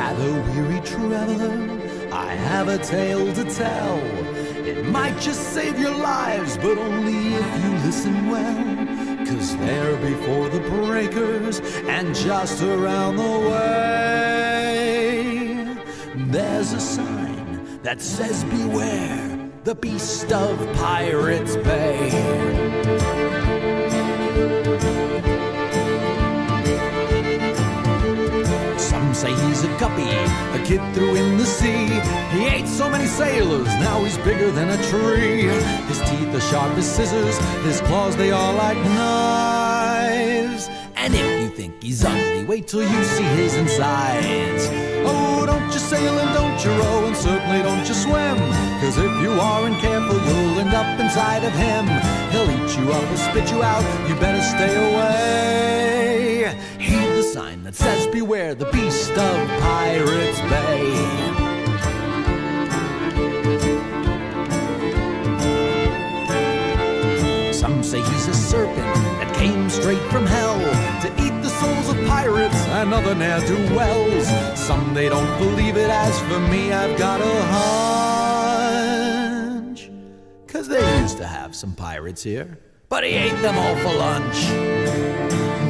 Gather, weary traveler, I have a tale to tell. It might just save your lives, but only if you listen well. 'Cause there before the breakers and just around the way, there's a sign that says beware the beast of Pirates Bay. Some say he's a guppy, a kid threw in the sea. He ate so many sailors, now he's bigger than a tree. His teeth are sharp as scissors, his claws they are like knives. And if you think he's ugly, wait till you see his insides. Oh, don't you sail and don't you row, and certainly don't you swim. 'Cause if you aren't careful, you'll end up inside of him. He'll eat you up or spit you out, you better stay away. Heed the sign that says beware the beast of Pirates Bay. Some say he's a serpent that came straight from hell to eat the souls of pirates and other ne'er-do-wells. Some they don't believe it, as for me I've got a hunch. 'Cause they used to have some pirates here, but he ate them all for lunch.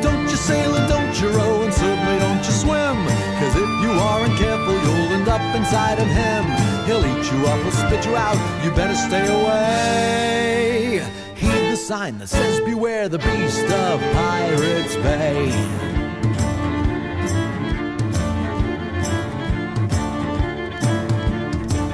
Don't you sail and don't you row, and certainly don't you swim. 'Cause if you aren't careful, you'll end up inside of him. He'll eat you up or spit you out, you better stay away. Heed the sign that says beware the beast of Pirates Bay.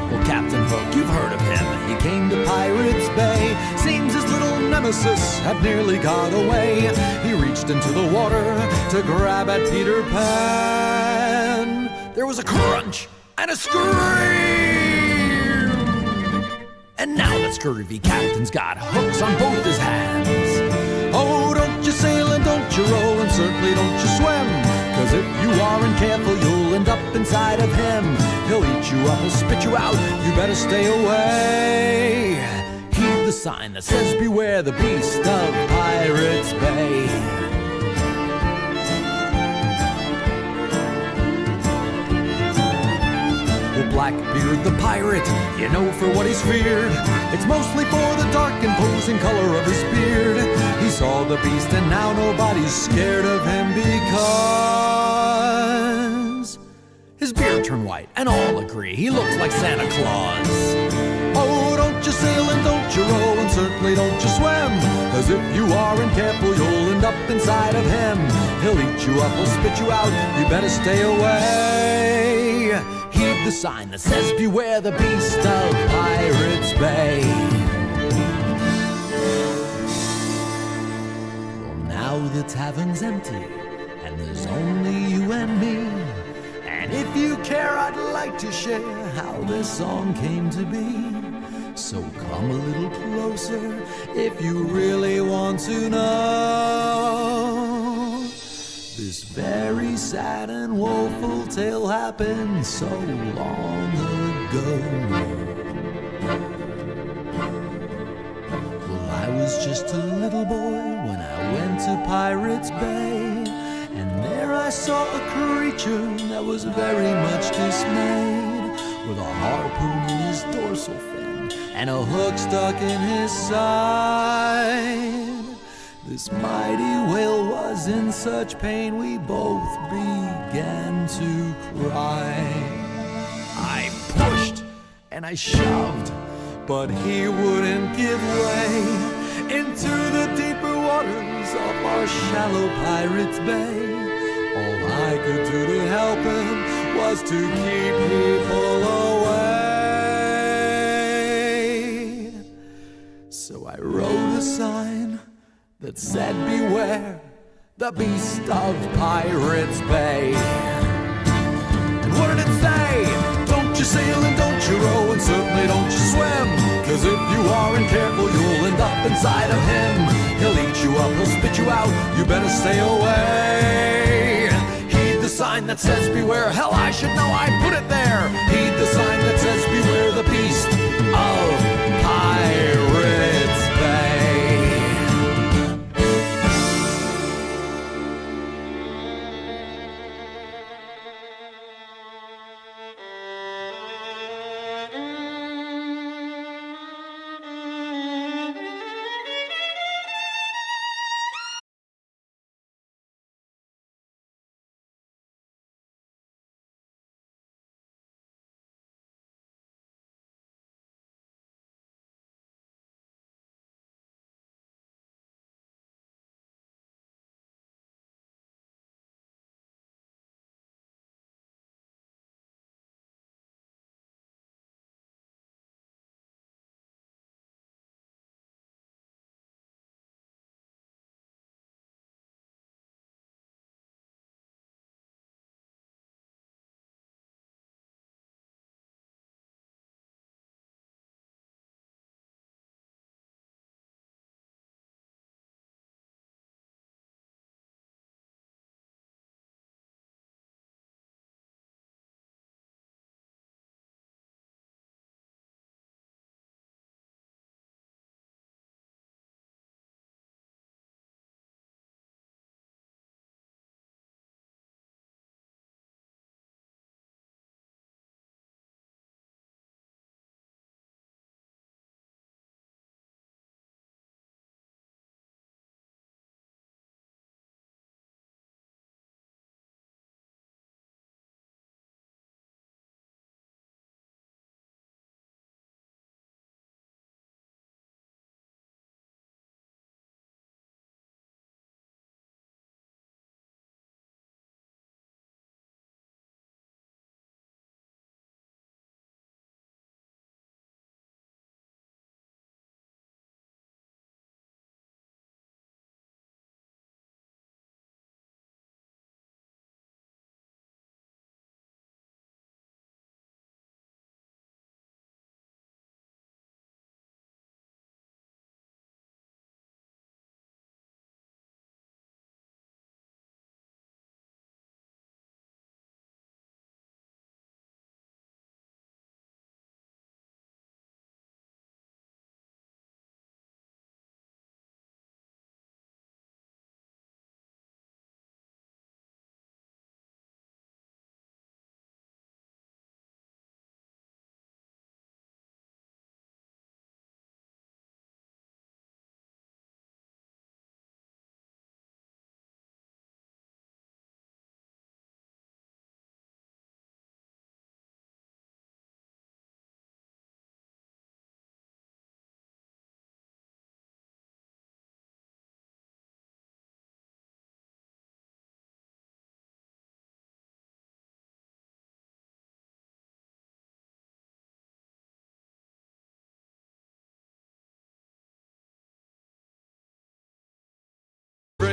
Well, Captain Hook, you've heard of him. He came to Pirates Bay. Seems his little nemesis had nearly got away. He reached into the water to grab at Peter Pan. There was a crunch and a scream, and now that scurvy captain's got hooks on both his hands. Oh, don't you sail and don't you row, and certainly don't you swim. 'Cause if you aren't careful, you'll end up inside of him. He'll eat you up or spit you out, you better stay away. Heed the sign that says beware the beast of Pirates Bay. Blackbeard the pirate, you know for what he's feared. It's mostly for the dark imposing color of his beard. He saw the beast and now nobody's scared of him, because his beard turned white and all agree he looks like Santa Claus. Oh, don't you sail and don't you row, and certainly don't you swim. 'Cause if you aren't careful, you'll end up inside of him. He'll eat you up or spit you out, you better stay away. Heed the sign that says beware the beast of Pirates Bay. Well, now the tavern's empty and there's only you and me. And if you care, I'd like to share how this song came to be. So come a little closer if you really want to know. This very sad and woeful tale happened so long ago. Well, I was just a little boy when I went to Pirates Bay, and there I saw a creature that was very much dismayed, with a harpoon in his dorsal fin and a hook stuck in his side. This mighty whale was in such pain we both began to cry. I pushed and I shoved, but he wouldn't give way. Into the deeper waters of our shallow Pirates Bay, all I could do to help him was to keep people away. So I wrote a sign that said beware the beast of Pirates Bay. And what did it say? Don't you sail and don't you row, and certainly don't you swim. 'Cause if you aren't careful, you'll end up inside of him. He'll eat you up, he'll spit you out, you better stay away. Heed the sign that says beware. Hell, I should know, I put it there. Heed the sign that says beware the beast of Pirates Bay.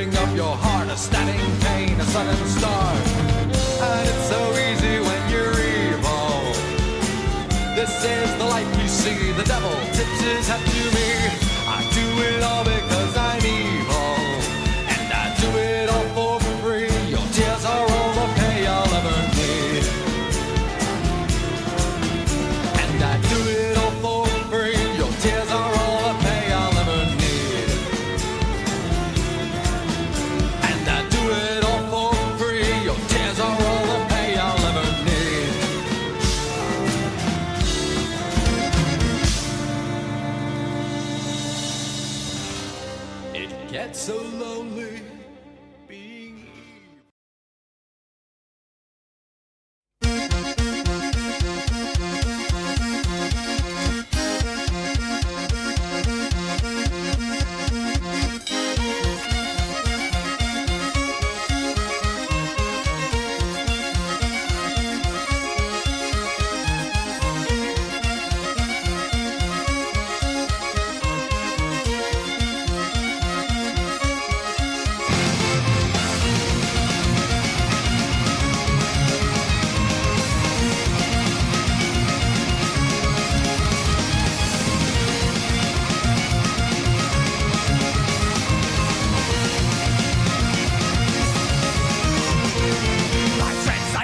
tearing up your heart, a stabbing pain, a sudden start. And it's so easy when you're evil. This is the life we see, the devil tips his hat to me. I do it all because I'm evil, and I do it all for free. Your tears are all the pay I'll ever need, and I do it all for free. Your tears are all the pay I'll ever need, and I do it all for free. Your tears are all the pay I'll ever need. It gets so lonely being evil.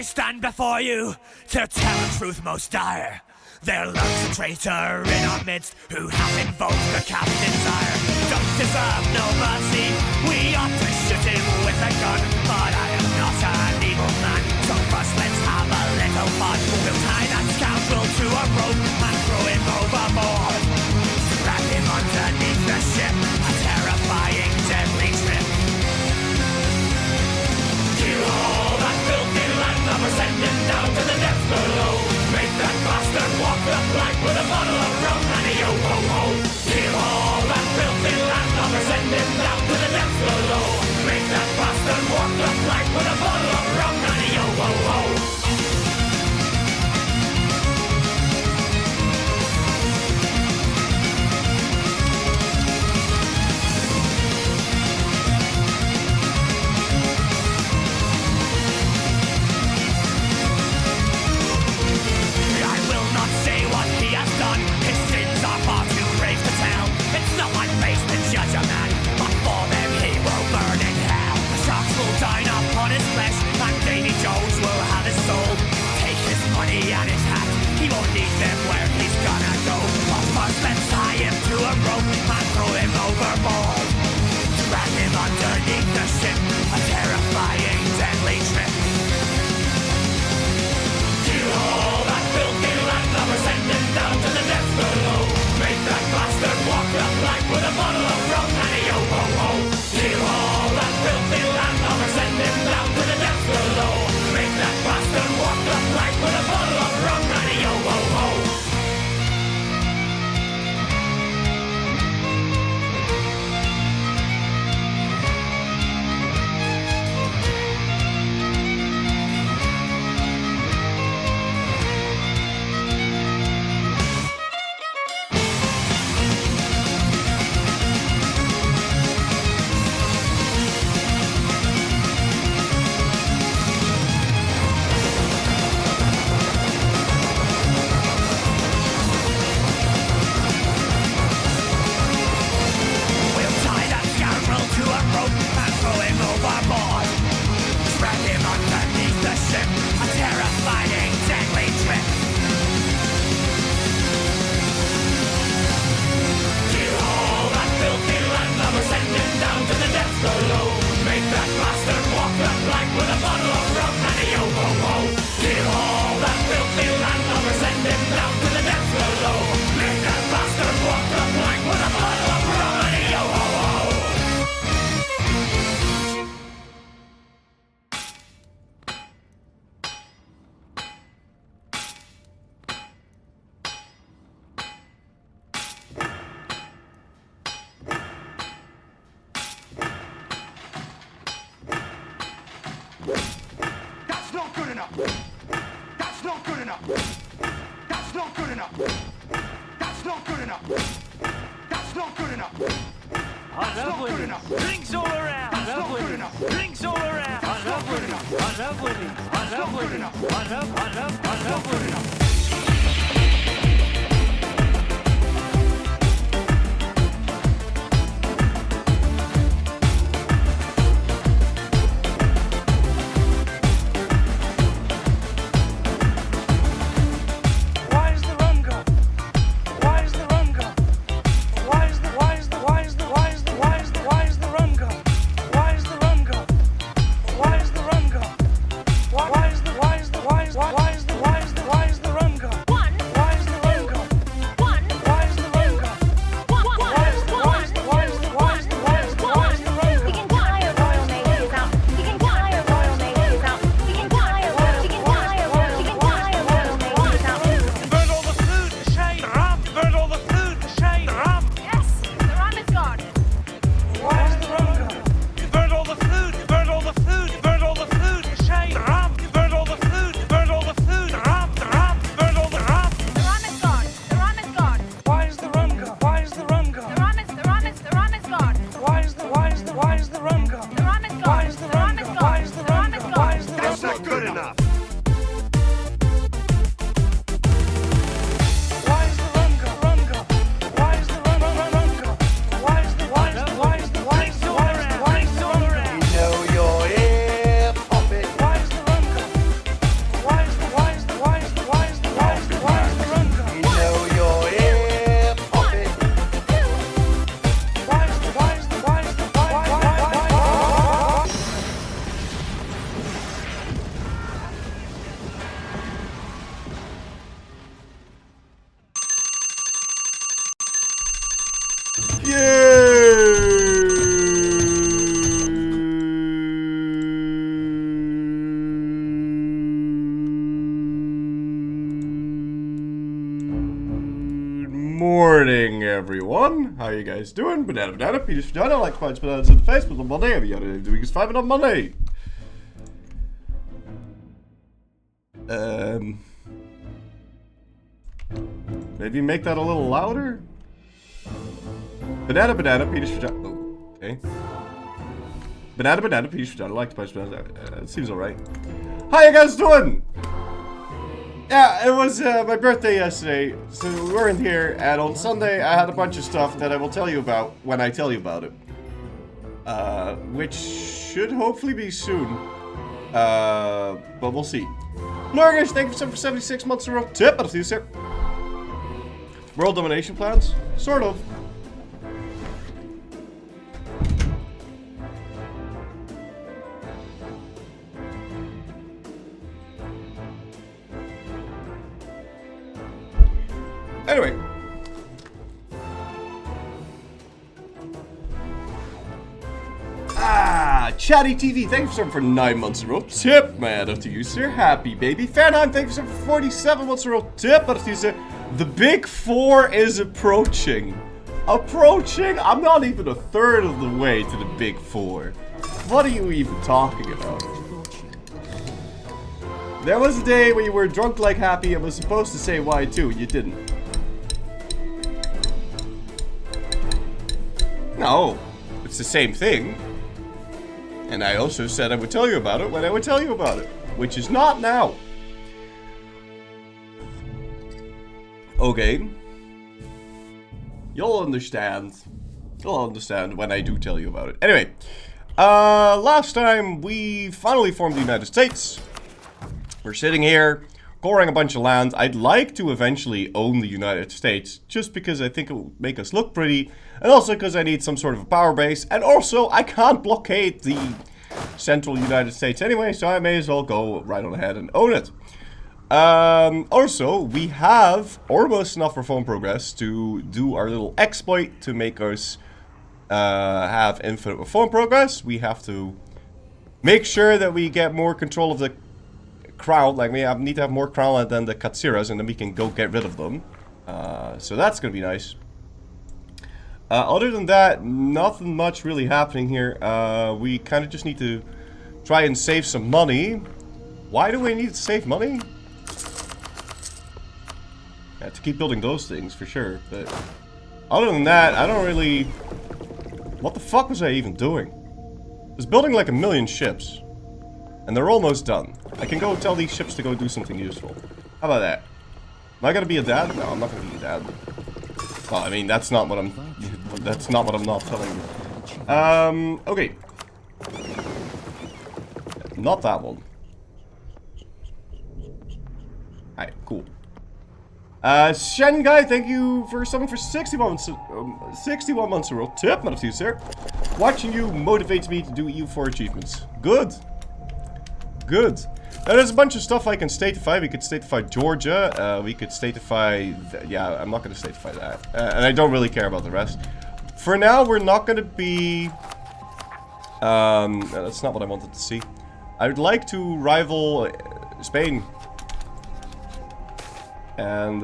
Stand before you to tell a truth most dire. There lurks a traitor in our midst who hath invoked the captain's ire. Don't deserve no mercy, we ought to shoot him with a gun, but I am not an evil man, so first let's have a little fun. We'll tie that scoundrel to a rope and throw him overboard. Drag him underneath the ship, a terrifying deadly trip. Kill all that filthy landlubber, send him down to the depths below. Make that bastard walk the plank with a bottle of rum and a yo-ho-ho. Kill all that filthy landlubber, send him down to the depths below. Make that bastard walk the plank with a bottle of rum and a yo-ho-ho. His sins are far too grave to tell. It's not my face to judge a man, but for them he will burn in hell. The sharks will dine upon his flesh, and Davy Jones will have his soul. Take his money and his hat, he won't need them where he's gonna go. But first let's tie him to a rope and throw him overboard. Drag him underneath the ship, a terrifying deadly trip. Kill all that filthy landlubber, send him down to the depths below. Make that bastard walk the plank with a bottle of rum and a yo-ho-ho. Kill all that filthy landlubber, send him down to the depths below. Make that bastard walk the plank with a bottle of rum and a yo-ho-ho. Drinks all around. Drinks all around. I love Woody. I love Woody. I love Woody. I love Woody. Morning, everyone. How you guys doing? Banana, Peter's vagina, like punch bananas in the face, but on Monday, every other day of the week is 5 on Monday. Maybe make that a little louder? Banana, Peter's vagina. Oh, okay. Banana, Peter's vagina, like punch bananas. It seems alright. How you guys doing? Yeah, it was my birthday yesterday, so we weren't here, and on Sunday I had a bunch of stuff that I will tell you about when I tell you about it. Which should hopefully be soon. But we'll see. Norgish, thank you for 76 months in a row. Tip, I'll see you, sir. World domination plans? Sort of. Anyway. Chatty TV, thank you for 9 months in a row. Tip, man, up to you, sir. Happy baby. Fanheim, thank you for 47 months in a row. Tip, up to you, sir. The big 4 is approaching. Approaching? I'm not even a third of the way to the big 4. What are you even talking about? There was a day when you were drunk like happy and was supposed to say why too. You didn't. No, it's the same thing. And I also said I would tell you about it when I would tell you about it. Which is not now. Okay. You'll understand. You'll understand when I do tell you about it. Anyway. Last time we finally formed the United States. We're sitting here, coring a bunch of land. I'd like to eventually own the United States, just because I think it will make us look pretty, and also because I need some sort of a power base, and also I can't blockade the central United States anyway, so I may as well go right on ahead and own it. Also, we have almost enough reform progress to do our little exploit to make us have infinite reform progress. We have to make sure that we get more control of the crown, like we need to have more crown land than the Katsiras, and then we can go get rid of them. So that's gonna be nice. Other than that, nothing much really happening here. We kind of just need to try and save some money. Why do we need to save money? Yeah, to keep building those things, for sure. But other than that, I don't really... What the fuck was I even doing? It's building like 1,000,000 ships. And they're almost done. I can go tell these ships to go do something useful. How about that? Am I gonna be a dad? No, I'm not gonna be a dad. Well, I mean, that's not what I'm... That's not what I'm not telling you. Okay. Not that one. Alright, cool. Shen Guy, thank you for subbing for 61 months, 61 months in a row. Tip, not a few, sir. Watching you motivates me to do EU4 achievements. Good. Good. Now, there's a bunch of stuff I can statify. We could statify Georgia. We could statify... Yeah, I'm not going to statify that. And I don't really care about the rest. For now, we're not going to be... that's not what I wanted to see. I would like to rival Spain. And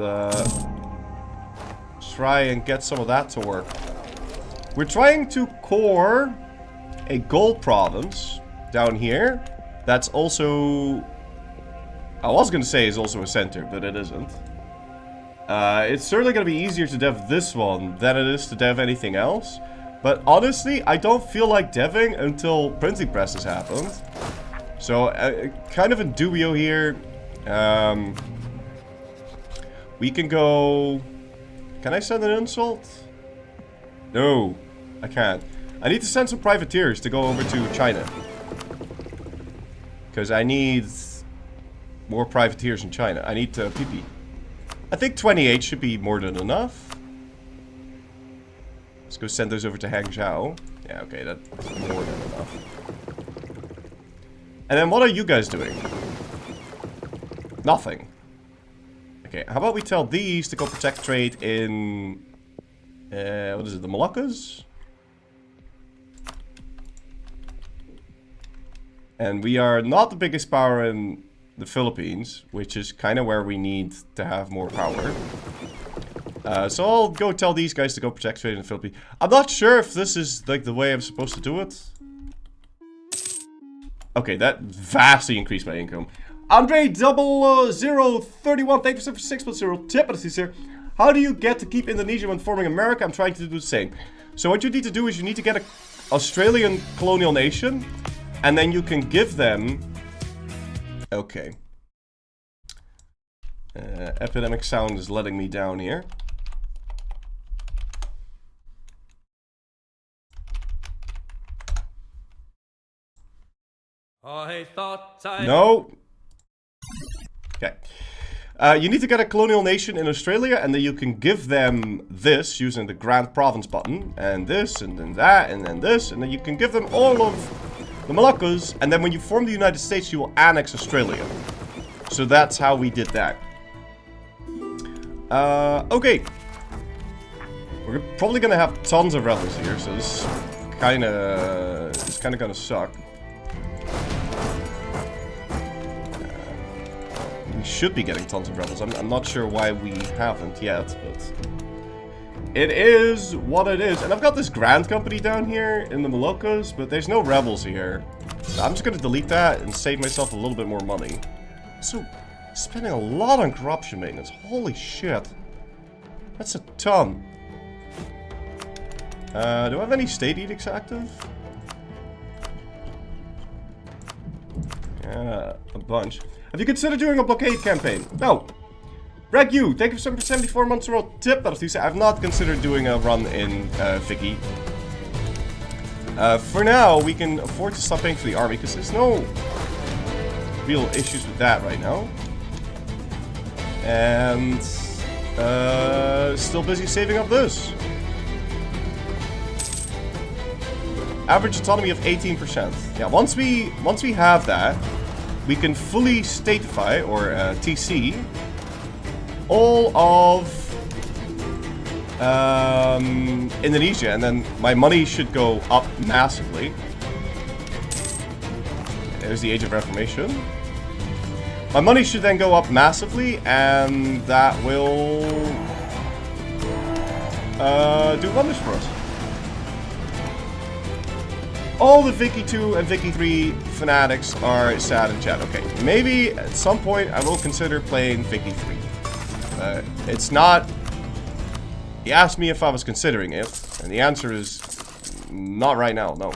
try and get some of that to work. We're trying to core a gold province down here. That's also... I was going to say is also a center, but it isn't. It's certainly going to be easier to dev this one than it is to dev anything else. But honestly, I don't feel like deving until printing presses happened. So, kind of in dubio here. We can go... Can I send an insult? No, I can't. I need to send some privateers to go over to China. Because I need more privateers in China. I need PP. I think 28 should be more than enough. Let's go send those over to Hangzhou. Yeah, okay, that's more than enough. And then what are you guys doing? Nothing. Okay, how about we tell these to go protect trade in... what is it, the Moluccas? And we are not the biggest power in the Philippines, which is kind of where we need to have more power. So I'll go tell these guys to go protect trade in the Philippines. I'm not sure if this is like the way I'm supposed to do it. Okay, that vastly increased my income. Andre 0031, thank you for 6.0 tip. Here. How do you get to keep Indonesia when forming America? I'm trying to do the same. So what you need to do is you need to get an Australian colonial nation. And then you can give them... Okay. Epidemic sound is letting me down here. No. Okay. You need to get a colonial nation in Australia, and then you can give them this using the Grand Province button, and this, and then that, and then this, and then you can give them all of the Moluccas, and then when you form the United States, you will annex Australia. So that's how we did that. Okay. We're probably gonna have tons of rebels here, so this is kinda gonna suck. We should be getting tons of rebels. I'm not sure why we haven't yet, but it is what it is. And I've got this Grand Company down here in the Moluccas, but there's no rebels here. So I'm just gonna delete that and save myself a little bit more money. So, spending a lot on corruption maintenance. Holy shit. That's a ton. Do I have any state edicts active? Yeah, a bunch. Have you considered doing a blockade campaign? No. Reg you, thank you for 74 months in a row tip. I've not considered doing a run in Vicky. For now, we can afford to stop paying for the army because there's no real issues with that right now. And still busy saving up this. Average autonomy of 18%. Yeah, once we have that, we can fully statify or TC all of Indonesia, and then my money should go up massively. There's the Age of Reformation. My money should then go up massively, and that will do wonders for us. All the Vicky 2 and Vicky 3 fanatics are sad in chat. Okay, maybe at some point I will consider playing Vicky 3. It's not... He asked me if I was considering it, and the answer is not right now, no.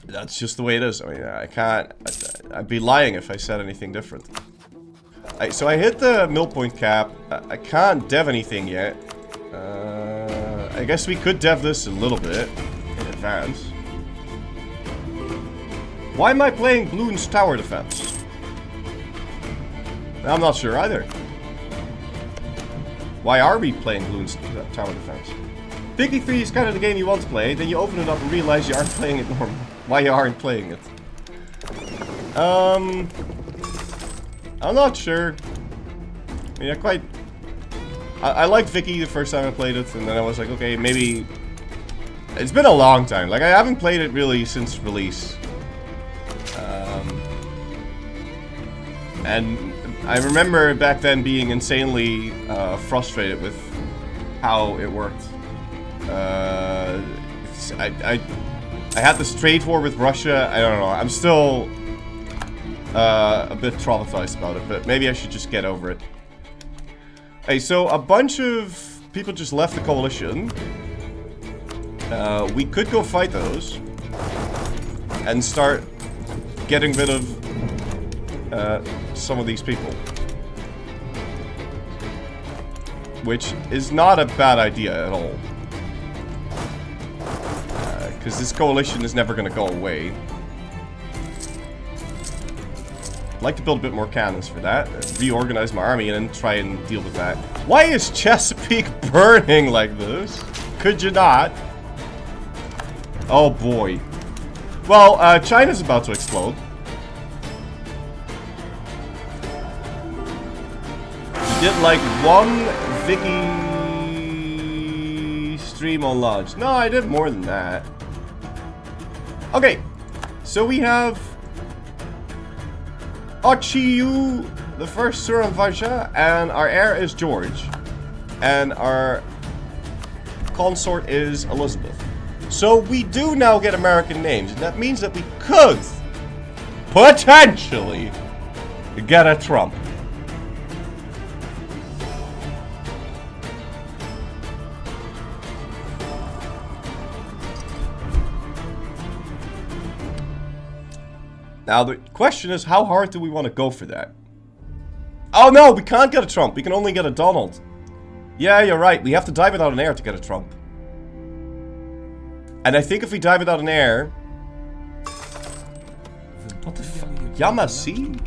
That's just the way it is. I mean, I can't... I'd be lying if I said anything different. So I hit the mill point cap. I can't dev anything yet. I guess we could dev this a little bit in advance. Why am I playing Bloons Tower Defense? I'm not sure either. Why are we playing Bloons Tower Defense? Piggy 3 is kind of the game you want to play, then you open it up and realize you aren't playing it normal. Why you aren't playing it? I'm not sure. I mean, I liked Vicky the first time I played it, and then I was like, okay, maybe... It's been a long time. Like, I haven't played it really since release. And I remember back then being insanely frustrated with how it worked. I had this trade war with Russia. I don't know. I'm still a bit traumatized about it, but maybe I should just get over it. Hey, so a bunch of people just left the coalition. We could go fight those and start getting rid of some of these people, which is not a bad idea at all. Because this coalition is never going to go away. I'd like to build a bit more cannons for that. Reorganize my army and then try and deal with that. Why is Chesapeake burning like this? Could you not? Oh boy. Well, China's about to explode. We did like one Vicky stream on launch. No, I did more than that. Okay, so we have Ochiyu, the first Suran Vaja, and our heir is George, and our consort is Elizabeth. So we do now get American names, and that means that we could potentially get a Trump. Now the question is, how hard do we want to go for that? Oh no, we can't get a Trump. We can only get a Donald. Yeah, you're right. We have to die without an heir to get a Trump. And I think if we die without an heir... What the fuck? Yamasi?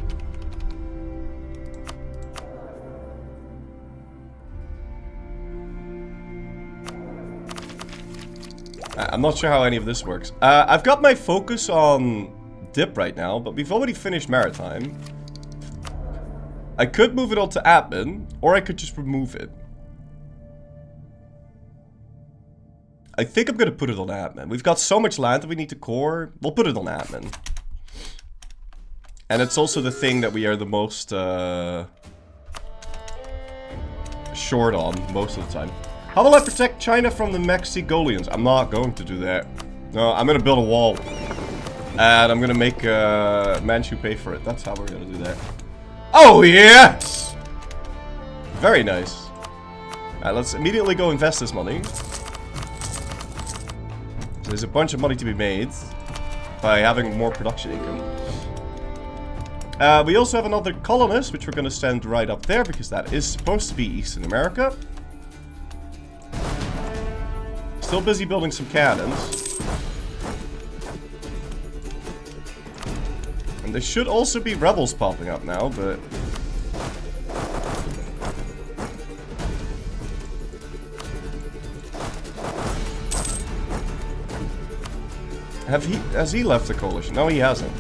I'm not sure how any of this works. I've got my focus on dip right now, but we've already finished maritime. I could move it all to admin, or I could just remove it. I think I'm gonna put it on admin. We've got so much land that we need to core. We'll put it on admin. And it's also the thing that we are the most short on most of the time. How will I protect China from the Mexicolians? I'm not going to do that. No, I'm gonna build a wall. And I'm gonna make Manchu pay for it. That's how we're gonna do that. Oh, yes! Very nice. Alright, let's immediately go invest this money. There's a bunch of money to be made by having more production income. We also have another colonist, which we're gonna send right up there, because that is supposed to be Eastern America. Still busy building some cannons. And there should also be rebels popping up now, but... Has he left the coalition? No, he hasn't.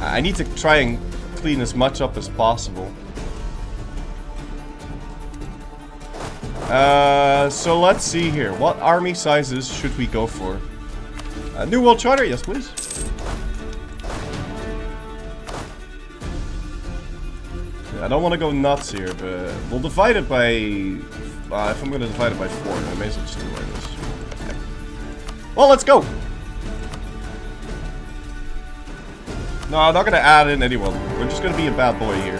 I need to try and clean as much up as possible. So let's see here. What army sizes should we go for? New World Charter? Yes, please. I don't want to go nuts here, but we'll divide it by... if I'm going to divide it by 4, then I may as well just do it like this. Okay. Well, let's go! No, I'm not going to add in anyone. We're just going to be a bad boy here.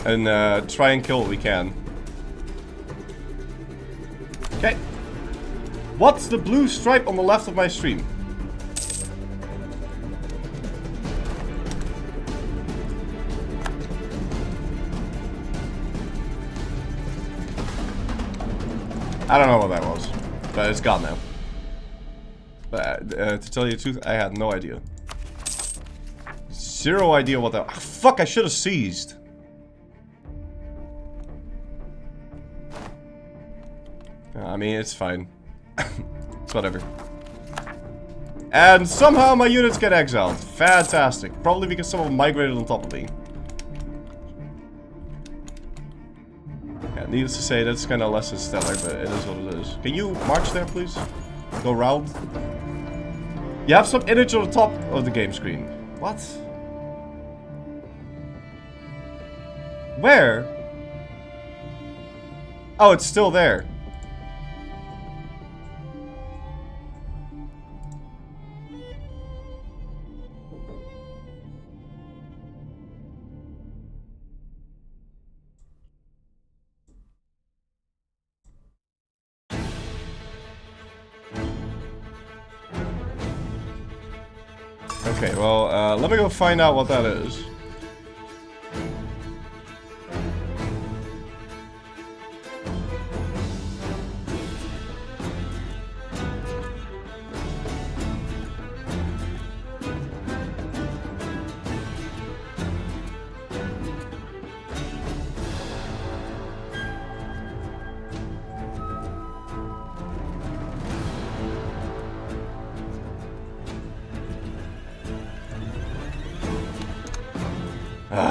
And try and kill what we can. Okay. What's the blue stripe on the left of my stream? I don't know what that was, but it's gone now. But to tell you the truth, I had no idea. Zero idea what that... Oh, fuck, I should have seized. I mean, it's fine. It's whatever. And somehow my units get exiled. Fantastic. Probably because someone migrated on top of me. Yeah, needless to say, that's kind of less than stellar, but it is what it is. Can you march there, please? Go round. You have some image on the top of the game screen. What? Where? Oh, it's still there. Okay, well, let me go find out what that is.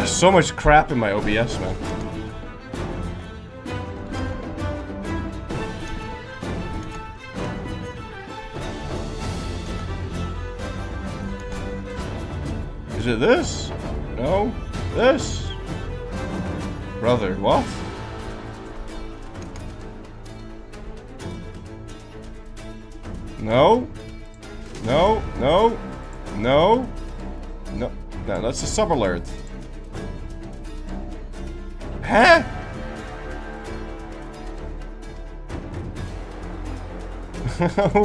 So much crap in my OBS, man. Is it this? No? This? Brother, what? No? No, no, no, no, no, that's a sub alert. Huh?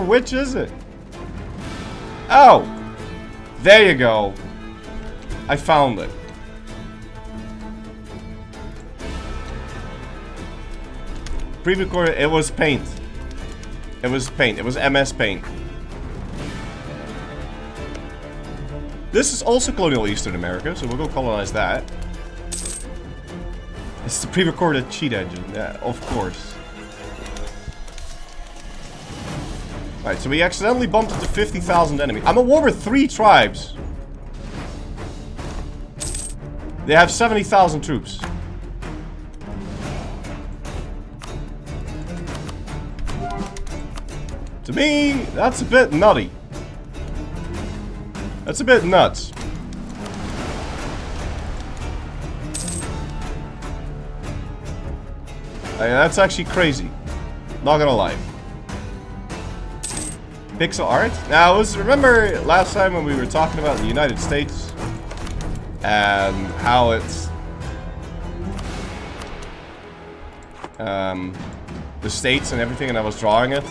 Which is it? Oh! There you go. I found it. Pre-recorded, it was paint. It was paint. It was MS Paint. This is also colonial Eastern America, so we'll go colonize that. It's the pre-recorded cheat engine, yeah, of course. Alright, so we accidentally bumped into 50,000 enemies. I'm at war with 3 tribes. They have 70,000 troops. To me, that's a bit nutty. That's a bit nuts. That's actually crazy. Not gonna lie. Pixel art? Now, remember last time when we were talking about the United States and how it's the states and everything, and I was drawing it.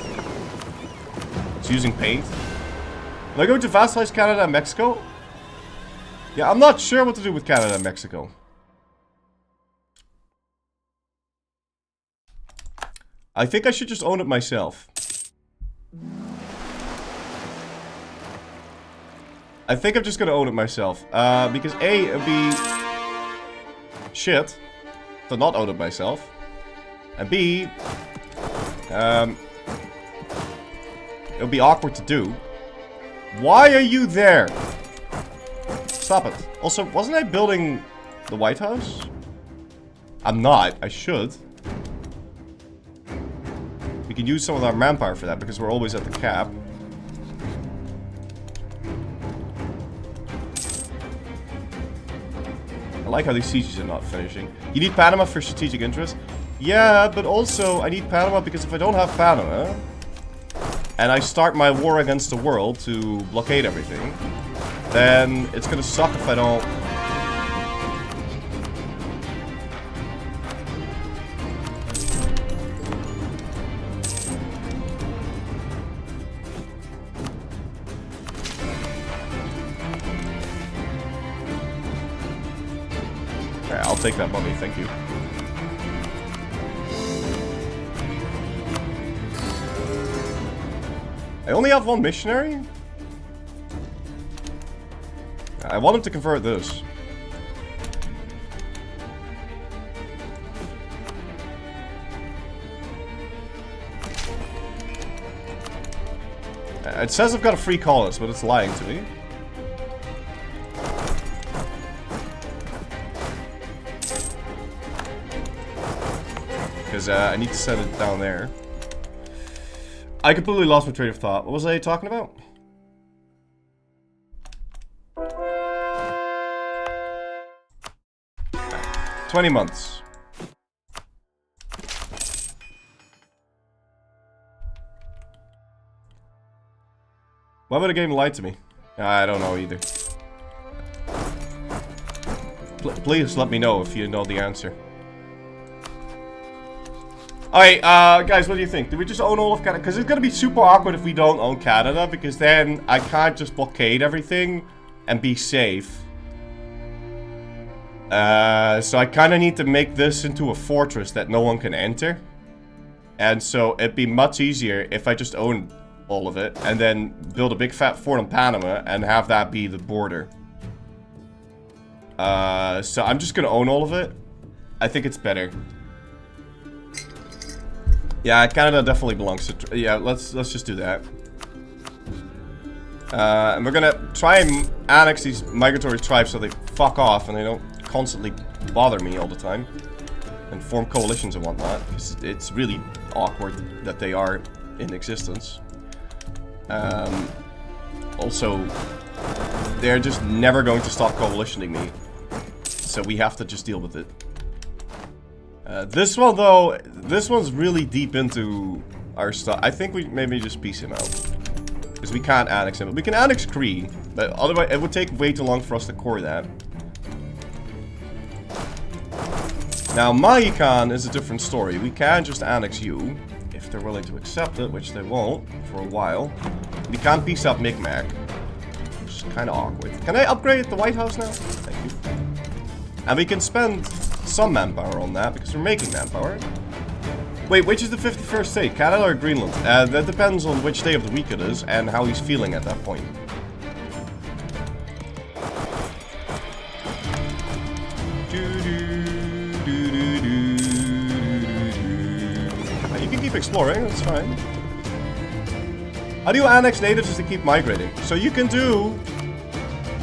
It's using paint. Will I go to vassalize Canada and Mexico? Yeah, I'm not sure what to do with Canada and Mexico. I think I should just own it myself. I think I'm just gonna own it myself. Because A, it'd be shit to not own it myself. And B, it'll be awkward to do. Why are you there? Stop it. Also, wasn't I building the White House? I'm not. I should. We can use some of our manpower for that because we're always at the cap. I like how these sieges are not finishing. You need Panama for strategic interest? Yeah, but also I need Panama because if I don't have Panama and I start my war against the world to blockade everything, then it's gonna suck if I don't take that money, thank you. I only have one missionary? I want him to convert this. It says I've got a free colonist, but it's lying to me. Because I need to send it down there. I completely lost my train of thought. What was I talking about? Okay. 20 months. Why would a game lie to me? I don't know either. Please let me know if you know the answer. Alright, guys, what do you think? Do we just own all of Canada? Because it's going to be super awkward if we don't own Canada, because then I can't just blockade everything and be safe. So I kind of need to make this into a fortress that no one can enter. And so it'd be much easier if I just own all of it, and then build a big fat fort in Panama and have that be the border. So I'm just gonna own all of it. I think it's better. Yeah, Canada definitely belongs to... Yeah, let's just do that. And we're gonna try and annex these migratory tribes so they fuck off and they don't constantly bother me all the time. And form coalitions and whatnot, because it's really awkward that they are in existence. Also, they're just never going to stop coalitioning me. So we have to just deal with it. This one, though, this one's really deep into our stuff. I think we maybe just piece him out. Because we can't annex him. We can annex Cree, but otherwise it would take way too long for us to core that. Now, Mayakan is a different story. We can just annex you. If they're willing to accept it, which they won't for a while. We can't piece up Micmac, which is kind of awkward. Can I upgrade the White House now? Thank you. And we can spend some manpower on that, because we're making manpower. Wait, which is the 51st state? Canada or Greenland? That depends on which day of the week it is, and how he's feeling at that point. Exploring, that's fine. How do you annex natives is to keep migrating? So you can do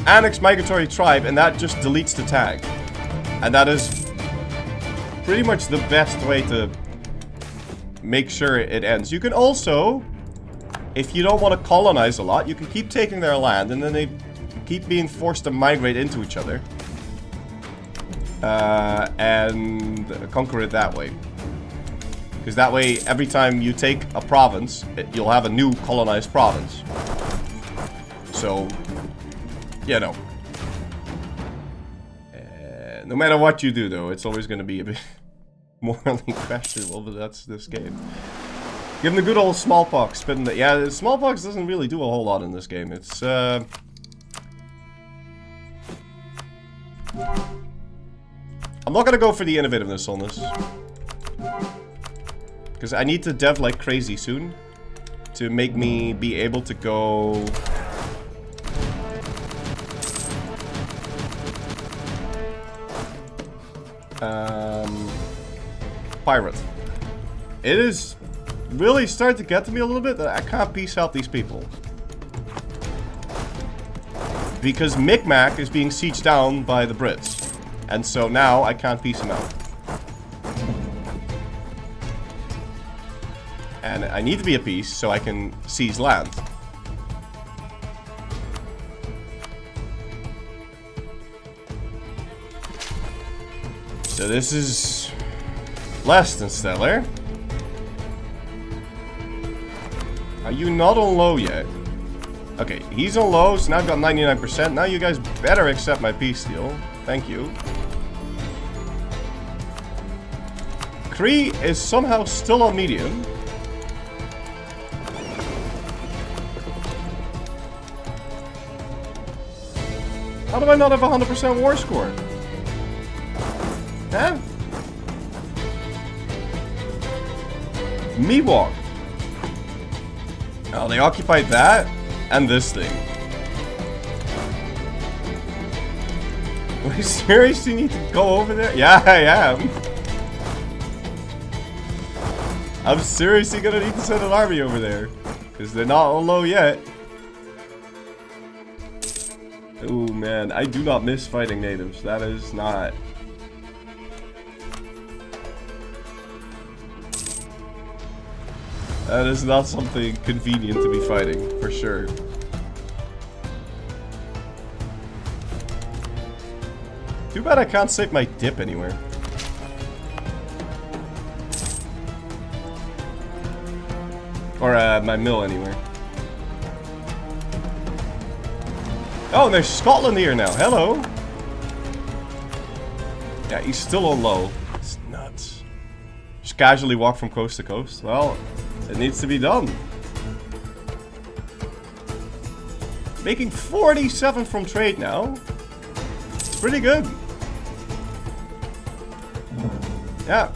annex migratory tribe and that just deletes the tag. And that is pretty much the best way to make sure it ends. You can also, if you don't want to colonize a lot, you can keep taking their land and then they keep being forced to migrate into each other. And conquer it that way. Because that way, every time you take a province, you'll have a new colonized province. So, you know. No matter what you do, though, it's always going to be a bit morally questionable, but that's this game. Give them the good old smallpox. Yeah, smallpox doesn't really do a whole lot in this game. It's, I'm not going to go for the innovativeness on this. Because I need to dev like crazy soon to make me be able to go... pirate. It is really starting to get to me a little bit that I can't piece out these people. Because Micmac is being sieged down by the Brits. And so now I can't piece him out. And I need to be at peace so I can seize land. So this is less than stellar. Are you not on low yet? Okay, he's on low, so now I've got 99%. Now you guys better accept my peace deal. Thank you. Cree is somehow still on medium. How do I not have a 100% war score? Huh? Miwok. Oh, they occupied that and this thing. We seriously need to go over there? Yeah, I am. I'm seriously gonna need to send an army over there. Because they're not on low yet. Oh man, I do not miss fighting natives. That is not... That is not something convenient to be fighting, for sure. Too bad I can't save my dip anywhere. Or my mill anywhere. Oh, there's Scotland here now. Hello. Yeah, he's still on low. It's nuts. Just casually walk from coast to coast. Well, it needs to be done. Making 47 from trade now. It's pretty good. Yeah.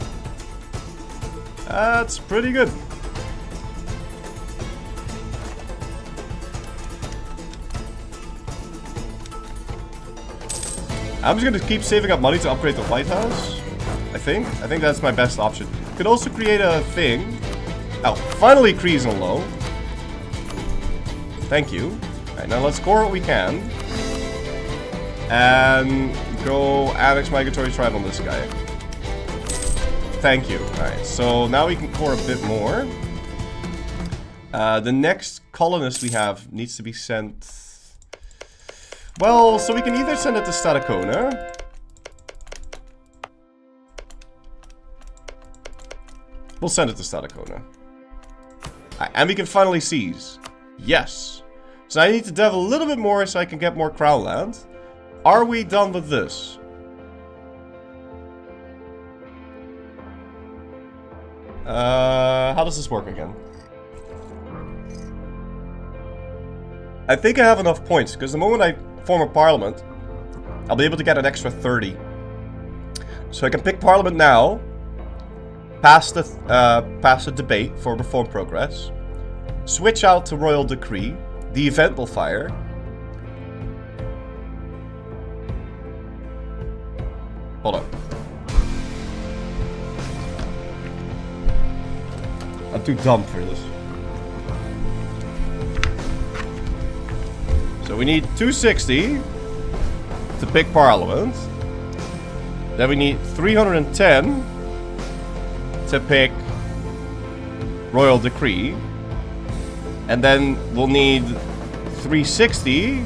That's pretty good. I'm just gonna keep saving up money to upgrade the White House. I think that's my best option. Could also create a thing. Oh, finally Kree's on low. Thank you. Alright, now let's core what we can. And go annex migratory tribe on this guy. Thank you. Alright, so now we can core a bit more. The next colonist we have needs to be sent... Well, so we can either send it to Stadacona. We'll send it to Stadacona. And we can finally seize. Yes. So I need to dev a little bit more so I can get more crown land. Are we done with this? How does this work again? I think I have enough points, because the moment I form a parliament, I'll be able to get an extra 30. So I can pick parliament now, pass the debate for reform progress, switch out to royal decree, the event will fire. Hold on. I'm too dumb for this. So we need 260 to pick parliament. Then we need 310 to pick royal decree. And then we'll need 360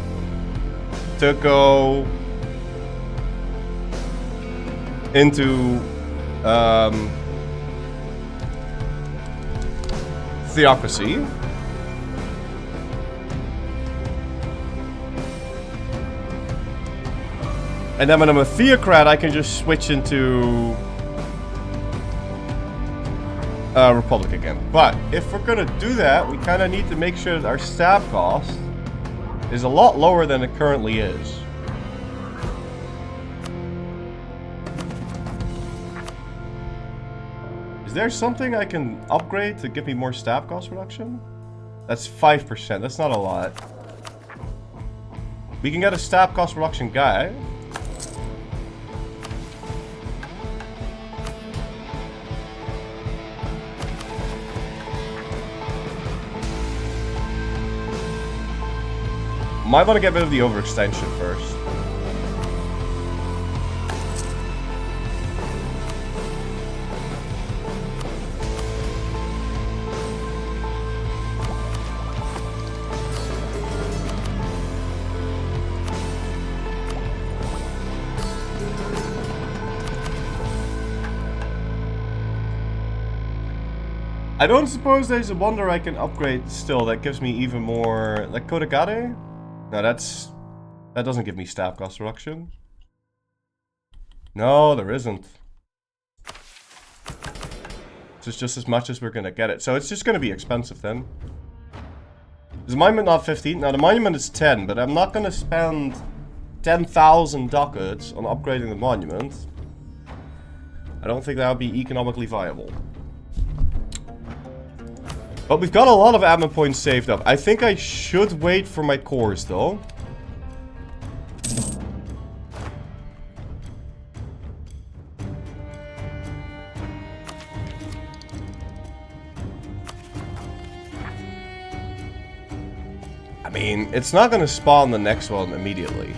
to go into theocracy. And then when I'm a theocrat, I can just switch into republic again. But if we're gonna do that, we kind of need to make sure that our staff cost is a lot lower than it currently is. Is there something I can upgrade to give me more staff cost reduction? That's 5%. That's not a lot. We can get a staff cost reduction guy. Might want to get rid of the overextension first. I don't suppose there's a wonder I can upgrade still that gives me even more, like Kodagade? No, that doesn't give me staff cost reduction. No, there isn't. It's just as much as we're gonna get it. So it's just gonna be expensive then. Is the monument not 15? Now the monument is 10, but I'm not gonna spend 10,000 ducats on upgrading the monument. I don't think that would be economically viable. But we've got a lot of admin points saved up. I think I should wait for my cores, though. I mean, it's not going to spawn the next one immediately.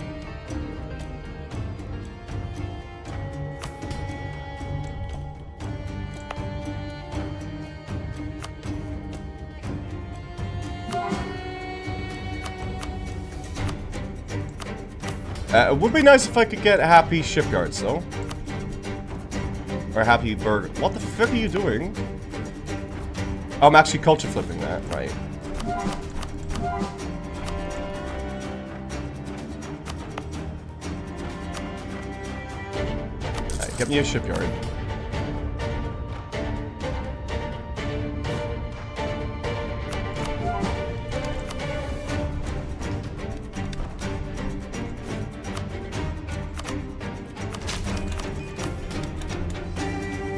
It would be nice if I could get happy shipyards, though. Or happy burger. What the frick are you doing? Oh, I'm actually culture flipping that, right. Alright, get me a shipyard.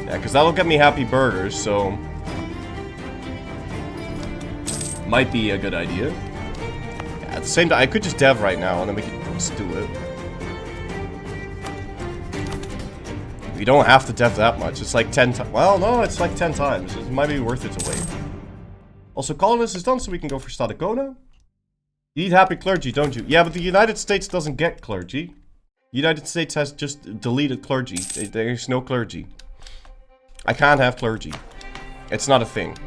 Yeah, because that'll get me happy burgers, so... might be a good idea. Yeah, at the same time, I could just dev right now, and then we can just do it. We don't have to dev that much. It's like 10 times. Well, no, it's like 10 times. It might be worth it to wait. Also, colonist is done, so we can go for Staticona. You need happy clergy, don't you? Yeah, but the United States doesn't get clergy. The United States has just deleted clergy. There's no clergy. I can't have clergy. It's not a thing.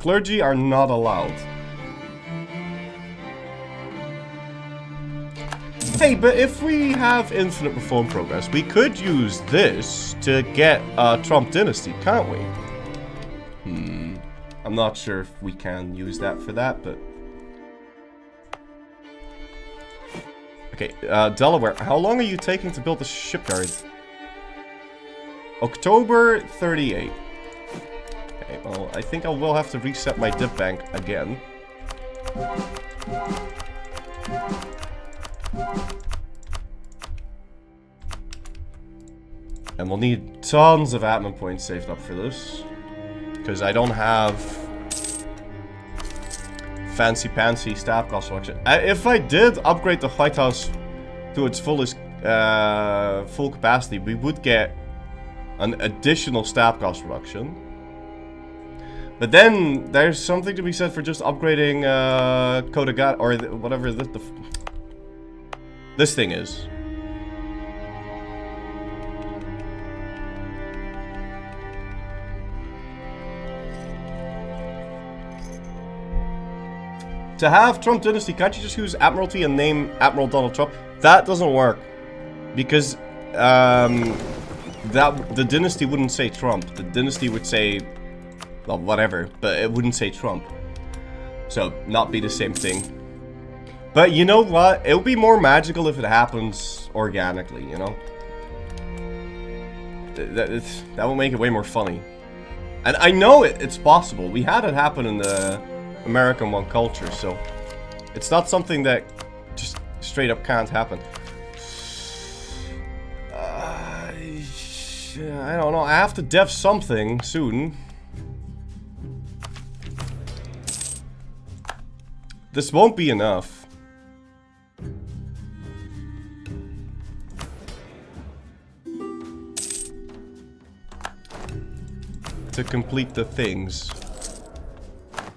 Clergy are not allowed. Hey, but if we have infinite reform progress, we could use this to get a Trump dynasty, can't we? I'm not sure if we can use that for that, but... Okay, Delaware, how long are you taking to build the shipyard? October 38. Okay, well, I think I will have to reset my dip bank again. And we'll need tons of admin points saved up for this. Because I don't have fancy-pancy staff cost selection. If I did upgrade the White House to its fullest, full capacity, we would get an additional staff cost reduction. But then there's something to be said for just upgrading Kodagat or whatever this thing is. To have Trump dynasty, can't you just use Admiralty and name Admiral Donald Trump? That doesn't work. Because the dynasty wouldn't say Trump. The dynasty would say, well, whatever, but it wouldn't say Trump. So, not be the same thing. But you know what? It'll be more magical if it happens organically, you know? That will make it way more funny. And I know it's possible. We had it happen in the American One culture, so it's not something that just straight up can't happen. I don't know. I have to dev something soon. This won't be enough. To complete the things.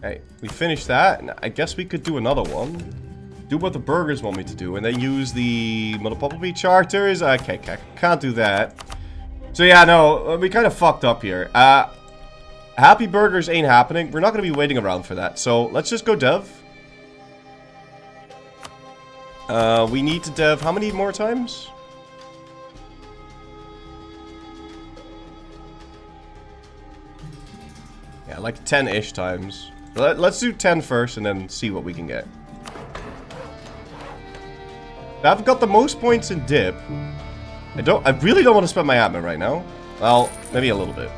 Okay, we finished that, and I guess we could do another one. Do what the burgers want me to do, and then use the Majapahit charters. Okay, can't do that. So yeah, no, we kind of fucked up here. Happy burgers ain't happening. We're not going to be waiting around for that. So let's just go dev. We need to dev how many more times? Yeah, like 10-ish times. Let's do 10 first and then see what we can get. I've got the most points in dip. I really don't want to spend my admin right now. Well, maybe a little bit.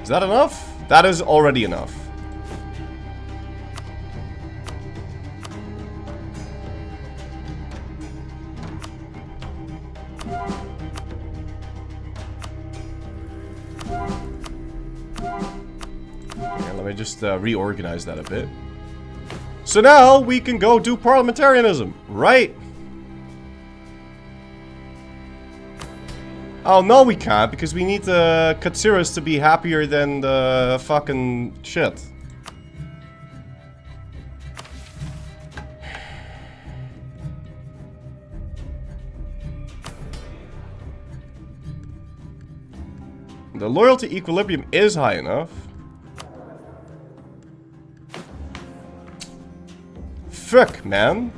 Is that enough? That is already enough. Yeah, let me just reorganize that a bit. So now we can go do parliamentarianism, right? Oh, no we can't, because we need the Katsiras to be happier than the fucking shit. The loyalty equilibrium is high enough. Fuck, man.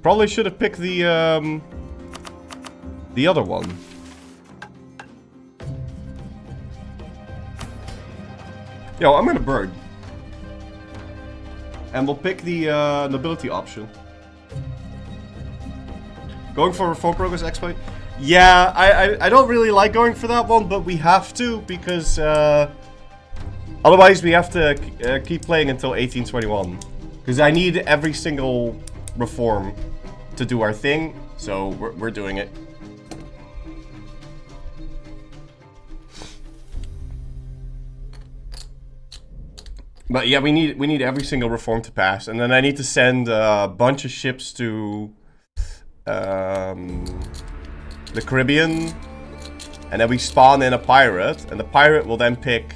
Probably should have picked the other one. Yo, I'm gonna burn. And we'll pick the nobility option. Going for reform progress exploit? Yeah, I don't really like going for that one, but we have to because otherwise we have to keep playing until 1821. Because I need every single reform to do our thing, so we're doing it. But yeah, we need every single reform to pass, and then I need to send a bunch of ships to the Caribbean, and then we spawn in a pirate, and the pirate will then pick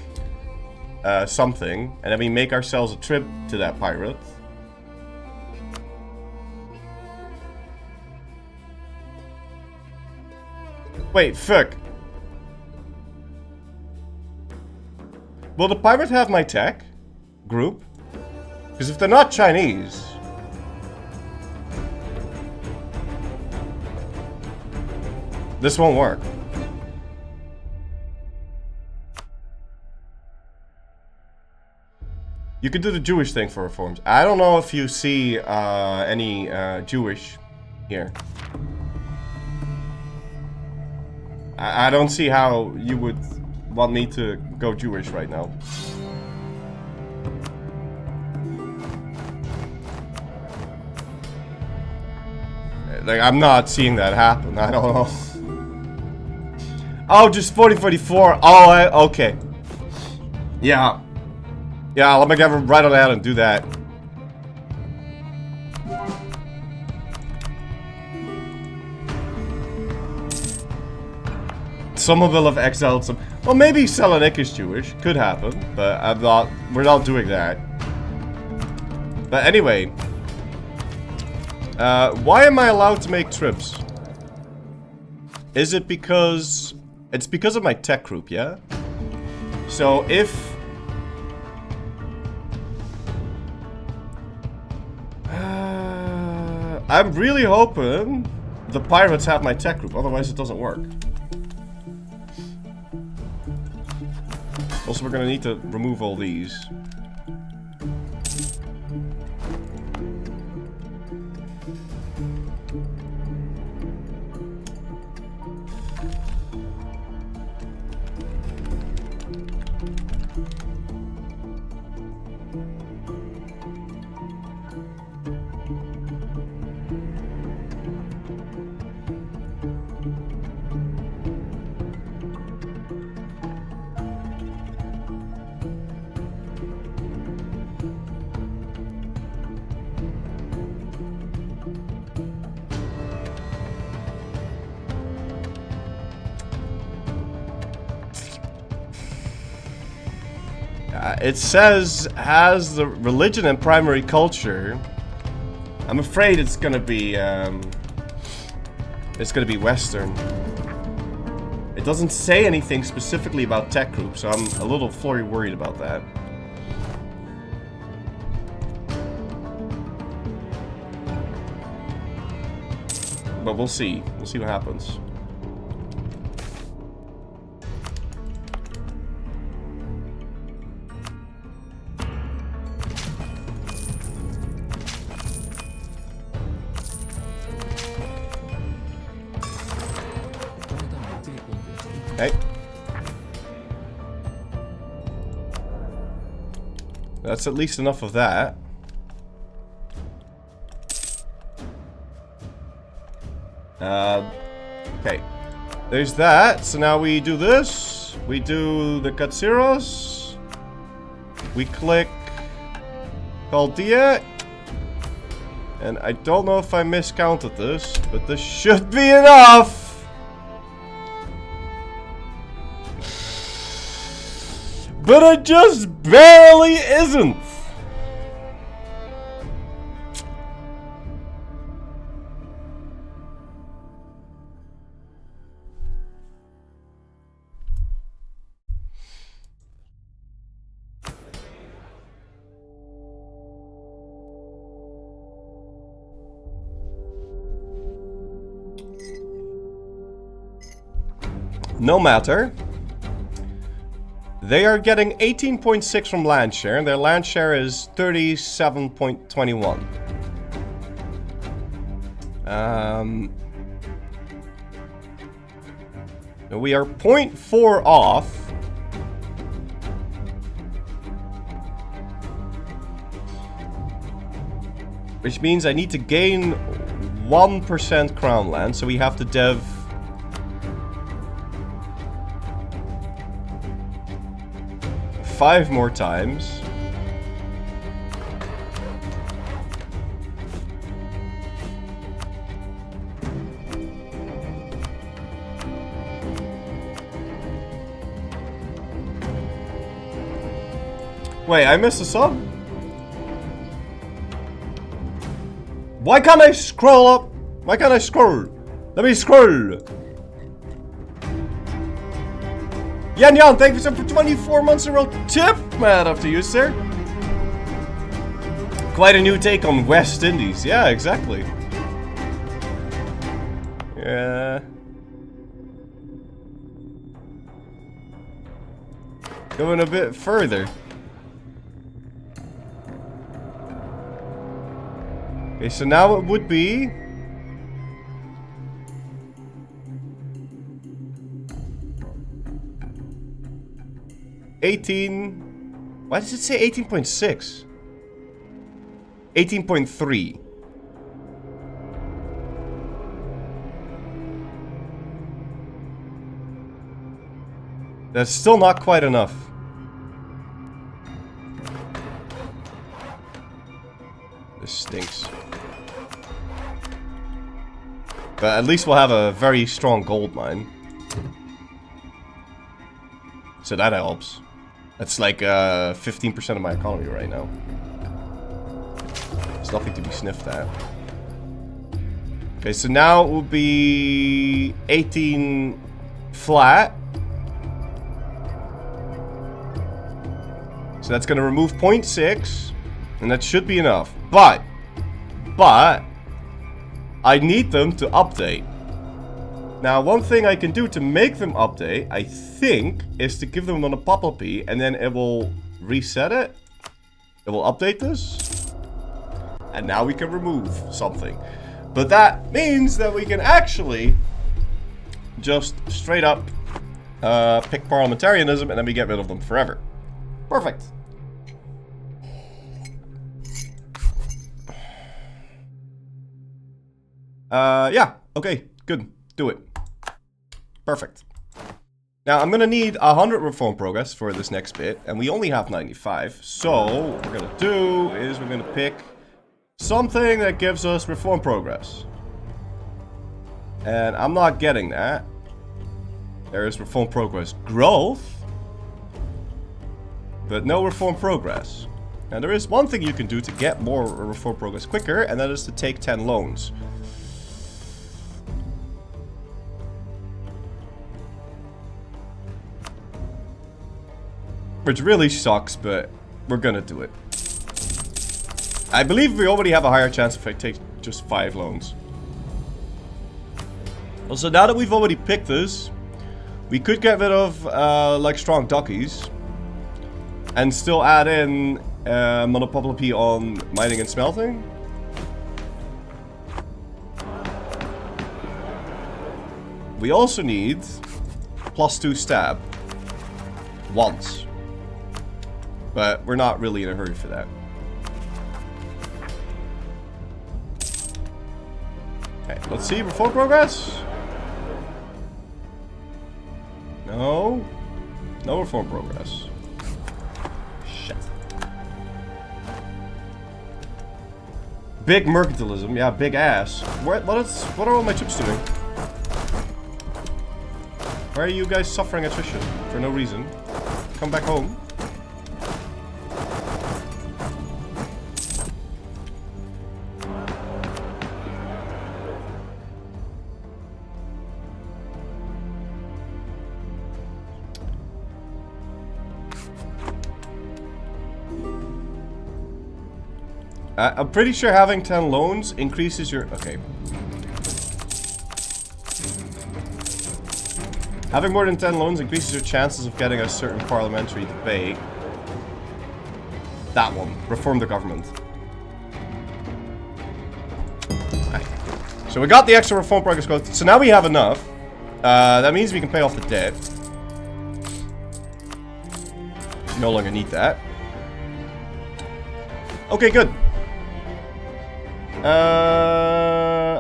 something, and then we make ourselves a trip to that pirate. Wait, fuck. Will the pirate have my tech group? Because if they're not Chinese... this won't work. You could do the Jewish thing for reforms. I don't know if you see any Jewish here. I don't see how you would want me to go Jewish right now. Like, I'm not seeing that happen. I don't know. Oh, just 4044. Oh, okay. Yeah. Yeah, let me get right on out and do that. Someone will have exiled some. Well, maybe Salonik is Jewish. Could happen, but I'm not. We're not doing that. But anyway, why am I allowed to make trips? Is it because it's because of my tech group? Yeah. So if I'm really hoping the pirates have my tech group, otherwise it doesn't work. Also, we're gonna need to remove all these. It says has the religion and primary culture. I'm afraid it's gonna be Western. It doesn't say anything specifically about tech groups, so I'm a little worried about that. But we'll see. We'll see what happens. Okay. That's at least enough of that. Okay. There's that. So now we do this. We do the Katsiros. We click Chaldea. And I don't know if I miscounted this, but this should be enough. But it just barely isn't. No matter. They are getting 18.6 from land share, and their land share is 37.21. We are 0.4 off. Which means I need to gain 1% crown land, so we have to dev 5 more times. Wait, I missed a sub? Why can't I scroll up? Why can't I scroll? Let me scroll. Yan, thank you for 24 months in a row. Tip, man, up to you, sir. Quite a new take on West Indies. Yeah, exactly. Yeah. Going a bit further. Okay, so now it would be... Why does it say 18.6? 18.3. That's still not quite enough. This stinks. But at least we'll have a very strong gold mine. So that helps. That's like 15% of my economy right now. It's nothing to be sniffed at. Okay, so now it will be 18 flat. So that's going to remove 0.6. And that should be enough. But I need them to update. Now, one thing I can do to make them update, I think, is to give them on a pop-up-y, and then it will reset it. It will update this. And now we can remove something. But that means that we can actually just straight up pick parliamentarianism, and then we get rid of them forever. Perfect. Yeah, okay, good. Do it. Perfect. Now, I'm gonna need 100 reform progress for this next bit, and we only have 95. So, what we're gonna do is we're gonna pick something that gives us reform progress. And I'm not getting that. There is reform progress growth, but no reform progress. And there is one thing you can do to get more reform progress quicker, and that is to take 10 loans. Which really sucks, but we're gonna do it. I believe we already have a higher chance if I take just 5 loans. Also, now that we've already picked this, we could get rid of, like, strong duckies. And still add in, monopoly on mining and smelting. We also need +2 stab. Once. But we're not really in a hurry for that. Okay, let's see reform progress. No. No reform progress. Shit. Big mercantilism, yeah, big ass. What are all my troops doing? Why are you guys suffering attrition for no reason? Come back home. I'm pretty sure having 10 loans increases your... Okay. Having more than 10 loans increases your chances of getting a certain parliamentary debate. That one. Reform the government. Right. So we got the extra reform progress growth. So now we have enough. That means we can pay off the debt. No longer need that. Okay, good.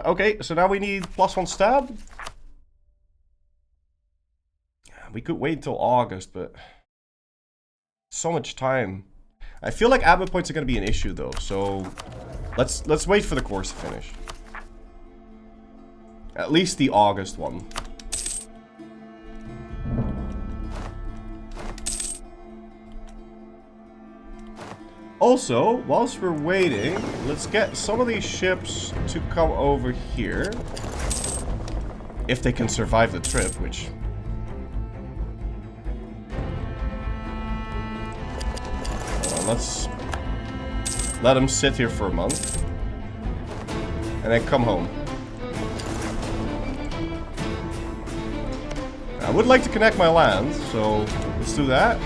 Okay, so now we need +1 stab. We could wait until August, but so much time. I feel like admin points are going to be an issue though, so let's wait for the course to finish. At least the August one. Also, whilst we're waiting, let's get some of these ships to come over here. If they can survive the trip, which... let's let them sit here for a month. And then come home. I would like to connect my lands, so let's do that.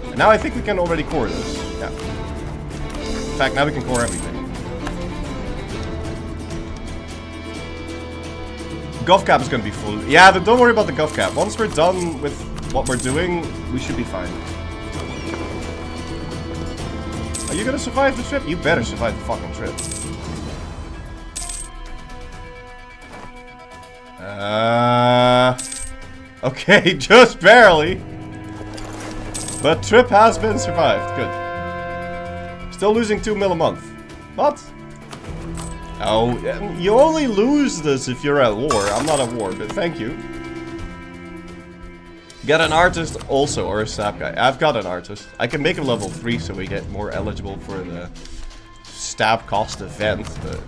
And now I think we can already core this. Yeah. In fact, now we can core everything. Gov cap is going to be full. Yeah, but don't worry about the gov cap. Once we're done with what we're doing, we should be fine. Are you going to survive the trip? You better survive the fucking trip. Okay, just barely. But trip has been survived. Good. Still losing 2 mil a month. But... oh, you only lose this if you're at war. I'm not at war, but thank you. Get an artist also, or a sap guy. I've got an artist. I can make him level 3 so we get more eligible for the stab cost event, but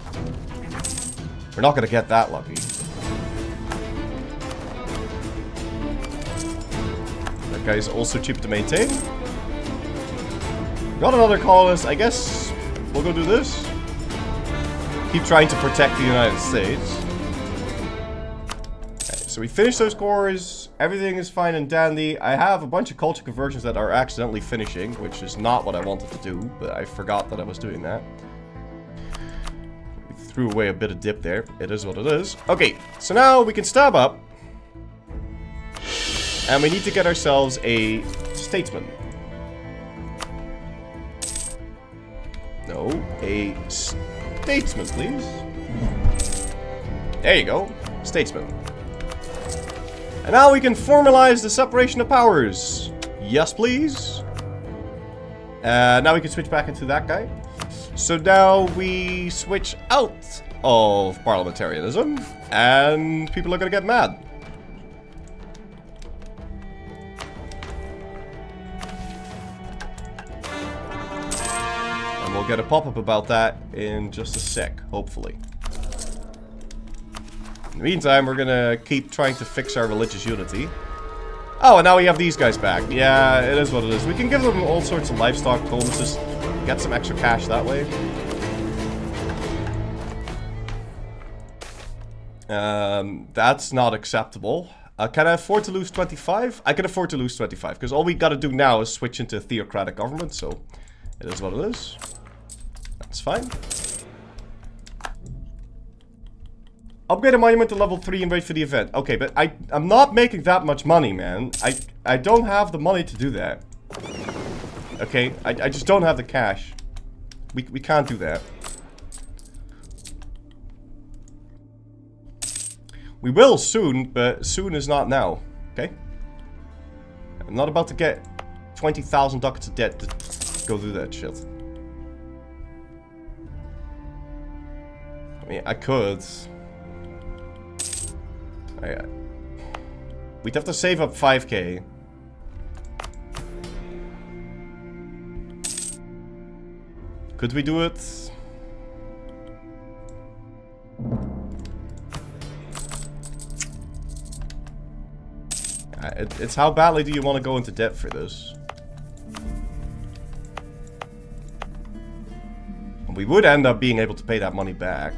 we're not gonna get that lucky. That guy's also cheap to maintain. Got another colonist. I guess we'll go do this. Keep trying to protect the United States. Okay, so we finished those cores. Everything is fine and dandy. I have a bunch of culture conversions that are accidentally finishing, which is not what I wanted to do, but I forgot that I was doing that. We threw away a bit of dip there. It is what it is. Okay, so now we can stab up. And we need to get ourselves a statesman. No, a statesman, please. There you go. Statesman. And now we can formalize the separation of powers. Yes, please. Now we can switch back into that guy. So now we switch out of parliamentarianism. And people are gonna get mad. And we'll get a pop-up about that in just a sec, hopefully. In the meantime, we're gonna keep trying to fix our religious unity. Oh, and now we have these guys back. Yeah, it is what it is. We can give them all sorts of livestock bonuses. Get some extra cash that way. That's not acceptable. Can I afford to lose 25? I can afford to lose 25, because all we gotta do now is switch into a theocratic government, so it is what it is. That's fine. Upgrade a monument to level 3 and wait for the event. Okay, but I'm not making that much money, man. I don't have the money to do that. Okay, I just don't have the cash. We can't do that. We will soon, but soon is not now. Okay? I'm not about to get 20,000 ducats of debt to go do that shit. I mean, I could. We'd have to save up 5k. Could we do it? It's how badly do you want to go into debt for this? We would end up being able to pay that money back.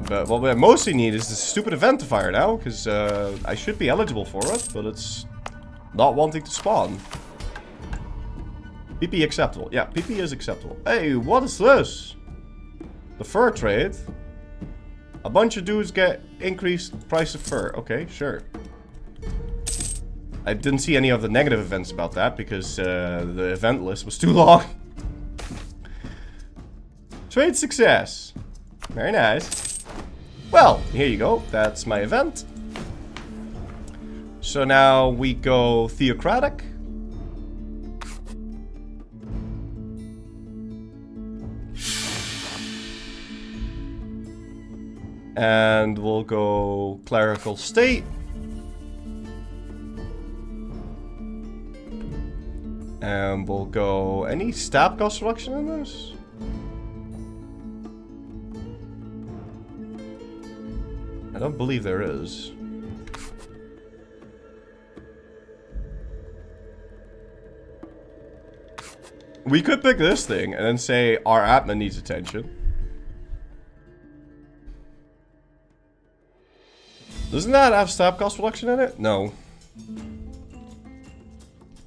But what we mostly need is this stupid eventifier now, because I should be eligible for it, but it's not wanting to spawn. PP acceptable. Yeah, PP is acceptable. Hey, what is this? The fur trade? A bunch of dudes get increased price of fur. Okay, sure. I didn't see any of the negative events about that because the event list was too long. Trade success. Very nice. Well, here you go. That's my event. So now we go theocratic. And we'll go clerical state. And we'll go any stab cost reduction in this? I don't believe there is. We could pick this thing and then say our admin needs attention. Doesn't that have stab cost reduction in it? No.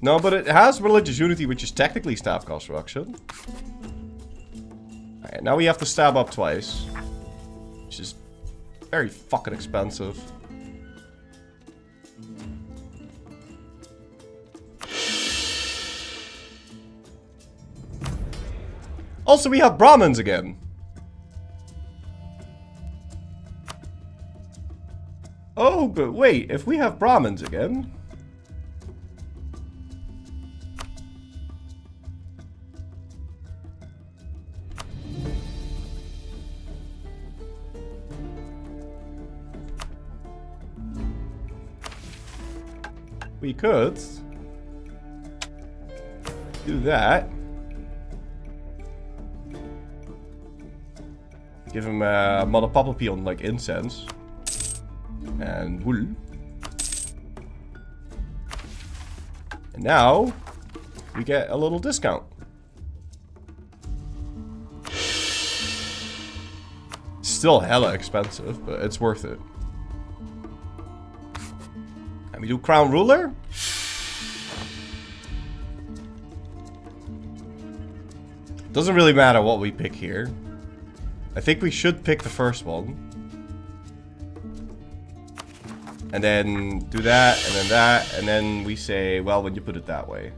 No, but it has religious unity, which is technically stab cost reduction. Alright, now we have to stab up twice. Which is very fucking expensive. Also, we have Brahmins again. Oh, but wait, if we have Brahmins again... we could do that. Give him a mother papa on like incense and wool. And now we get a little discount. Still hella expensive, but it's worth it. And we do crown ruler. Doesn't really matter what we pick here. I think we should pick the first one. And then do that, and then that, and then we say, well, when you put it that way.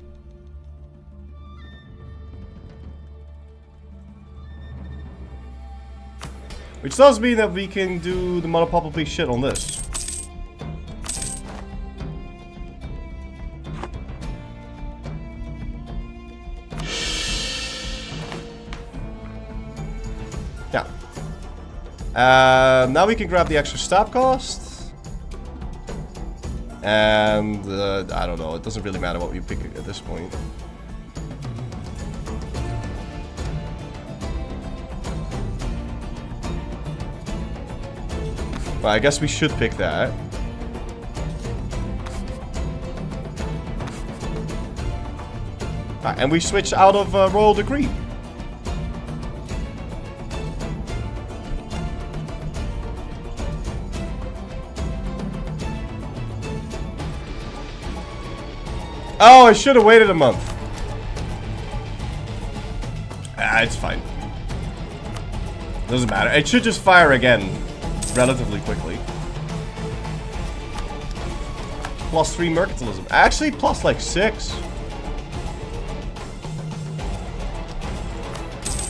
Which does mean that we can do the mother papa please shit on this. Yeah. Now we can grab the extra stab cost. And I don't know, it doesn't really matter what we pick at this point. But I guess we should pick that. And we switch out of Royal Decree. Oh, I should have waited a month. Ah, it's fine. Doesn't matter. It should just fire again relatively quickly. +3 mercantilism. Actually, plus like 6.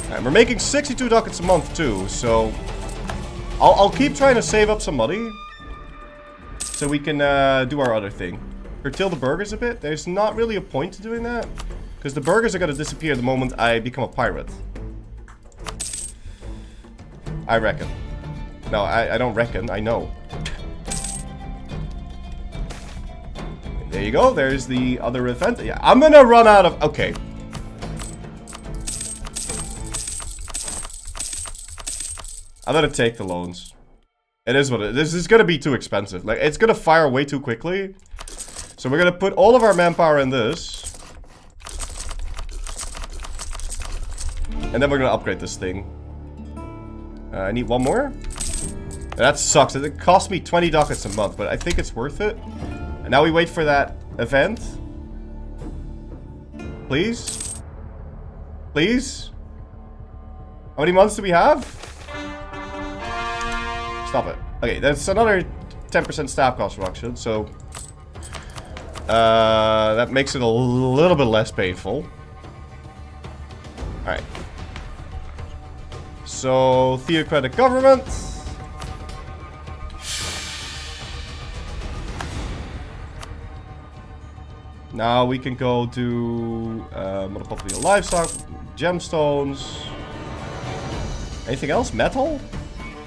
Alright, we're making 62 ducats a month too, so I'll keep trying to save up some money so we can do our other thing. Curtail the burgers a bit. There's not really a point to doing that because the burgers are going to disappear the moment I become a pirate. I reckon. No, I don't reckon. I know. There you go. There's the other event. Yeah, I'm gonna run out of... Okay. I'm gonna take the loans. It is what it is. This is gonna be too expensive. Like, it's gonna fire way too quickly. So we're gonna put all of our manpower in this. And then we're gonna upgrade this thing. I need one more. That sucks. It cost me 20 ducats a month, but I think it's worth it. And now we wait for that event. Please? Please? How many months do we have? Stop it. Okay, that's another 10% staff cost reduction, so... that makes it a little bit less painful. Alright. So, theocratic government. Now we can go do monopoly of livestock, gemstones. Anything else? Metal?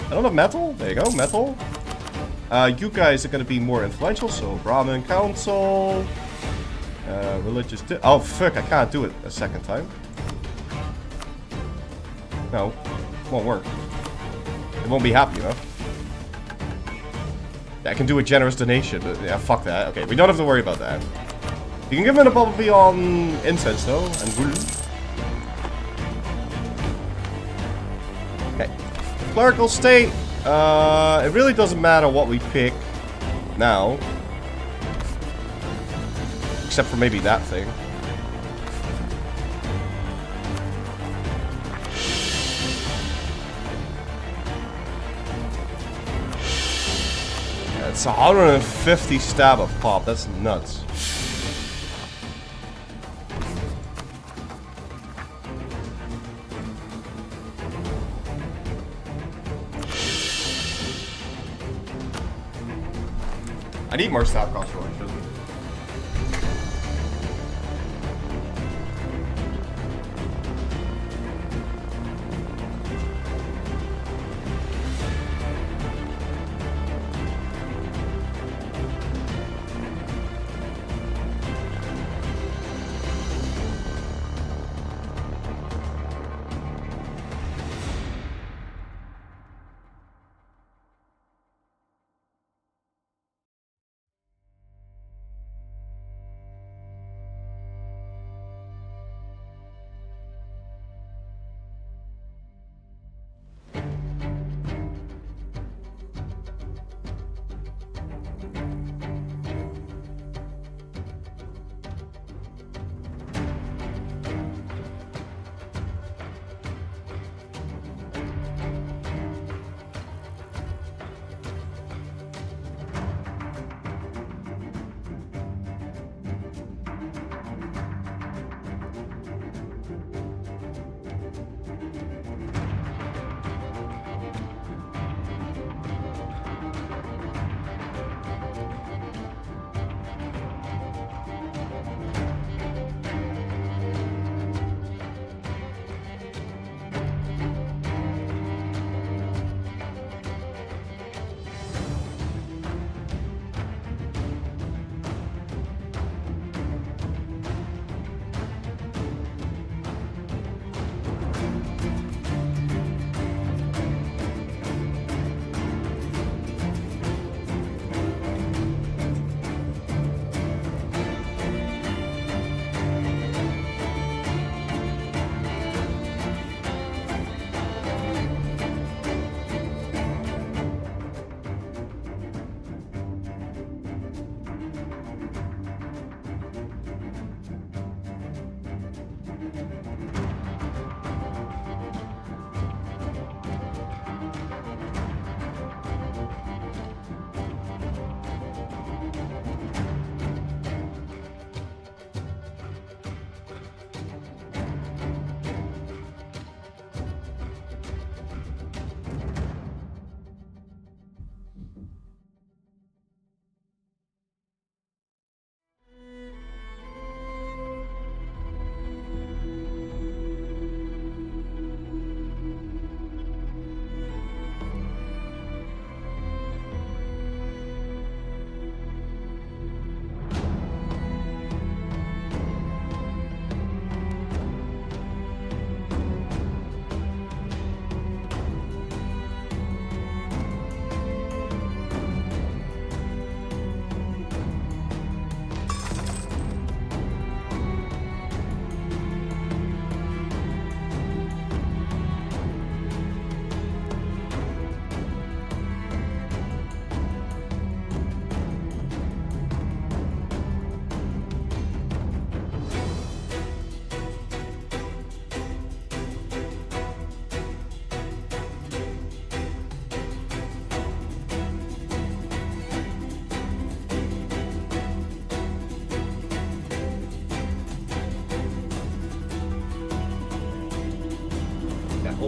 I don't have metal. There you go, metal. You guys are going to be more influential, so Brahmin Council. Religious... Oh, fuck, I can't do it a second time. No. Won't work. It won't be happy, you know? Yeah, I can do a generous donation, but yeah, fuck that. Okay, we don't have to worry about that. You can give him a bubble on incense, though, and wool. Okay. Clerical state. It really doesn't matter what we pick now. Except for maybe that thing. It's 150 stab of pop. That's nuts. I need more stab cost reduction.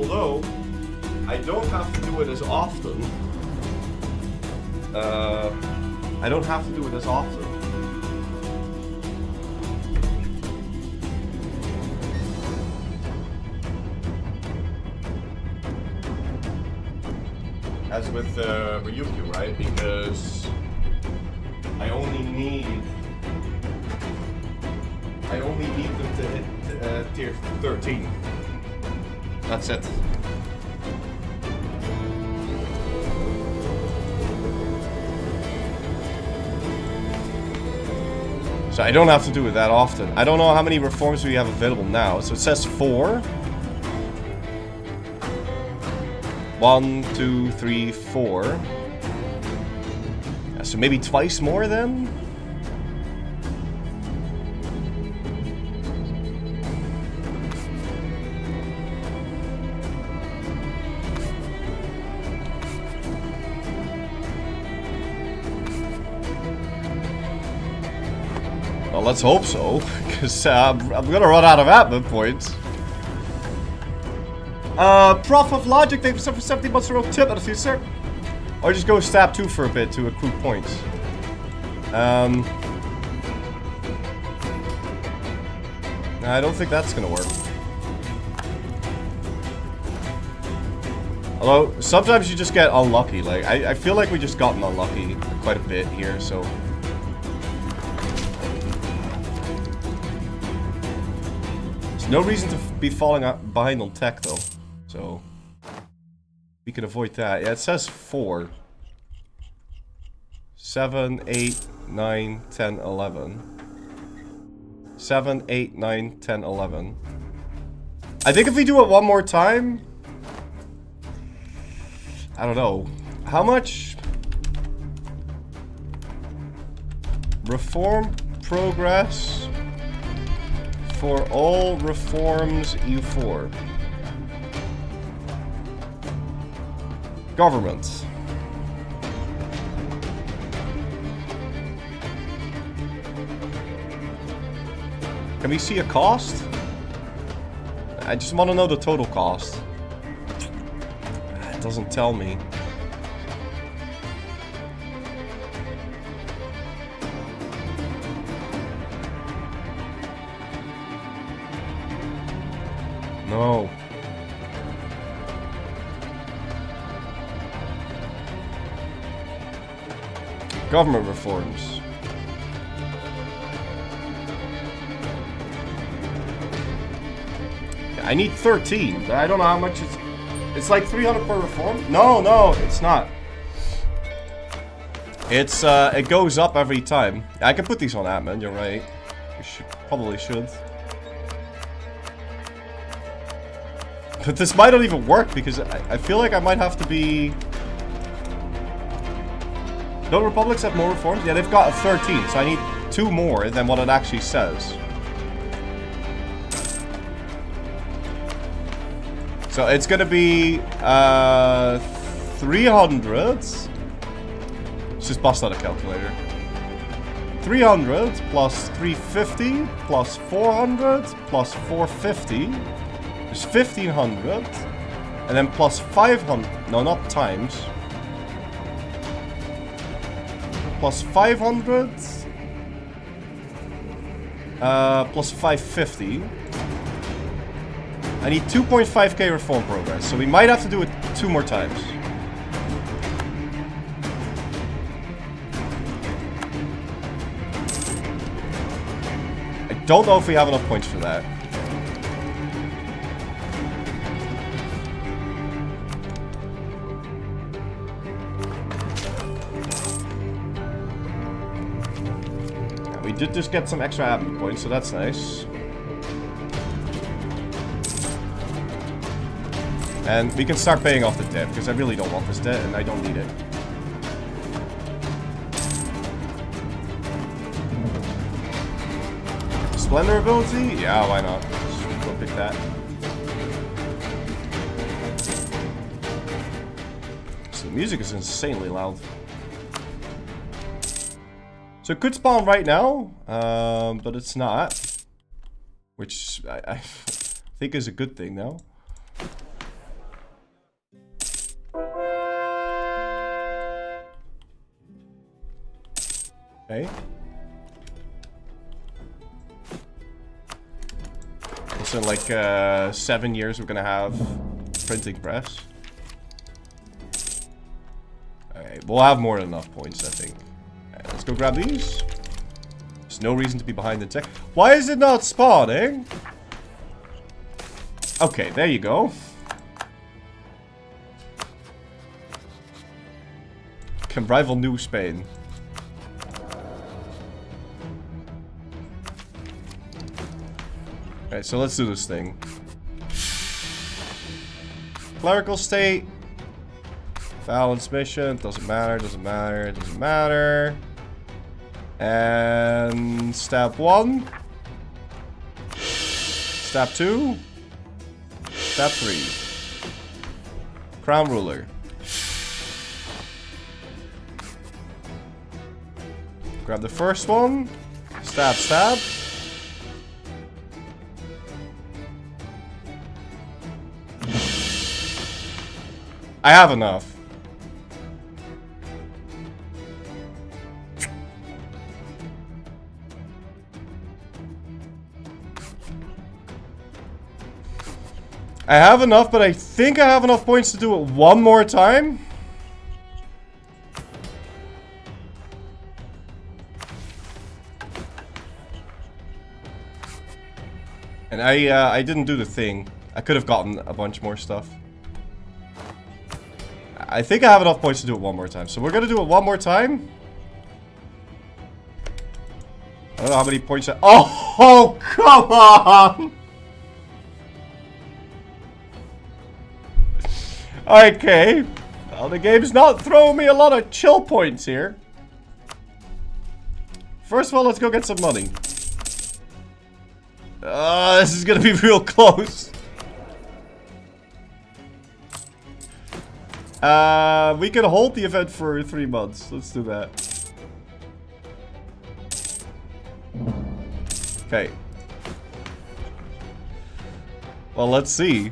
Although, I don't have to do it as often. I don't have to do it as often. As with Ryukyu, right? Because I only need them to hit tier 13. That's it. So I don't have to do it that often. I don't know how many reforms we have available now. So it says 4. 1, 2, 3, 4. Yeah, so maybe twice more then? Well, let's hope so, because I'm gonna run out of admin points. Prof of Logic, thank you for 70 months in a row tip, that'll see you, sir. Or just go stab 2 for a bit to accrue points. I don't think that's gonna work. Although, sometimes you just get unlucky, like, I feel like we just gotten unlucky quite a bit here, so... There's no reason to be falling behind on tech, though. So, we can avoid that. Yeah, it says 4. 7, 8, 9, 10, 11. 7, 8, 9, 10, 11. I think if we do it one more time... I don't know. How much... Reform progress... for all reforms EU4. Government. Can we see a cost? I just want to know the total cost. It doesn't tell me. No. Government reforms. I need 13, but I don't know how much it's... It's like 300 per reform? No, no, it's not. It's, it goes up every time. I can put these on admin, you're right. We probably should. But this might not even work, because I feel like I might have to be... Don't republics have more reforms? Yeah, they've got a 13, so I need 2 more than what it actually says. So it's gonna be 300. Let's just bust out a calculator. 300 plus 350 plus 400 plus 450 is 1500, and then plus 500. No, not times. Plus 500 plus 550. I need 2.5k reform progress, so we might have to do it 2 more times. I don't know if we have enough points for that. Yeah, we did just get some extra admin points, so that's nice. And we can start paying off the debt, because I really don't want this debt, and I don't need it. Splendor ability? Yeah, why not? Just go pick that. So the music is insanely loud. So it could spawn right now, but it's not. Which I think is a good thing now. Okay. So in like 7 years we're gonna have printing press. Okay, we'll have more than enough points, I think. Right, let's go grab these. There's no reason to be behind the tech. Why is it not spawning? Okay, there you go. Can rival New Spain. Alright, so let's do this thing. Clerical state. Balance mission. Doesn't matter, doesn't matter, doesn't matter. And step 1. Step 2. Step 3. Crown ruler. Grab the first one. Stab, stab. I have enough. I have enough, but I think I have enough points to do it one more time. And I didn't do the thing. I could have gotten a bunch more stuff. I think I have enough points to do it one more time. So we're gonna do it one more time. I don't know how many points I... Oh, come on! Okay. Well, the game's not throwing me a lot of chill points here. First of all, let's go get some money. This is gonna be real close. We can hold the event for 3 months. Let's do that. Okay. Well, let's see.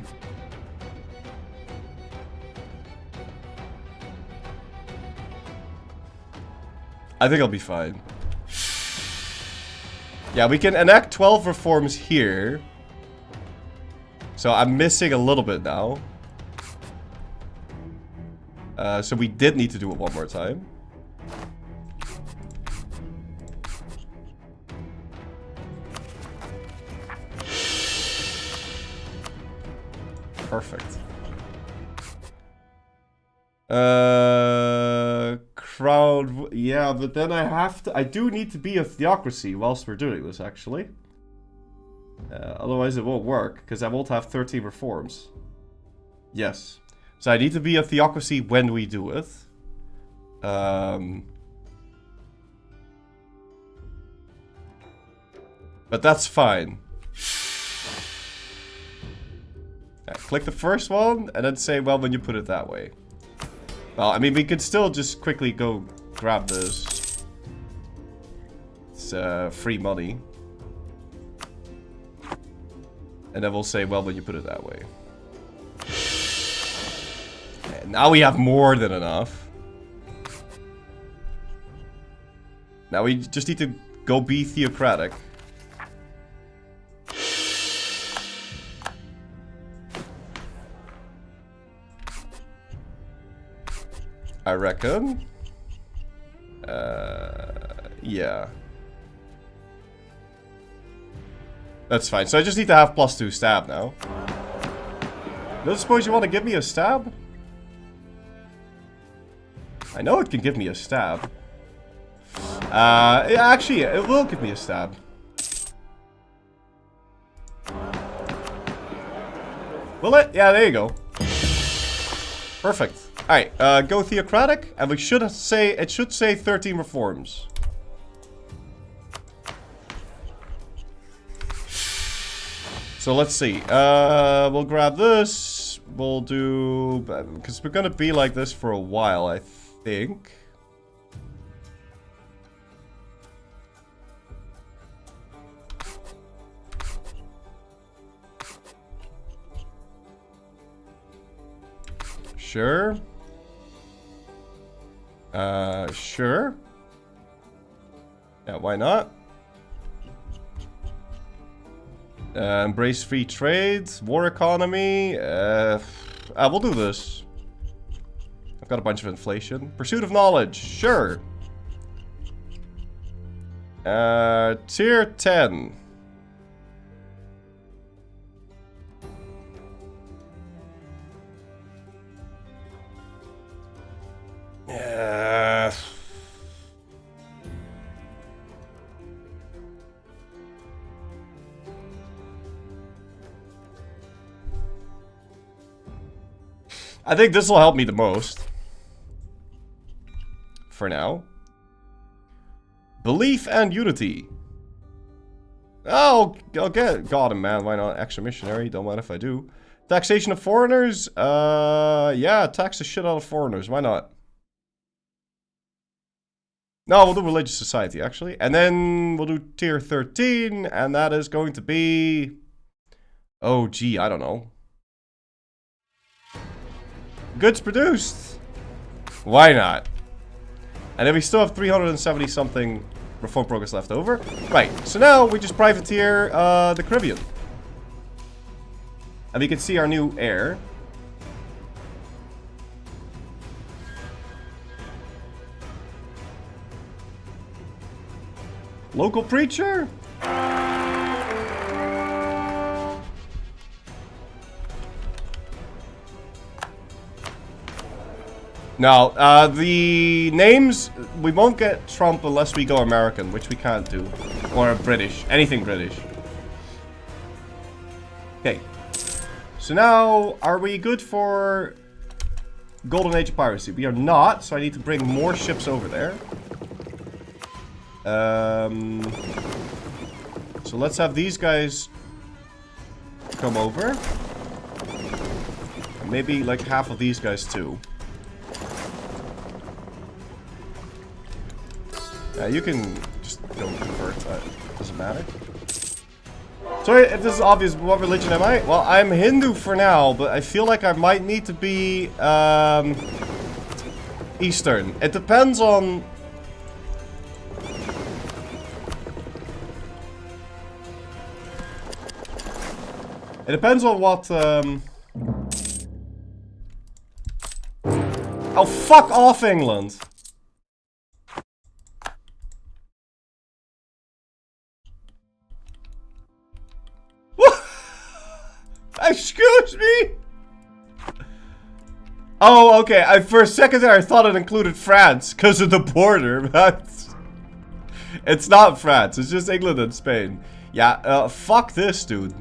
I think I'll be fine. Yeah, we can enact 12 reforms here. So I'm missing a little bit now. So we did need to do it one more time. Perfect. Crowd... Yeah, but then I have to... I do need to be a theocracy whilst we're doing this, actually. Otherwise it won't work, because I won't have 13 reforms. Yes. So I need to be a theocracy when we do it. But that's fine. Click the first one, and then say, well, when you put it that way. Well, I mean, we could still just quickly go grab this. It's free money. And then we'll say, well, when you put it that way. And now we have more than enough. Now we just need to go be theocratic. I reckon. Yeah. That's fine. So I just need to have +2 stab now. Don't suppose you want to give me a stab? I know it can give me a stab. Actually, it will give me a stab. Will it? Yeah, there you go. Perfect. Alright, go theocratic, and we should say, it should say 13 reforms. So let's see, we'll grab this, we'll do, because we're gonna be like this for a while, I think. Sure. Sure. Yeah, why not? Embrace free trade, war economy. We'll do this. I've got a bunch of inflation. Pursuit of knowledge, sure. Tier 10. I think this will help me the most. For now. Belief and unity. Oh, I'll get... Got him, man. Why not? Extra missionary. Don't mind if I do. Taxation of foreigners? Yeah, tax the shit out of foreigners. Why not? No, we'll do religious society, actually. And then we'll do tier 13. And that is going to be... Oh, gee, I don't know. Goods produced. Why not? And then we still have 370 something reform progress left over. Right, so now we just privateer the Caribbean. And we can see our new heir. Local preacher? No, the names, we won't get Trump unless we go American, which we can't do. Or British, anything British. Okay. So now, are we good for Golden Age of Piracy? We are not, so I need to bring more ships over there. So let's have these guys come over. And maybe like half of these guys too. You can just go convert, that doesn't matter. So if this is obvious, what religion am I? Well, I'm Hindu for now, but I feel like I might need to be Eastern. It depends on... It depends on what... Oh, fuck off, England! Excuse me? Oh, okay. For a second there, I thought it included France because of the border, but it's not France. It's just England and Spain. Yeah, fuck this, dude.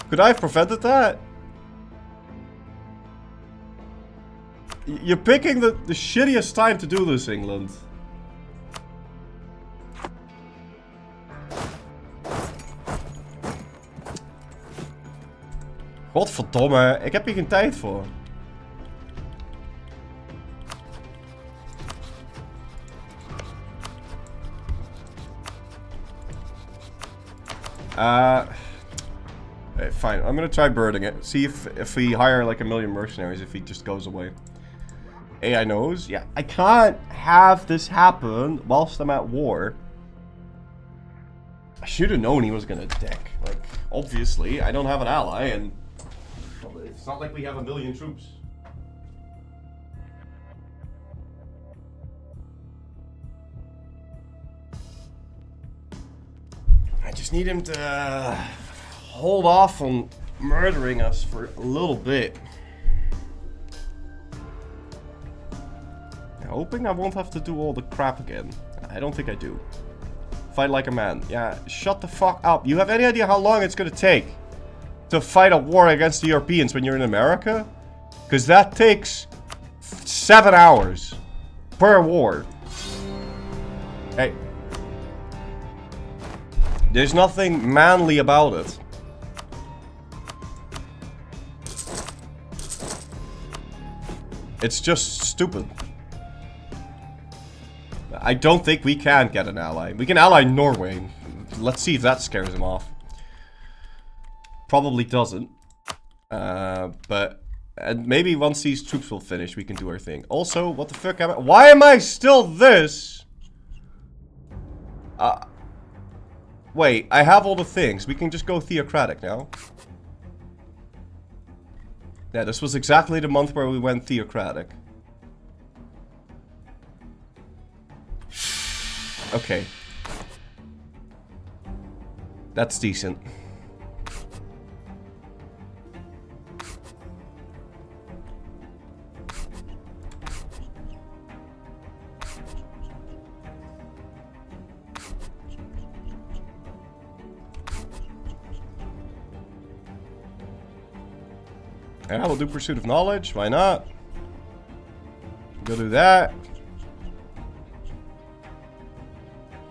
Could I have prevented that? You're picking the shittiest time to do this, England. Godverdomme, ik heb hier geen tijd voor. Okay, fine. I'm gonna try birding it. See if we hire like 1 million mercenaries, if he just goes away. AI knows? Yeah. I can't have this happen whilst I'm at war. I should have known he was gonna dick. Like, obviously, I don't have an ally, and it's not like we have 1 million troops. I just need him to hold off on murdering us for a little bit. Hoping I won't have to do all the crap again. I don't think I do. Fight like a man. Yeah, shut the fuck up. You have any idea how long it's gonna take to fight a war against the Europeans when you're in America? Because that takes 7 hours per war. Hey. There's nothing manly about it. It's just stupid. I don't think we can get an ally. We can ally Norway. Let's see if that scares him off. Probably doesn't. But maybe once these troops will finish, we can do our thing. Also, what the fuck am I? Why am I still this? Wait, I have all the things. We can just go theocratic now. Yeah, this was exactly the month where we went theocratic. Okay. That's decent. Yeah, we'll do Pursuit of Knowledge. Why not? We'll go do that.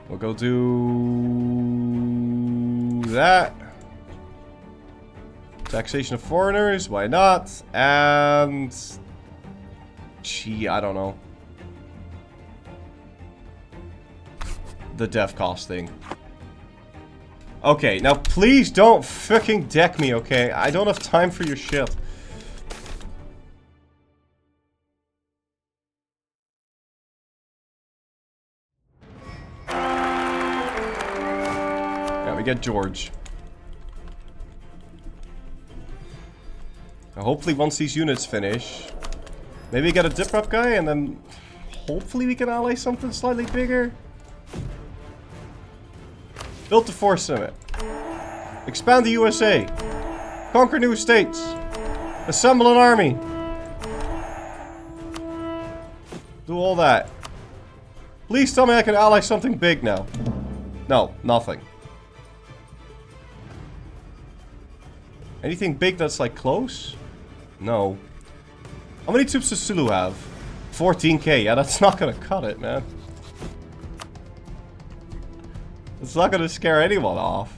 We'll go do that. Taxation of foreigners. Why not? And... Gee, I don't know. The dev cost thing. Okay, now please don't fucking deck me, okay? I don't have time for your shit. Yeah, we get George. Now hopefully once these units finish, maybe get a dip rep guy and then hopefully we can ally something slightly bigger. Build the Force Summit. Expand the USA. Conquer new states. Assemble an army. Do all that. Please tell me I can ally something big now. No, nothing. Anything big that's like close? No. How many troops does Sulu have? 14k. Yeah, that's not gonna cut it, man. It's not gonna scare anyone off.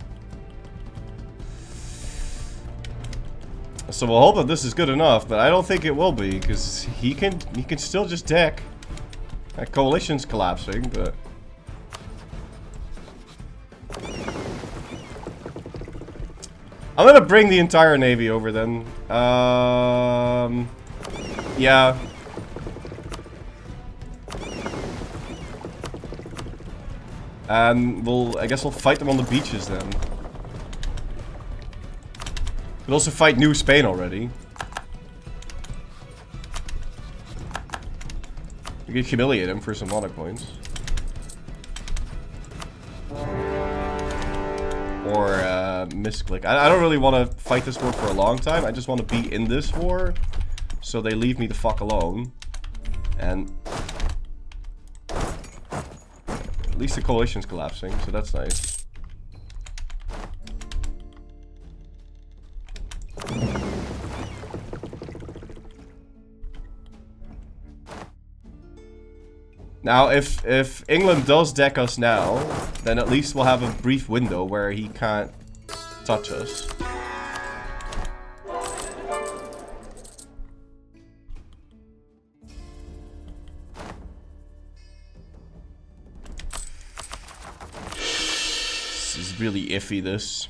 So we'll hope that this is good enough, but I don't think it will be, because he can still just deck. That coalition's collapsing, but I'm gonna bring the entire navy over then. Yeah. And I guess we'll fight them on the beaches then. We'll also fight New Spain already. We can humiliate him for some monarch points. Or misclick. I don't really want to fight this war for a long time. I just want to be in this war, so they leave me the fuck alone. And at least the coalition's collapsing, so that's nice. Now, if England does deck us now, then at least we'll have a brief window where he can't touch us. This is really iffy, this.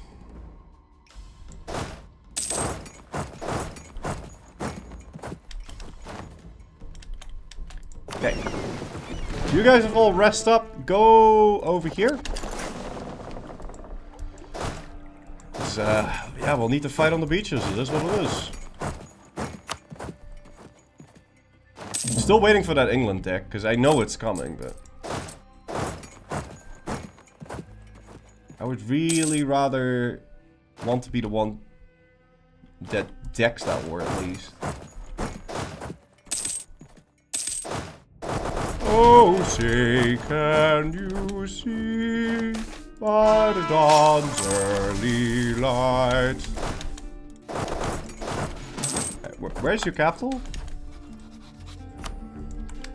Okay. You guys have all rest up. Go over here. Yeah, we'll need to fight on the beaches. It is what it is. Still waiting for that England deck, because I know it's coming, but I would really rather want to be the one that decks that war at least. Oh, say, can you see by the dawn's early light? Where's your capital?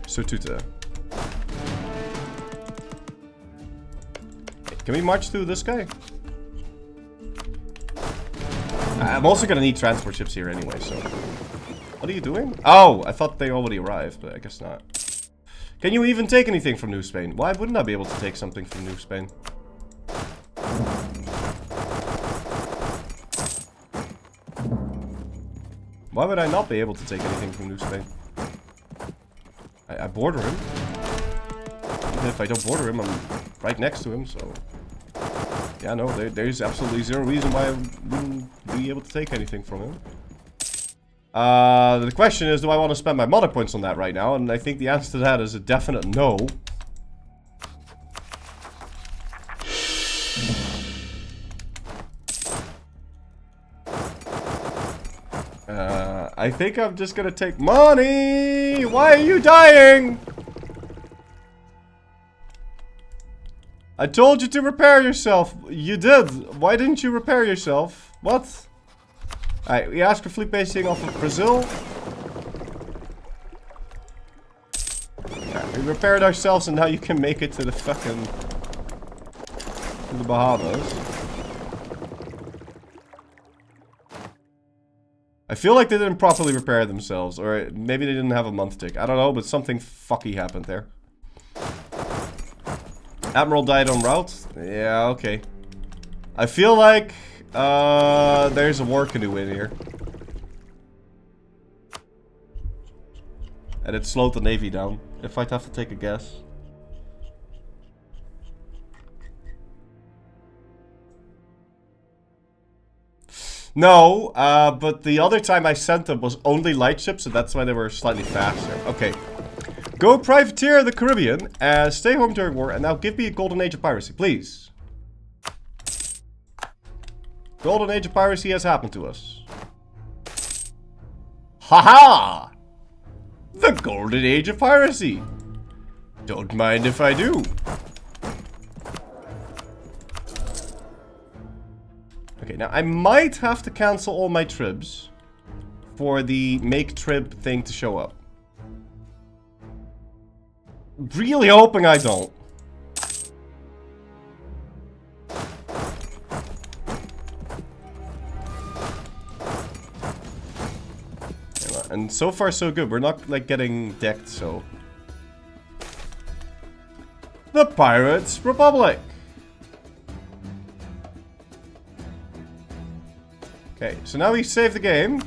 Sotuta. Can we march through this guy? I'm also gonna need transport ships here anyway, so... What are you doing? Oh, I thought they already arrived, but I guess not. Can you even take anything from New Spain? Why wouldn't I be able to take something from New Spain? Why would I not be able to take anything from New Spain? I border him. even if I don't border him, I'm right next to him, so... Yeah, no, there's absolutely zero reason why I wouldn't be able to take anything from him. The question is, do I want to spend my mother points on that right now? And I think the answer to that is a definite no. I think I'm just gonna take money! Why are you dying? I told you to repair yourself. You did. Why didn't you repair yourself? What? Alright, we asked for fleet basing off of Brazil. Yeah, we repaired ourselves and now you can make it to the fucking... to the Bahamas. I feel like they didn't properly repair themselves, or maybe they didn't have a month tick. I don't know, but something fucky happened there. Admiral died en route? Yeah, okay. I feel like there's a war canoe in here. And it slowed the Navy down, if I'd have to take a guess. No, but the other time I sent them was only light ships, so that's why they were slightly faster. Okay. Go privateer the Caribbean, stay home during war, and now give me a golden age of piracy, please. Golden age of piracy has happened to us. Haha! The golden age of piracy. Don't mind if I do. Okay, now I might have to cancel all my tribs for the make trib thing to show up. Really hoping I don't. And so far so good. We're not like getting decked, so. The Pirates Republic. Okay, so now we save the game.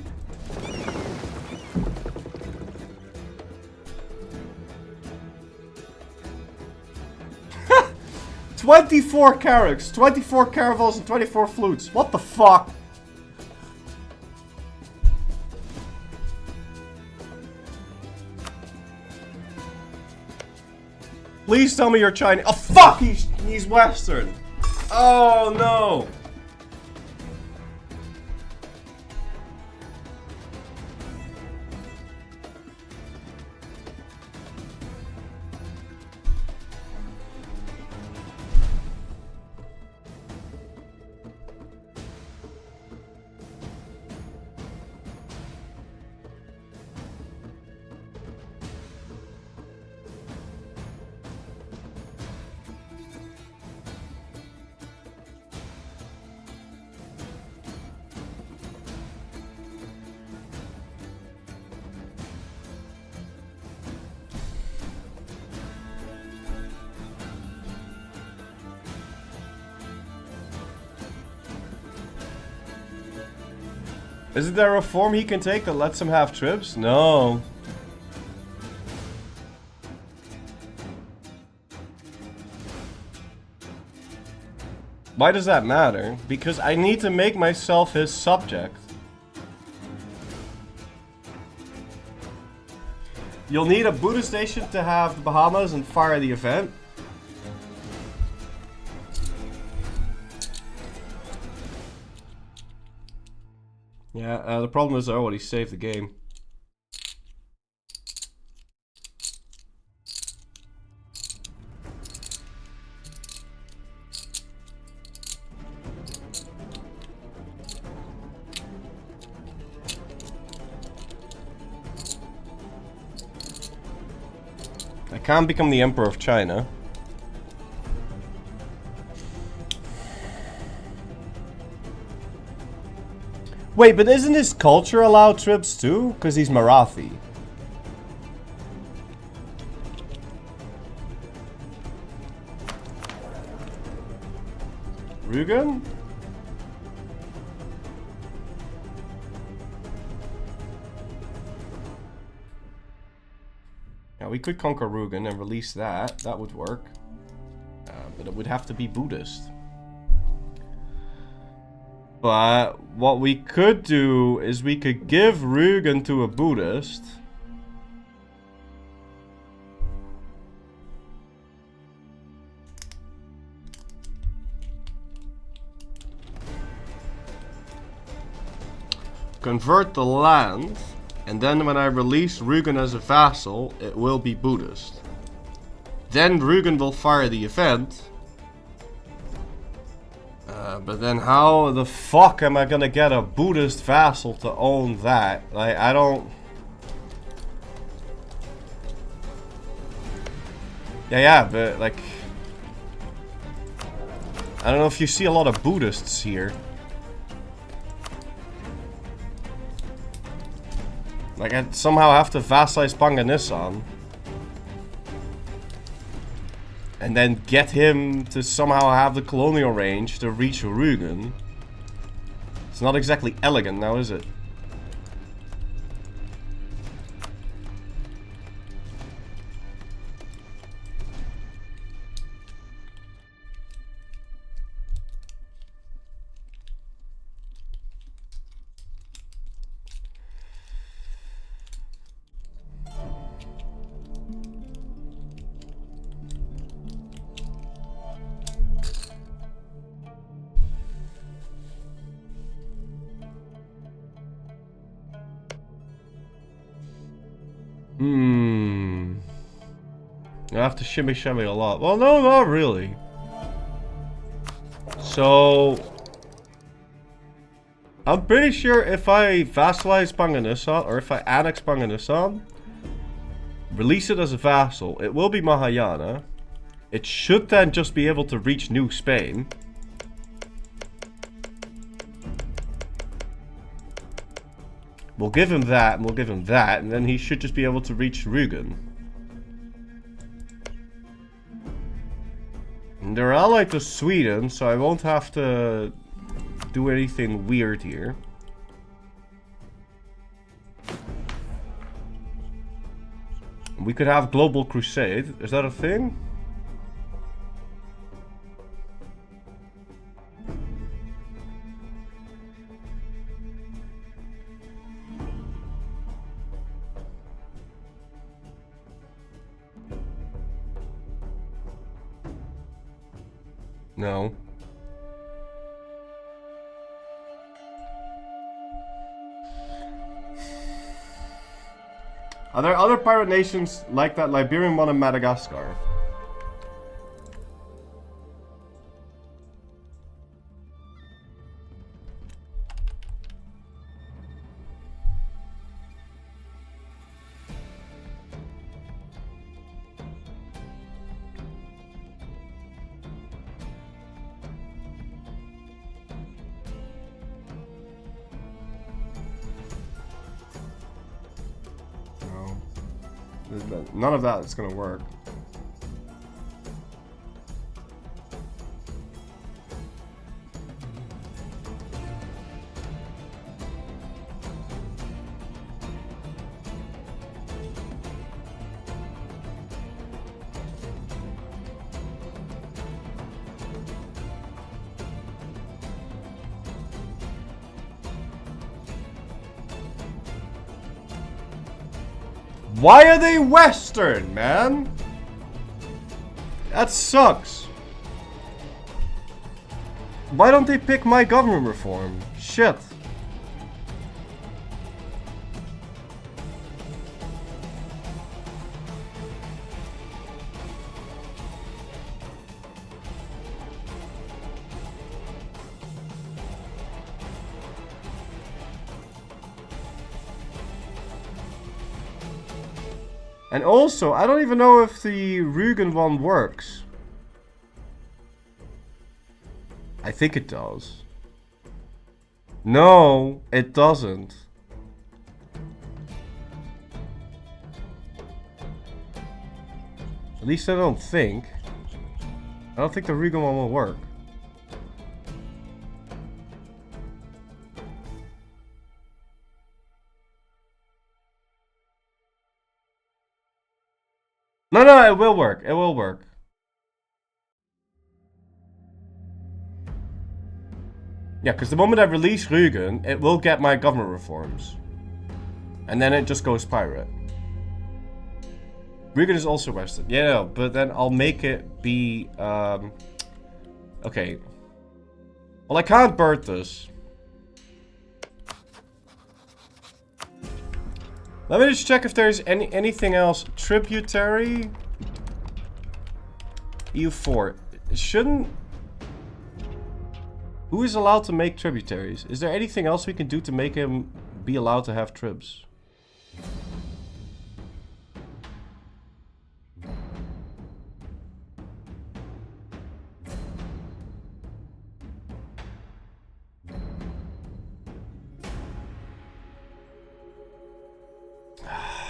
"24 carracks, 24 caravels, and 24 flutes. What the fuck?" Please tell me you're Chinese. Oh fuck, he's Western. Oh no. Isn't there a form he can take that lets him have tribs? No. Why does that matter? Because I need to make myself his subject. You'll need a Buddhist nation to have the Bahamas and fire the event. Yeah, the problem is I already saved the game. I can't become the Emperor of China. Wait, but isn't his culture allowed tribs too? Because he's Marathi. Rugen? Yeah, we could conquer Rugen and release that. That would work. But it would have to be Buddhist. But what we could do is we could give Rugen to a Buddhist. Convert the land. And then when I release Rugen as a vassal, it will be Buddhist. Then Rugen will fire the event. But then how the fuck am I gonna get a Buddhist vassal to own that? Like, I don't... Yeah, but like... I don't know if you see a lot of Buddhists here. Like, I somehow have to vassalize Panganissan. And then get him to somehow have the colonial range to reach Rugen. It's not exactly elegant now, is it? I have to shimmy shimmy a lot. Well, no, not really. So... I'm pretty sure if I vassalize Panganissan, or if I annex Panganissan, release it as a vassal, it will be Mahayana. It should then just be able to reach New Spain. We'll give him that, and we'll give him that, and then he should just be able to reach Rugen. And they're allied to Sweden, so I won't have to do anything weird here. We could have Global Crusade. Is that a thing? No. Are there other pirate nations like that Liberian one in Madagascar? None of that is going to work. Why are they Western, man? That sucks. Why don't they pick my government reform? Shit. And also, I don't even know if the Rugen one works. I think it does. No, it doesn't. At least I don't think. I don't think the Rugen one will work. No, no, it will work. It will work. Yeah, because the moment I release Rügen, it will get my government reforms. And then it just goes pirate. Rügen is also Western. Yeah, no, but then I'll make it be... Okay. Well, I can't bird this. Let me just check if there's anything else. Tributary? EU4. It shouldn't... Who is allowed to make tributaries? Is there anything else we can do to make him be allowed to have tribs?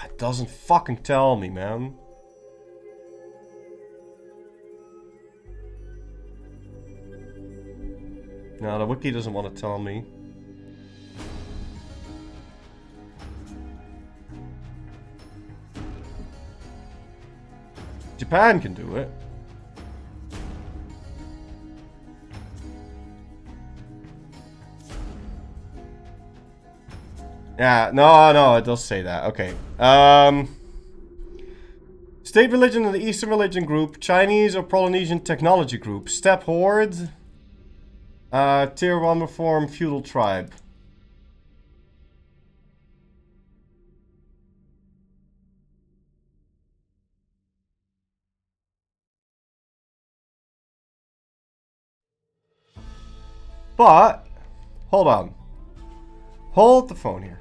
It doesn't fucking tell me, man. No, the wiki doesn't want to tell me. Japan can do it. Yeah, no, it does say that. Okay. State religion in the Eastern religion group, Chinese or Polynesian technology group, steppe horde, tier 1 reform, feudal tribe. But, hold on. Hold the phone here.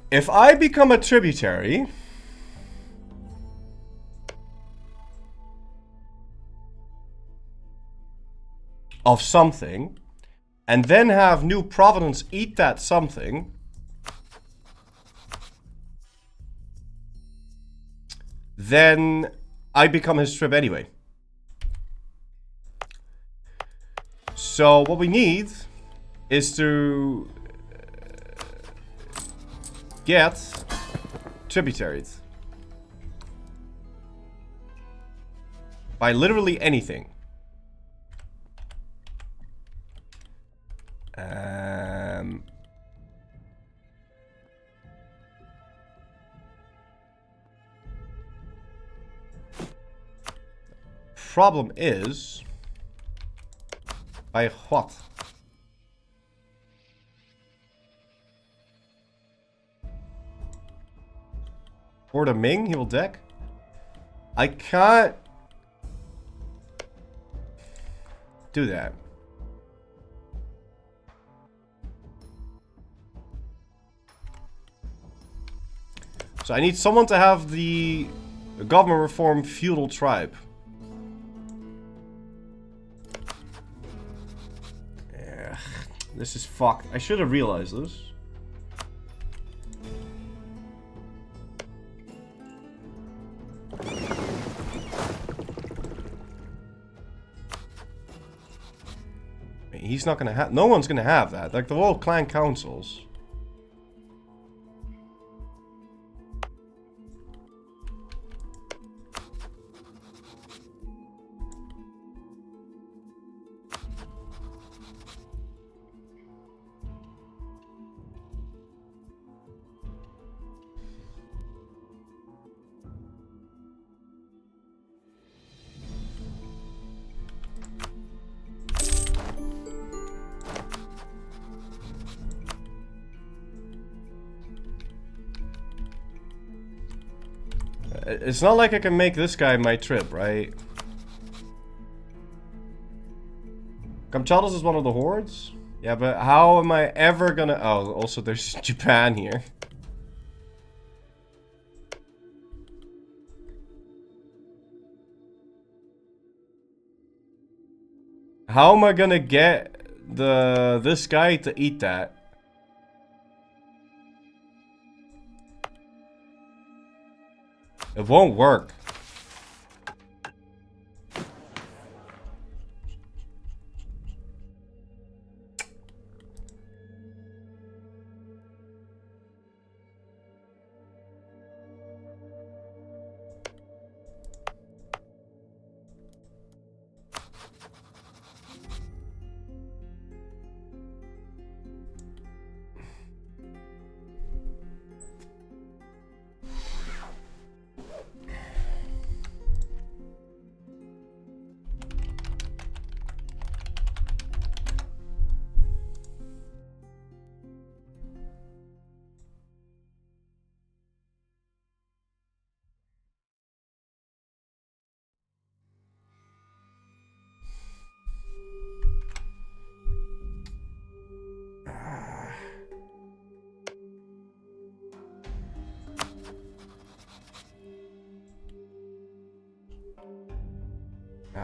If I become a tributary... of something, and then have New Providence eat that something... then I become his trib anyway. So what we need is to get tributaries by literally anything. Problem is, by what? For the Ming, he will deck. I can't do that. So I need someone to have the government reform feudal tribe. Ugh, this is fucked. I should have realized this. He's not gonna have. No one's gonna have that. Like, they're all clan councils. It's not like I can make this guy my trip, right? Kamchadas is one of the hordes? Yeah, but how am I ever gonna... Oh, also there's Japan here. How am I gonna get this guy to eat that? It won't work.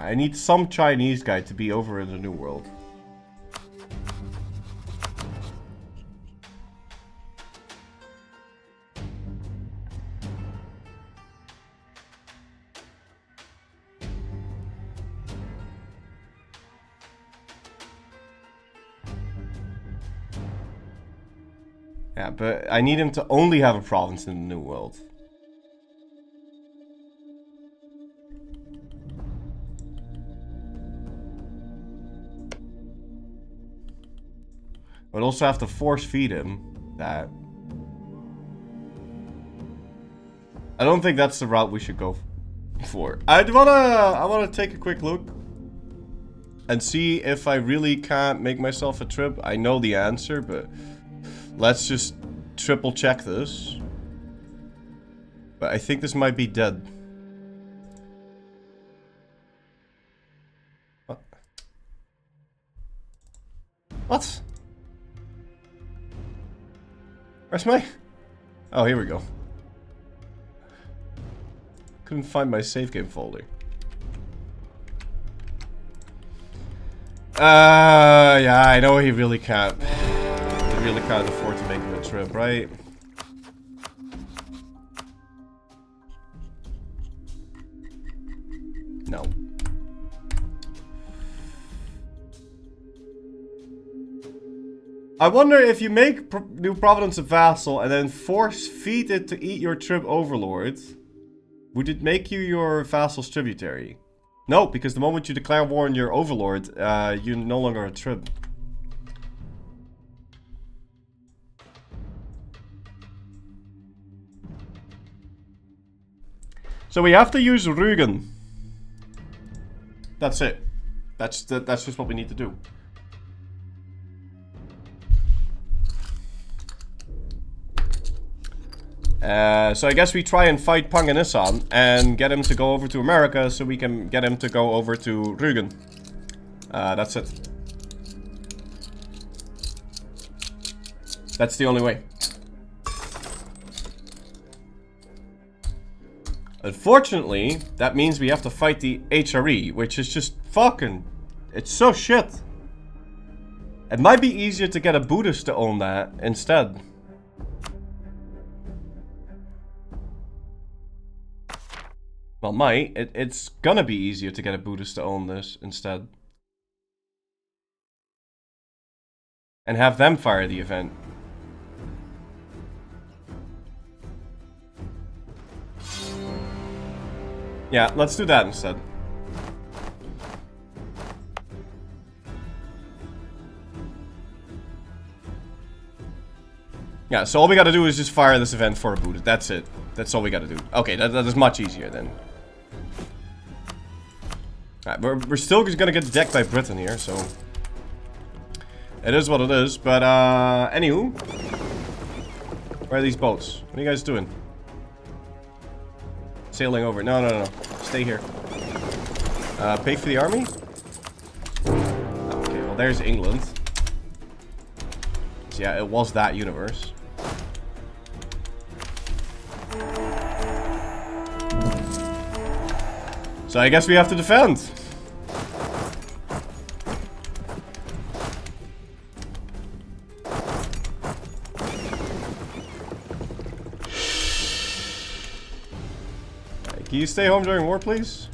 I need some Chinese guy to be over in the New World. Yeah, but I need him to only have a province in the New World. I'd also have to force feed him that. I don't think that's the route we should go for. I wanna take a quick look and see if I really can't make myself a trip. I know the answer, but let's just triple check this. But I think this might be dead. What? Where's my... Oh, here we go. Couldn't find my save game folder. Yeah, I know he really can't. He really can't afford to make him a trip, right? No. I wonder if you make New Providence a vassal and then force feed it to eat your trib overlord, would it make you your vassal's tributary? No, because the moment you declare war on your overlord, you're no longer a trib. So we have to use Rügen. That's it. That's just what we need to do. So I guess we try and fight Panganisan and get him to go over to America so we can get him to go over to Rügen. That's it. That's the only way. Unfortunately, that means we have to fight the HRE, which is just fucking... It's so shit. It might be easier to get a Buddhist to own that instead. Well, it's gonna be easier to get a Buddhist to own this instead. And have them fire the event. Yeah, let's do that instead. Yeah, so all we gotta do is just fire this event for a Buddhist. That's it. That's all we gotta do. Okay, that is much easier then. Alright, we're still just gonna get decked by Britain here, so... It is what it is, but anywho. Where are these boats? What are you guys doing? Sailing over. No. Stay here. Pay for the army? Okay, well there's England. So yeah, it was that universe. So I guess we have to defend. Can you stay home during war, please?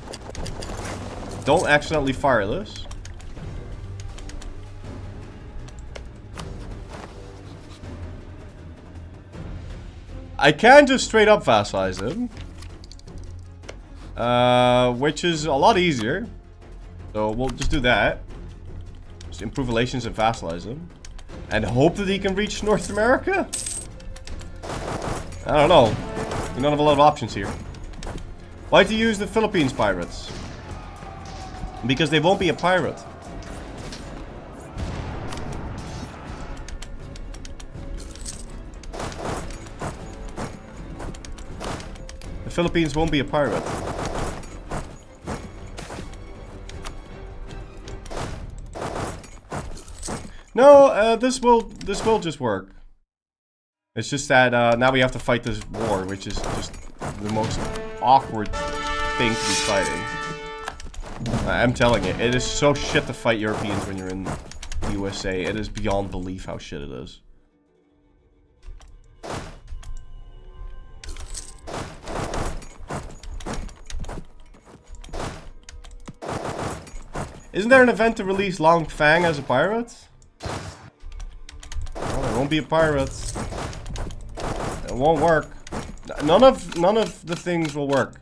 Don't accidentally fire this. I can just straight up vassalize him. Which is a lot easier. So we'll just do that. Just improve relations and vassalize him. And hope that he can reach North America? I don't know. We don't have a lot of options here. Why'd you use the Philippines pirates? Because they won't be a pirate. The Philippines won't be a pirate. No, this will just work. It's just that now we have to fight this war, which is just the most awkward thing to be fighting. I'm telling you, it is so shit to fight Europeans when you're in the USA. It is beyond belief how shit it is. Isn't there an event to release Long Fang as a pirate? Well, there won't be a pirate. It won't work. None of the things will work.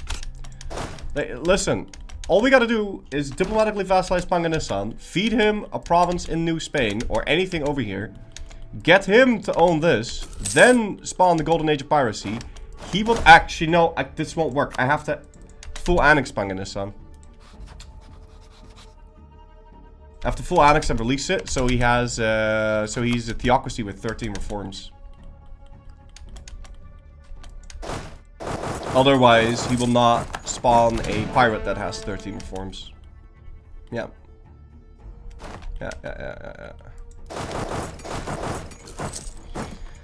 Listen, all we gotta do is diplomatically vassalize Panganisan, feed him a province in New Spain, or anything over here, get him to own this, then spawn the Golden Age of Piracy. He will actually, no, this won't work. I have to full annex Panganisan. I have to full annex and release it, so he has, so he's a theocracy with 13 reforms. Otherwise, he will not spawn a pirate that has 13 reforms. Yeah. Yeah.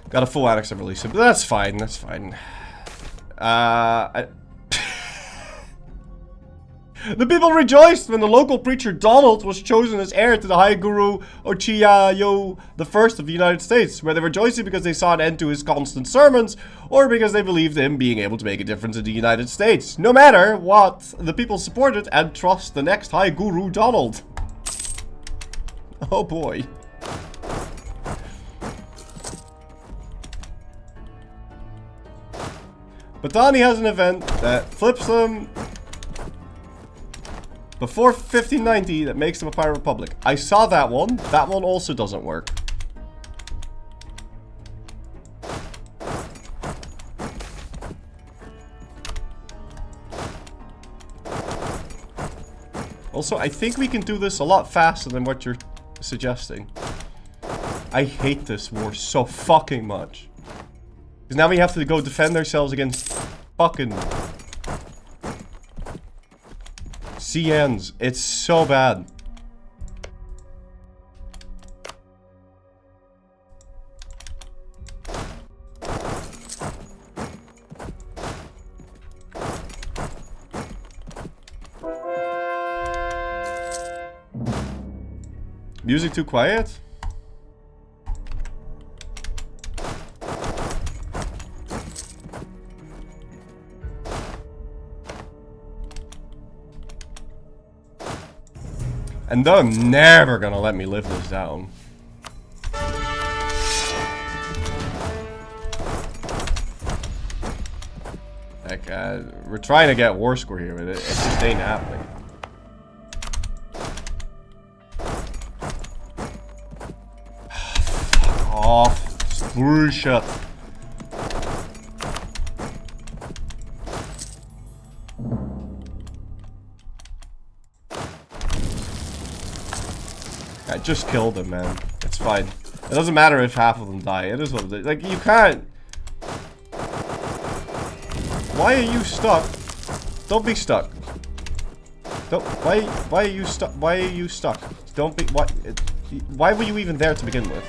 Got a full annex and release it, but that's fine, that's fine. The people rejoiced when the local preacher Donald was chosen as heir to the High Guru Ochiayo I of the United States. Were they rejoicing because they saw an end to his constant sermons, or because they believed him being able to make a difference in the United States? No matter what, the people supported and trust the next High Guru Donald. Oh boy. Batani has an event that flips them before 1590 that makes them a pirate republic. I saw that one. That one also doesn't work. Also, I think we can do this a lot faster than what you're suggesting. I hate this war so fucking much. Because now we have to go defend ourselves against fucking CNs. It's so bad. Music too quiet? And they're never gonna let me live this down. Like, we're trying to get war score here, but it just ain't happening. Fuck off. It's bullshit. I just killed him, man. It's fine. It doesn't matter if half of them die. It is what it is. Like, you can't. Why are you stuck? Don't be stuck. Don't. Why are you stuck? Why are you stuck? Don't be. Why were you even there to begin with?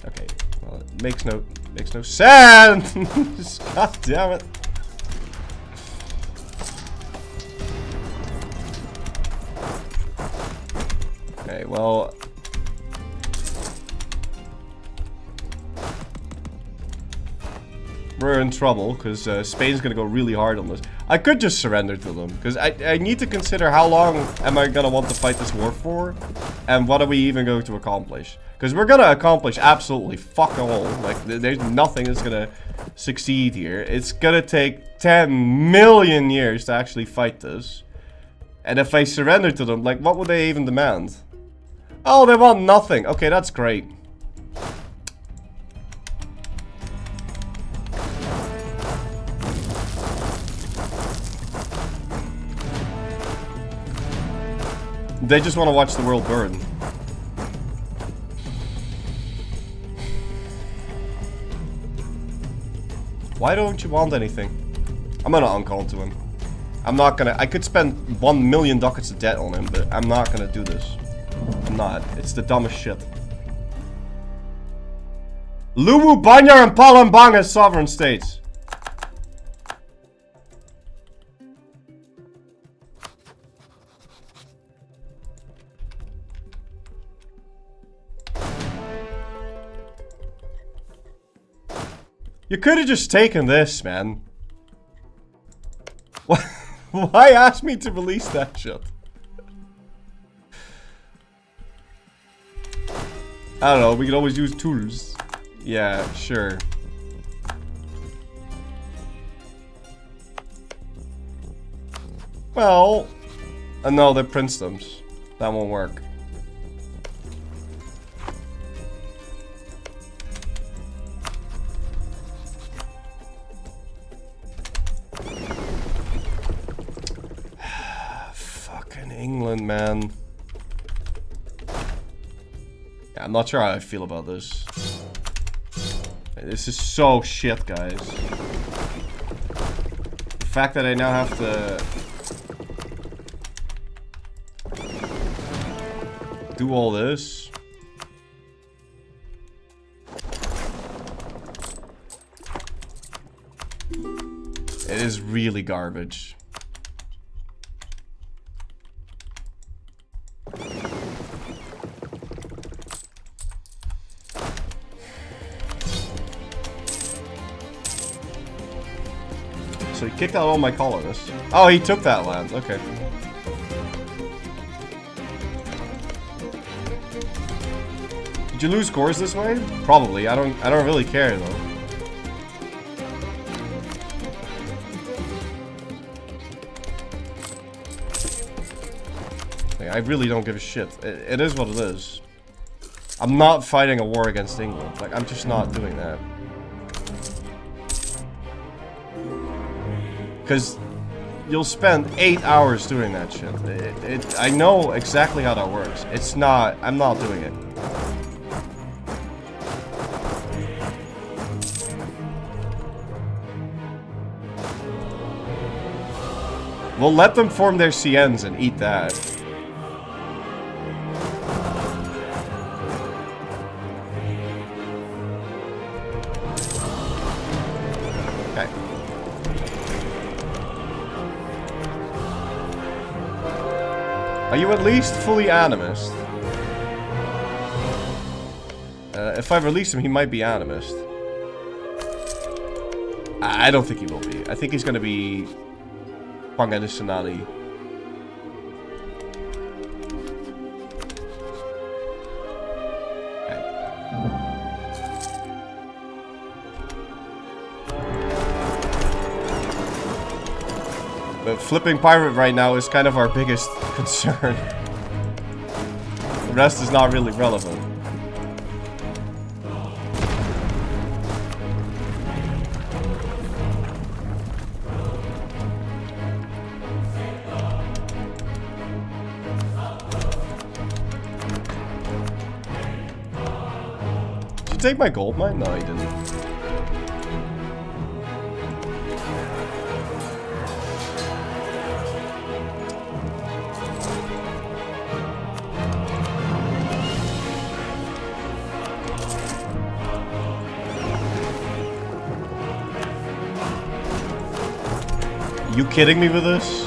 Okay. Well, it makes no sense. God damn it. Okay, well, we're in trouble because Spain's gonna go really hard on this. I could just surrender to them because I need to consider how long am I gonna want to fight this war for, and what are we even going to accomplish? Because we're gonna accomplish absolutely fuck all. Like, there's nothing that's gonna succeed here. It's gonna take 10 million years to actually fight this. And if I surrender to them, like, what would they even demand? Oh, they want nothing. Okay, that's great. They just want to watch the world burn. Why don't you want anything? I'm gonna uncall to him. I'm not gonna. I could spend 1 million ducats of debt on him, but I'm not gonna do this. I'm not. It's the dumbest shit. Luwu, Banyar, and Palembang as sovereign states. You could have just taken this, man. Why ask me to release that shit? I don't know, we could always use tools. Yeah, sure. Well, no, they're Princedoms. That won't work. Fucking England, man. Yeah, I'm not sure how I feel about this. This is so shit, guys. The fact that I now have to do all this. It is really garbage. So he kicked out all my colonists. Oh, he took that land. Okay. Did you lose scores this way? Probably. I don't really care though. Like, I really don't give a shit. It is what it is. I'm not fighting a war against England. Like, I'm just not doing that. Because you'll spend 8 hours doing that shit. I know exactly how that works. It's not... I'm not doing it. We'll let them form their CNs and eat that. Okay. Are you at least fully animist? If I release him, he might be animist. I don't think he will be. I think he's gonna be Panganisanali. But flipping pirate right now is kind of our biggest concern. The rest is not really relevant. Did you take my gold mine? No, he didn't. You kidding me with this?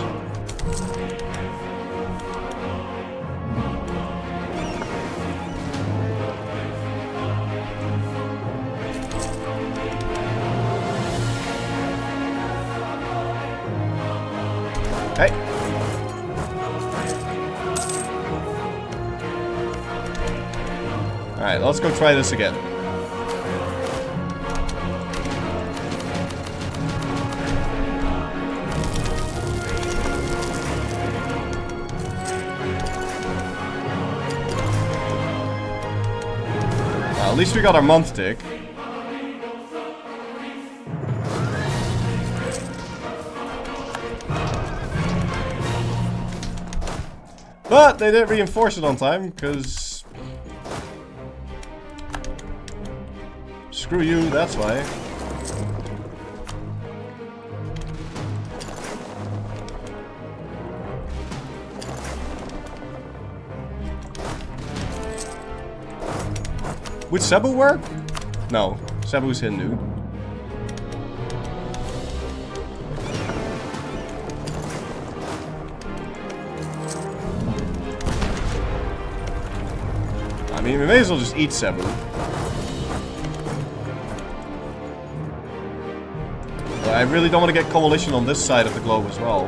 Hey. Alright, let's go try this again. At least we got our month tick. But they didn't reinforce it on time, because... Screw you, that's why. Would Cebu work? No, Cebu's Hindu. I mean, we may as well just eat Cebu. I really don't want to get coalition on this side of the globe as well.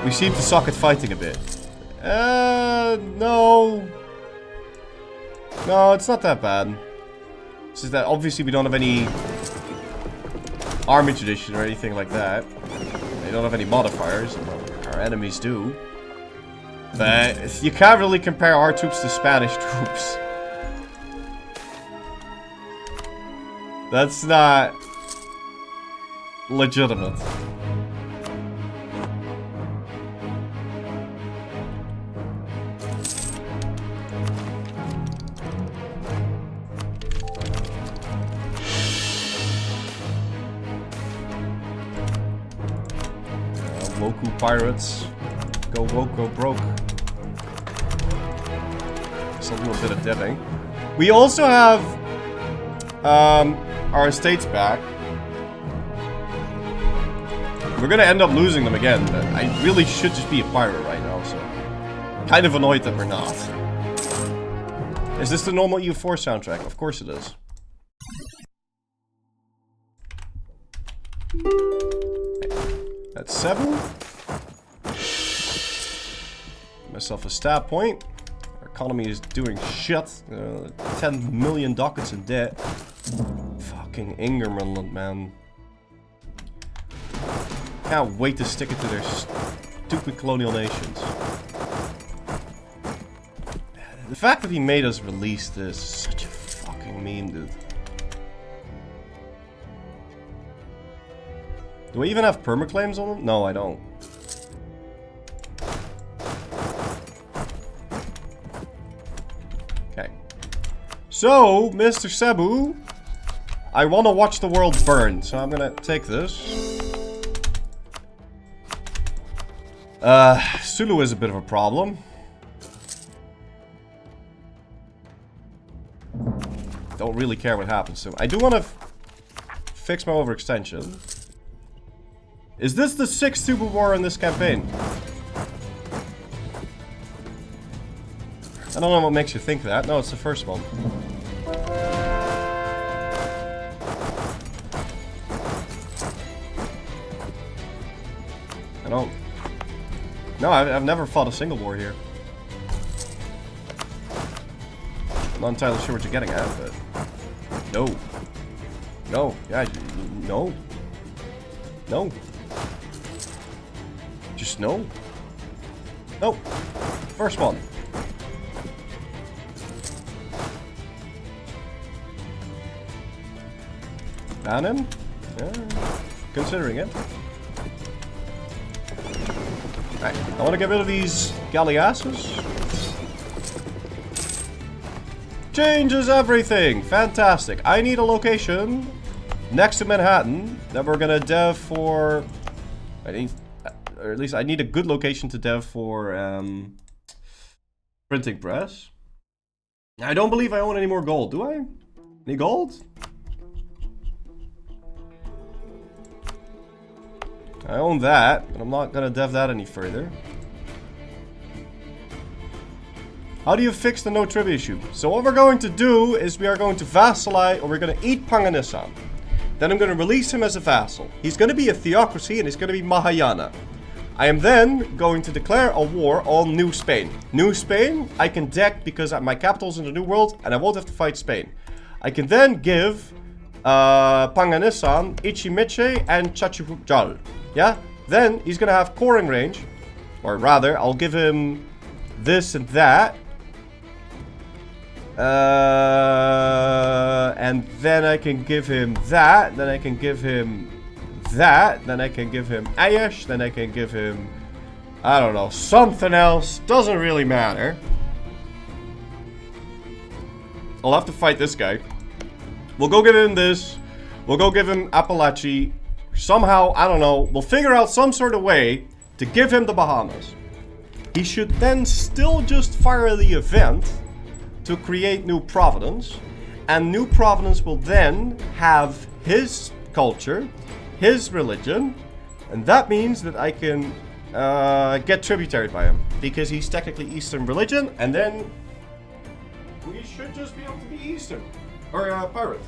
We seem to suck at fighting a bit. No. No, it's not that bad. It's just that obviously we don't have any army tradition or anything like that. They don't have any modifiers, and our enemies do. But you can't really compare our troops to Spanish troops. That's not legitimate. Woku pirates. Go woke, go broke. Just a little bit of dipping. We also have our estates back. We're gonna end up losing them again, but I really should just be a pirate right now, so kind of annoyed that we're not. Is this the normal EU4 soundtrack? Of course it is. That's 7. Myself a stab point. Our economy is doing shit. 10 million ducats in debt. Fucking Ingermanland, man. Can't wait to stick it to their stupid colonial nations. The fact that he made us release this is such a fucking meme, dude. Do I even have permaclaims on them? No, I don't. Okay. So, Mr. Cebu, I want to watch the world burn, so I'm gonna take this. Sulu is a bit of a problem. Don't really care what happens to him. I do want to fix my overextension. Is this the 6th super war in this campaign? I don't know what makes you think that. No, it's the first one. I don't... No, I've never fought a single war here. I'm not entirely sure what you're getting at, but... No. No. Yeah, no. No. Just no. Nope. First one. Ban him? Yeah. Considering it. Right. I want to get rid of these galleasses. Changes everything. Fantastic. I need a location next to Manhattan that we're gonna dev for. Or at least I need a good location to dev for printing press. I don't believe I own any more gold, do I? Any gold? I own that, but I'm not gonna dev that any further. How do you fix the no trivia issue? So what we're going to do is we are going to vassalize, or we're going to eat Panganisan. Then I'm going to release him as a vassal. He's going to be a theocracy and he's going to be Mahayana. I am then going to declare a war on New Spain. New Spain, I can deck because my capital's in the New World and I won't have to fight Spain. I can then give Panganisan, Ichimiche, and Chachujal. Yeah? Then he's going to have coring range. Or rather, I'll give him this and that. And then I can give him that. Then I can give him that. Then I can give him Ayash. Then I can give him, I don't know, something else. Doesn't really matter. I'll have to fight this guy. We'll go give him this. We'll go give him Appalachia. Somehow, I don't know. We'll figure out some sort of way to give him the Bahamas. He should then still just fire the event to create New Providence, and New Providence will then have his culture, his religion, and that means that I can get tributary by him, because he's technically Eastern religion, and then we should just be able to be Eastern, or pirate.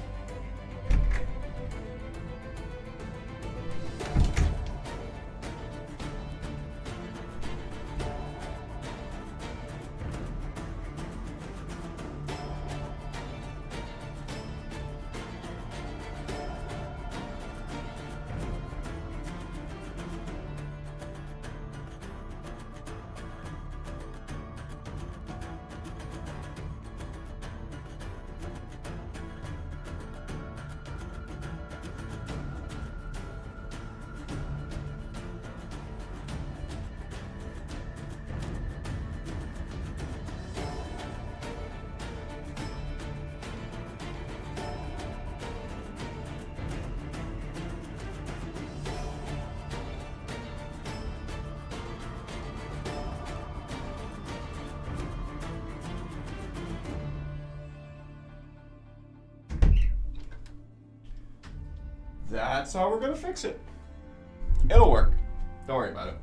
That's how we're gonna fix it. It'll work. Don't worry about it.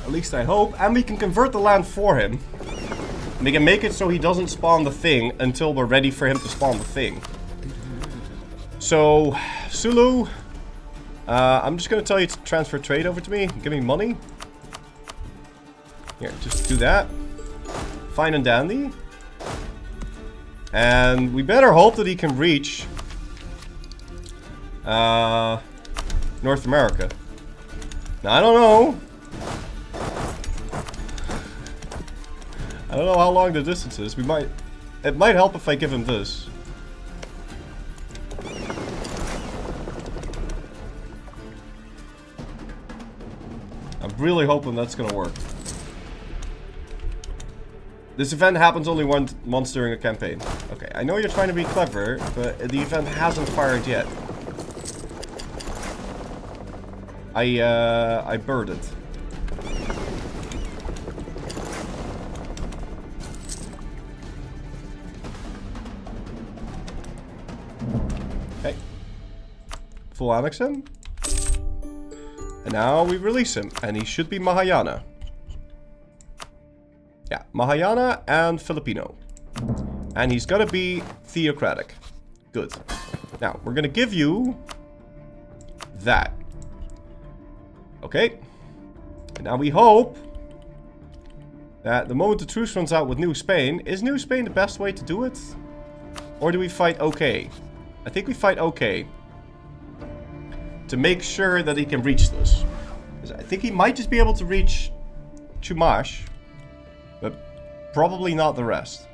At least I hope. And we can convert the land for him. We can make it so he doesn't spawn the thing until we're ready for him to spawn the thing. So, Sulu, I'm just going to tell you to transfer trade over to me. Give me money. Here, just do that. Fine and dandy. And we better hope that he can reach North America. Now, I don't know. I don't know how long the distance is. It might help if I give him this. I'm really hoping that's gonna work. This event happens only once during a campaign. Okay, I know you're trying to be clever, but the event hasn't fired yet. I bird it. Okay. Full annex him. And now we release him, and he should be Mahayana. Yeah, Mahayana and Filipino. And he's gonna be theocratic. Good. Now, we're gonna give you that. Okay. And now we hope that the moment the truce runs out with New Spain, is New Spain the best way to do it? Or do we fight OK? I think we fight OK. To make sure that he can reach this. I think he might just be able to reach Chumash. But probably not the rest.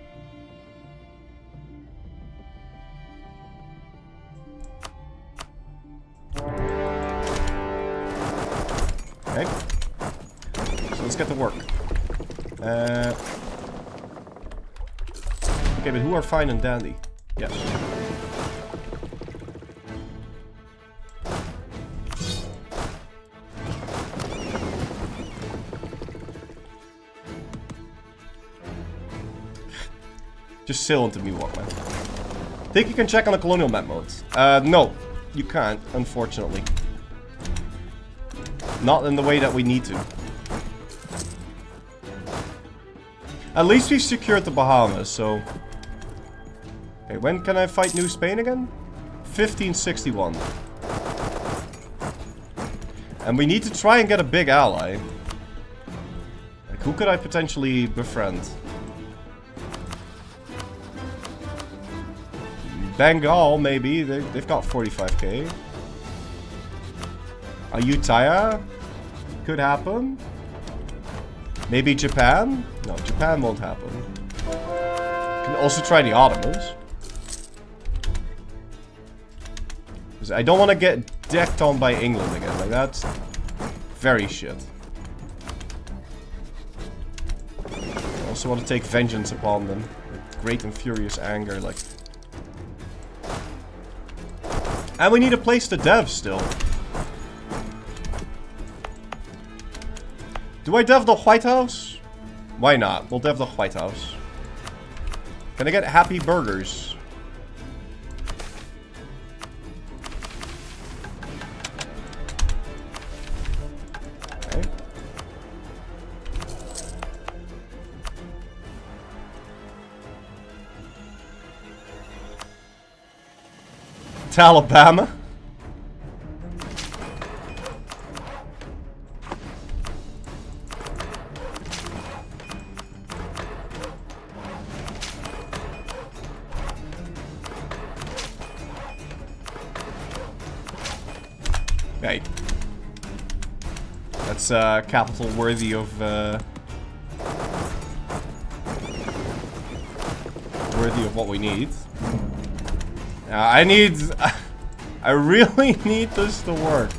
Okay. So let's get to work. Okay, but who are fine and dandy? Yes. Just sail into me, Walkman. Think you can check on the colonial map modes? No, you can't, unfortunately. Not in the way that we need to. At least we've secured the Bahamas, so... Okay, when can I fight New Spain again? 1561. And we need to try and get a big ally. Like, who could I potentially befriend? Bengal, maybe. They've got 45k. Ayutthaya? Could happen. Maybe Japan? No, Japan won't happen. Can also try the Ottomans. Because I don't want to get decked on by England again. Like, that's very shit. I also want to take vengeance upon them. With great and furious anger, like... And we need a place to dev still. Do I dev the White House? Why not? We'll dev the White House. Can I get happy burgers? Okay. To Alabama? Okay. That's capital worthy of what we need. I really need this to work.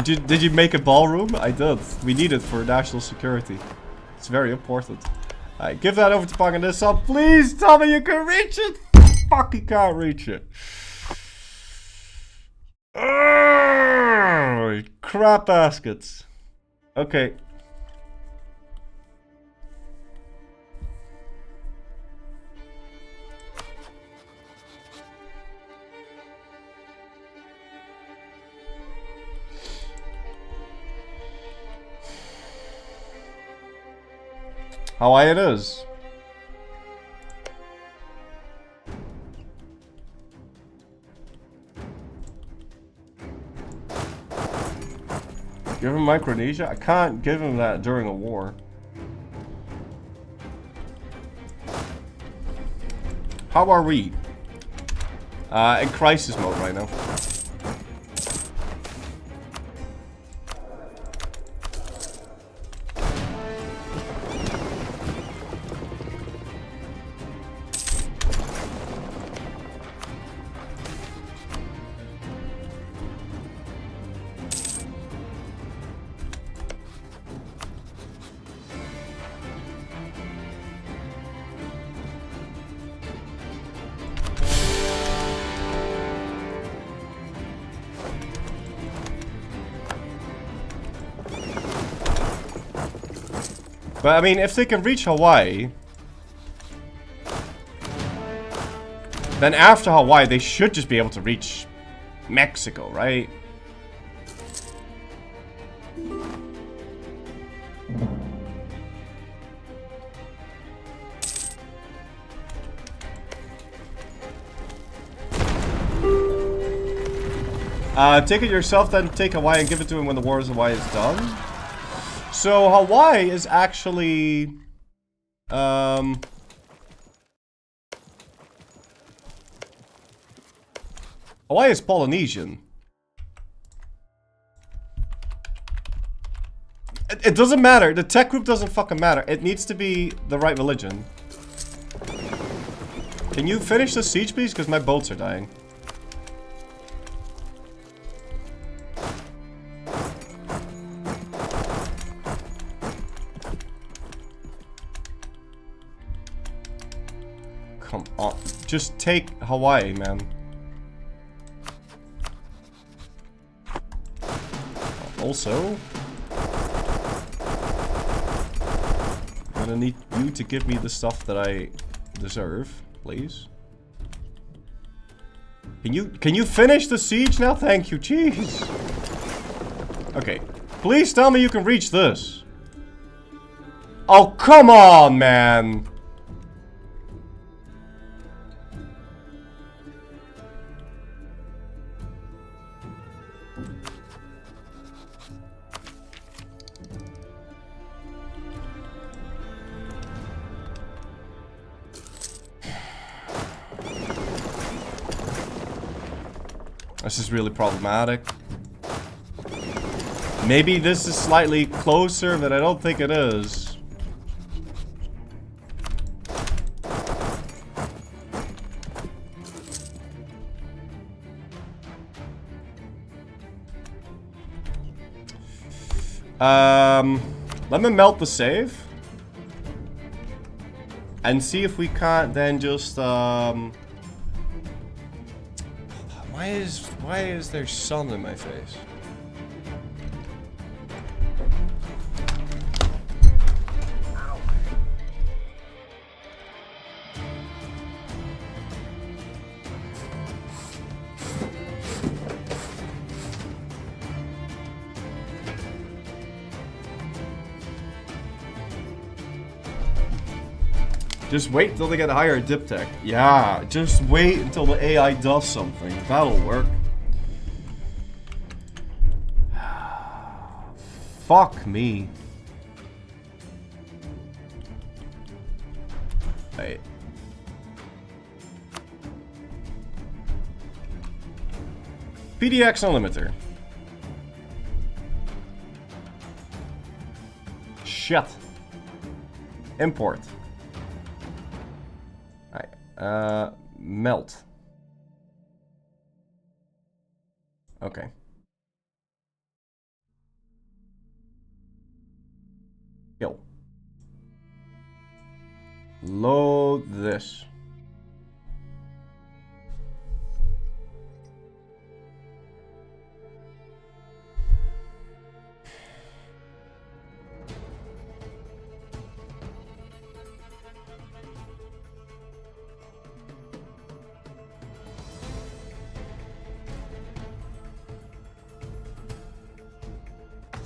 Did you make a ballroom? I did. We need it for national security. It's very important. Alright, give that over to Pong and this up. Please tell me you can reach it. Fuck, you can't reach it. Crap baskets. Okay. How it is. Give him Micronesia? I can't give him that during a war. How are we? In crisis mode right now. But I mean, if they can reach Hawaii, then after Hawaii, they should just be able to reach Mexico, right? Take it yourself, then take Hawaii and give it to him when the war of Hawaii is done. So Hawaii is actually, Hawaii is Polynesian. It doesn't matter. The tech group doesn't fucking matter. It needs to be the right religion. Can you finish the siege, please? Because my boats are dying. Come on. Just take Hawaii, man. Also, I'm gonna need you to give me the stuff that I deserve, please. Can you finish the siege now? Thank you, jeez. Okay, please tell me you can reach this. Oh, come on, man. This is really problematic. Maybe this is slightly closer, but I don't think it is. Let me melt the save. And see if we can't then just, Why is there sun in my face? Just wait until they get a higher dip tech. Yeah, just wait until the AI does something. That'll work. Fuck me. Wait. PDX unlimiter. Shit. Import. Melt. Okay. Kill. Load this.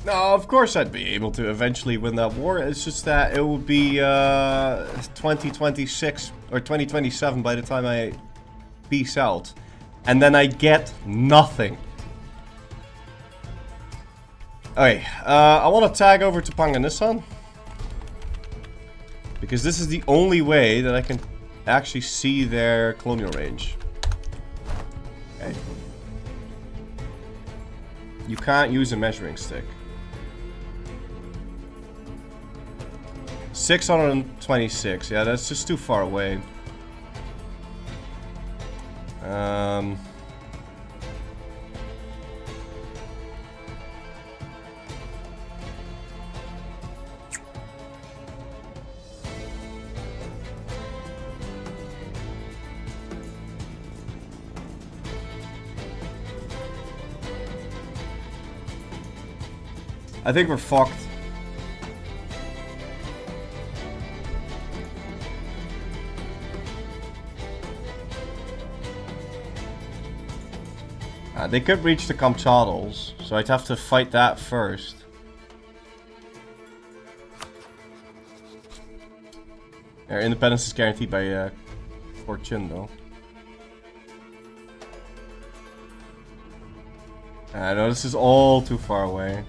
No, of course I'd be able to eventually win that war. It's just that it would be 2026 or 2027 by the time I peace out. And then I get nothing. Okay, I want to tag over to Panganisan. Because this is the only way that I can actually see their colonial range. Okay. You can't use a measuring stick. 626, yeah, that's just too far away. I think we're fucked. They could reach the Kamchadals, so I'd have to fight that first. Their independence is guaranteed by Fortune, though. I know this is all too far away.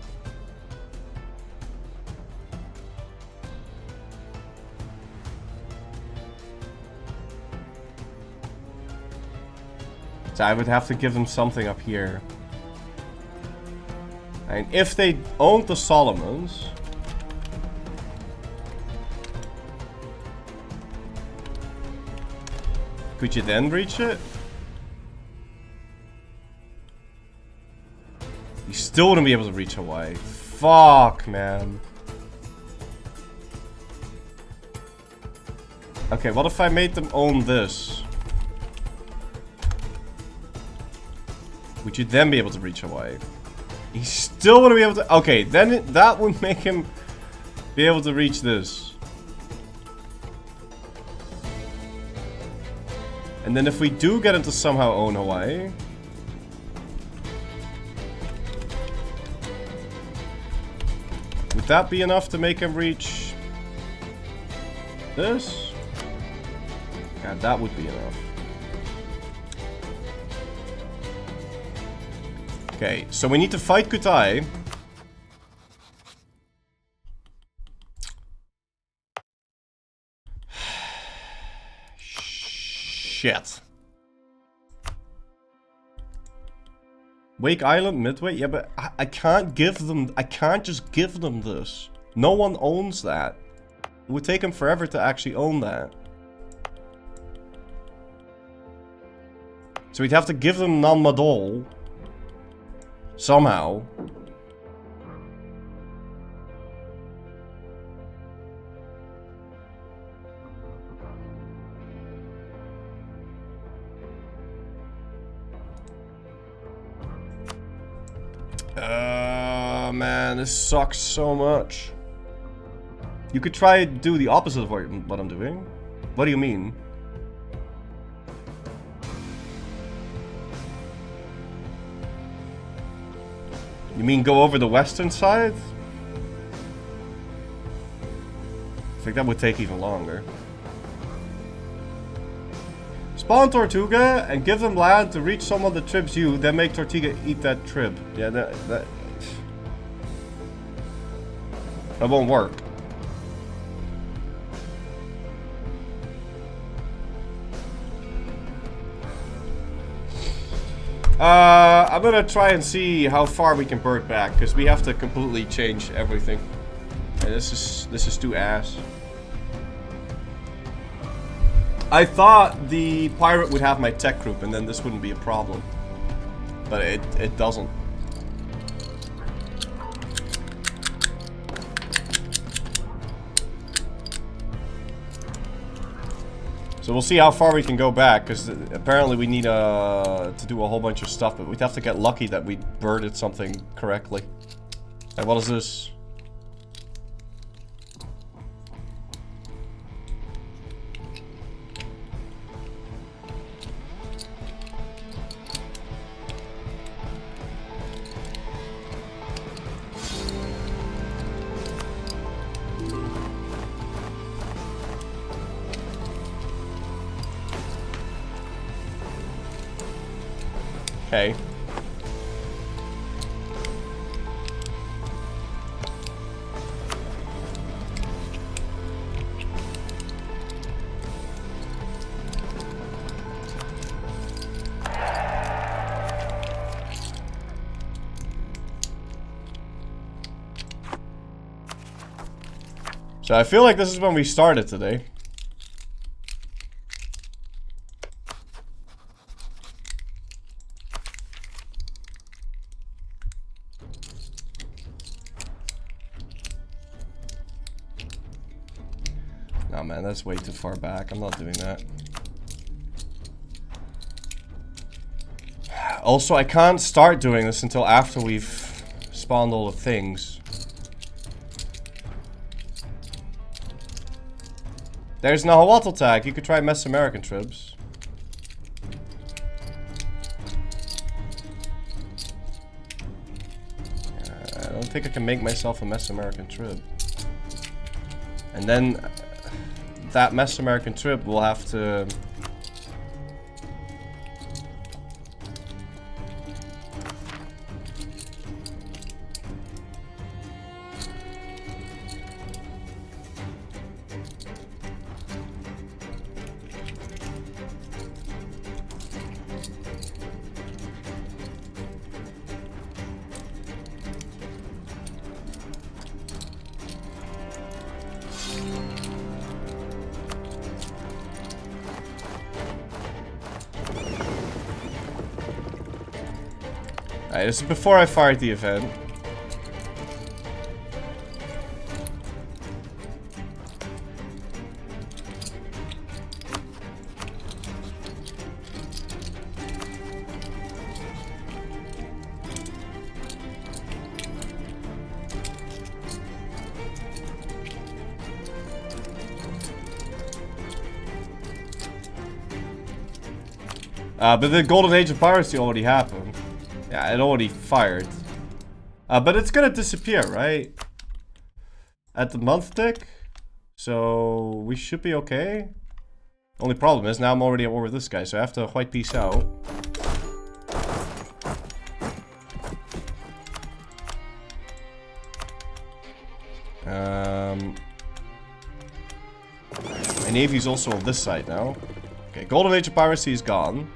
So I would have to give them something up here. And if they owned the Solomons... Could you then reach it? You still wouldn't be able to reach Hawaii. Fuck, man. Okay, what if I made them own this? Would you then be able to reach Hawaii? He still wouldn't be able to... Okay, then that would make him be able to reach this. And then if we do get him to somehow own Hawaii... Would that be enough to make him reach... this? Yeah, that would be enough. Okay, so we need to fight Kutai. Shit. Wake Island, Midway? Yeah, but I can't give them... I can't just give them this. No one owns that. It would take them forever to actually own that. So we'd have to give them Nan Madol. Somehow. Man, this sucks so much. You could try to do the opposite of what I'm doing. What do you mean? You mean go over the western side? I think that would take even longer. Spawn Tortuga and give them land to reach someone that tribs you, then make Tortuga eat that trib. Yeah, that won't work. I'm gonna try and see how far we can bird back, because we have to completely change everything. And this is too ass. I thought the pirate would have my tech group, and then this wouldn't be a problem. But it doesn't. So we'll see how far we can go back, because apparently we need to do a whole bunch of stuff, but we'd have to get lucky that we birded something correctly. And what is this? Okay. So I feel like this is when we started today. Oh man, that's way too far back. I'm not doing that. Also, I can't start doing this until after we've spawned all the things. There's no Nahuatl tag. You could try Mesoamerican tribs. I don't think I can make myself a Mesoamerican trib. And then that Mesoamerican trip will have to... Alright, this is before I fired the event. But the Golden Age of Piracy already happened. Yeah, it already fired. But it's gonna disappear, right? At the month tick? So we should be okay. Only problem is now I'm already at war with this guy, so I have to white peace out. My navy's also on this side now. Okay, Golden Age of Piracy is gone.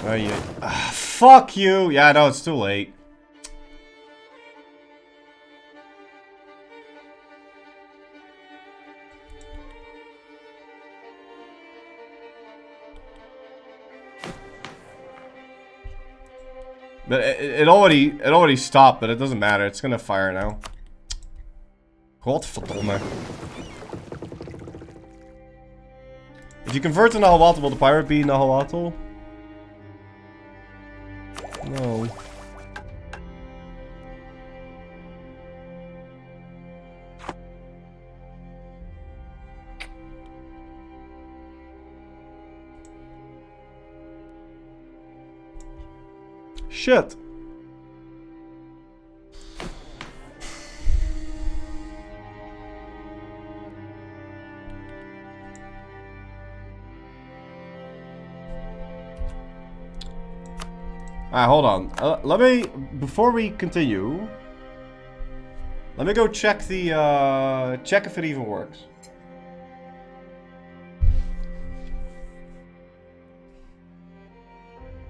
Oh, yeah. Fuck you! Yeah, no, it's too late. But it already stopped, but it doesn't matter. It's gonna fire now. Godverdomme. If you convert to Nahuatl, will the pirate be Nahuatl? No. Shit. Alright, hold on. Let me, before we continue, let me go check the, check if it even works.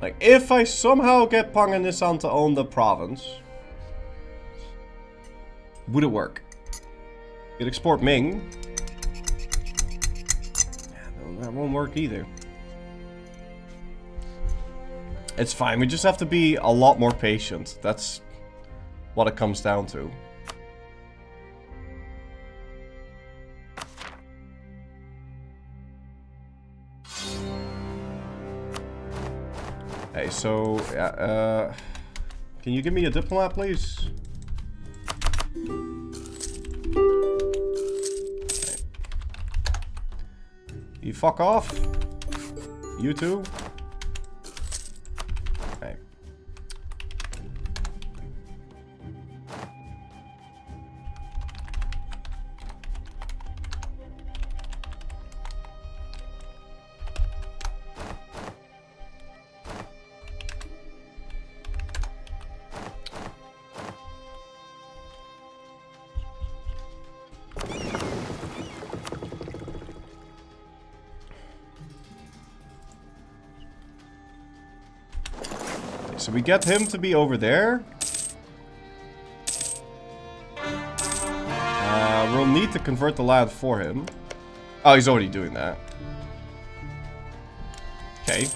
Like, if I somehow get Panganisan to own the province, would it work? Could export Ming. Yeah, no, that won't work either. It's fine, we just have to be a lot more patient. That's what it comes down to. Hey, so, can you give me a diplomat, please? Okay. You fuck off. You too. Okay. So we get him to be over there. We'll need to convert the land for him. Oh, he's already doing that. Okay.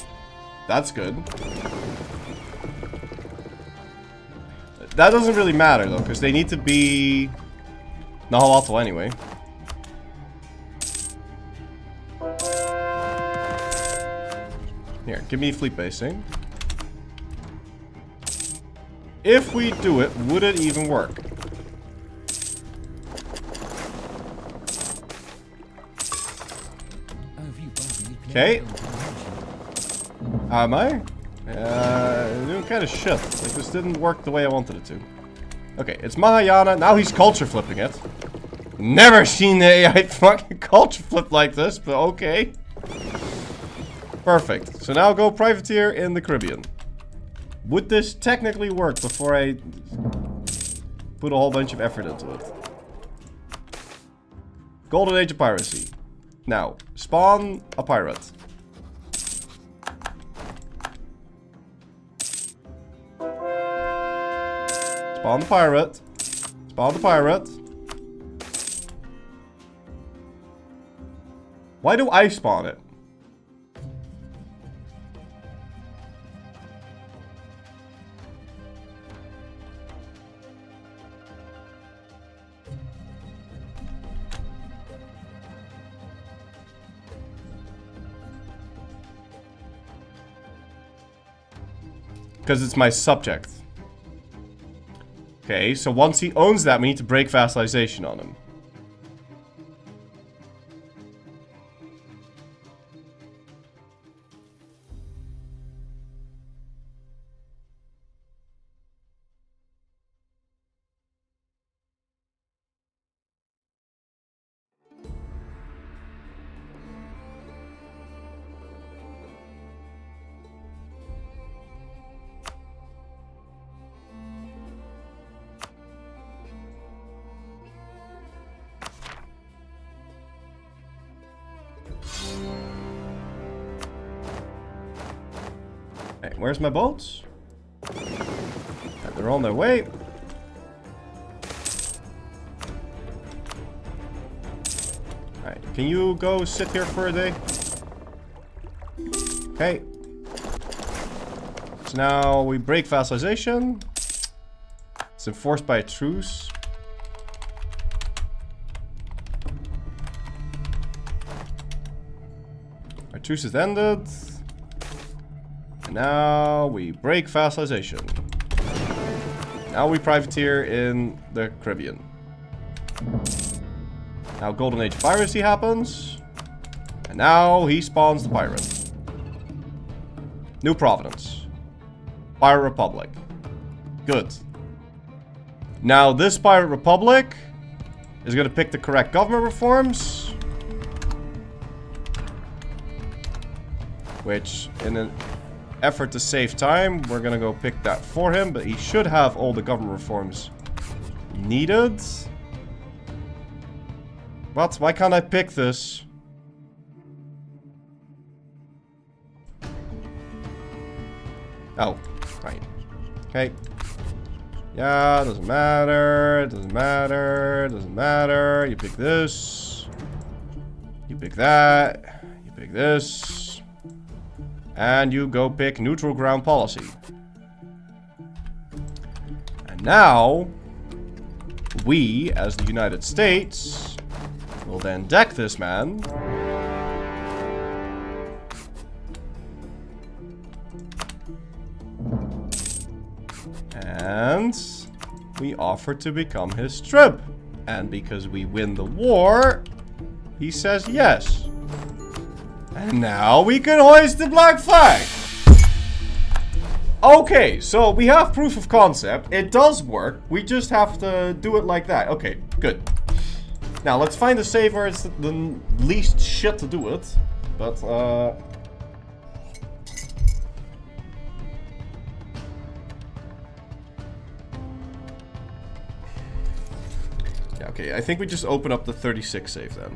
That's good. That doesn't really matter though, because they need to be Nahuatl anyway. Here, give me fleet basing. If we do it, would it even work? Okay. Am I? Doing kind of shit. Like, this didn't work the way I wanted it to. Okay, it's Mahayana. Now he's culture flipping it. Never seen the AI fucking culture flip like this, but okay. Perfect. So now go privateer in the Caribbean. Would this technically work before I put a whole bunch of effort into it? Golden Age of Piracy. Now, spawn a pirate. Spawn the pirate. Spawn the pirate. Why do I spawn it? Because it's my subject. Okay, so once he owns that, we need to break vassalization on him. Hey, where's my boats? They're on their way. Alright, can you go sit here for a day? Okay. So now we break vassalization. It's enforced by a truce. Our truce is ended. And now we break vassalization. Now we privateer in the Caribbean. Now Golden Age piracy happens. And now he spawns the pirate. New Providence. Pirate Republic. Good. Now this Pirate Republic is going to pick the correct government reforms. Which, in an effort to save time, we're going to go pick that for him. But he should have all the government reforms needed. What? Why can't I pick this? Oh, right. Okay. Yeah, doesn't matter. It doesn't matter. It doesn't matter. You pick this. You pick that. You pick this. And you go pick neutral ground policy. And now, we, as the United States, will then deck this man. And we offer to become his trib. And because we win the war, he says yes. And now we can hoist the black flag. Okay, so we have proof of concept. It does work. We just have to do it like that. Okay, good. Now let's find a save where it's the least shit to do it. But, yeah, okay, I think we just open up the 36 save then.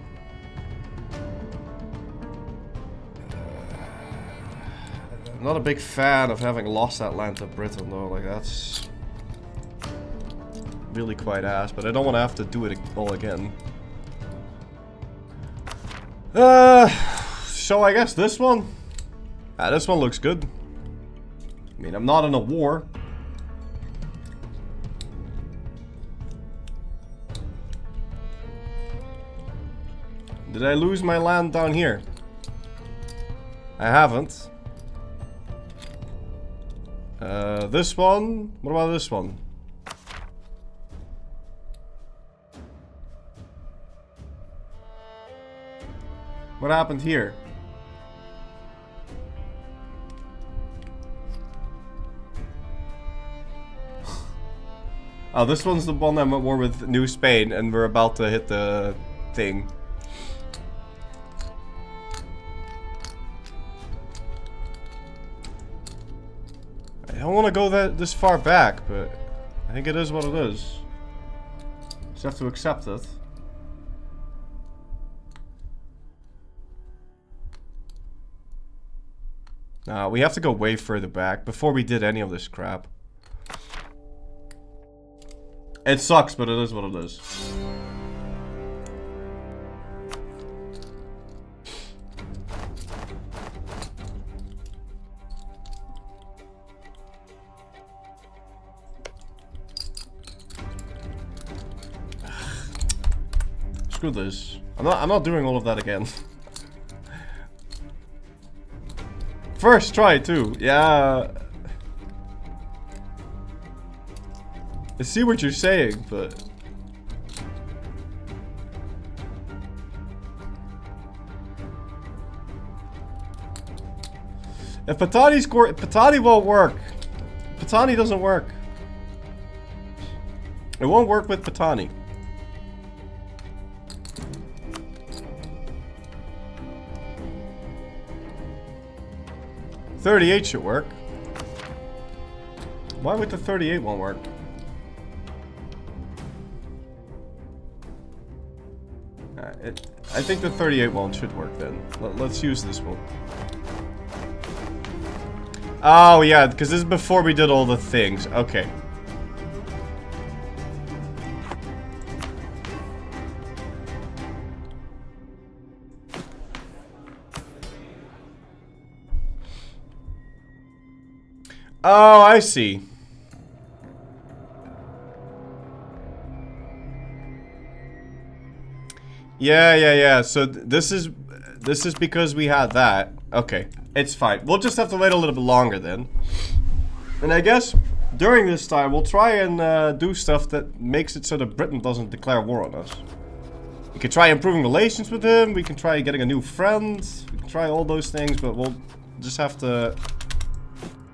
I'm not a big fan of having lost that land to Britain though, like that's really quite ass, but I don't want to have to do it all again. So I guess this one? This one looks good. I mean, I'm not in a war. Did I lose my land down here? I haven't. This one? What about this one? What happened here? Oh, this one's the one I'm at war with New Spain, and we're about to hit the thing. I don't want to go this far back, but I think it is what it is. Just have to accept it. Nah, we have to go way further back before we did any of this crap. It sucks, but it is what it is. Screw this. I'm not doing all of that again. First try too. Yeah. I see what you're saying, but if Patani won't work. Patani doesn't work. It won't work with Patani. .38 should work. Why would the 38 won't work? I think the 38 one should work then. Let's use this one. Oh yeah, because this is before we did all the things. Okay. Oh, I see. Yeah. So this is because we had that. Okay, it's fine. We'll just have to wait a little bit longer then. And I guess during this time we'll try and do stuff that makes it so that Britain doesn't declare war on us. We can try improving relations with him. We can try getting a new friend. We can try all those things, but we'll just have to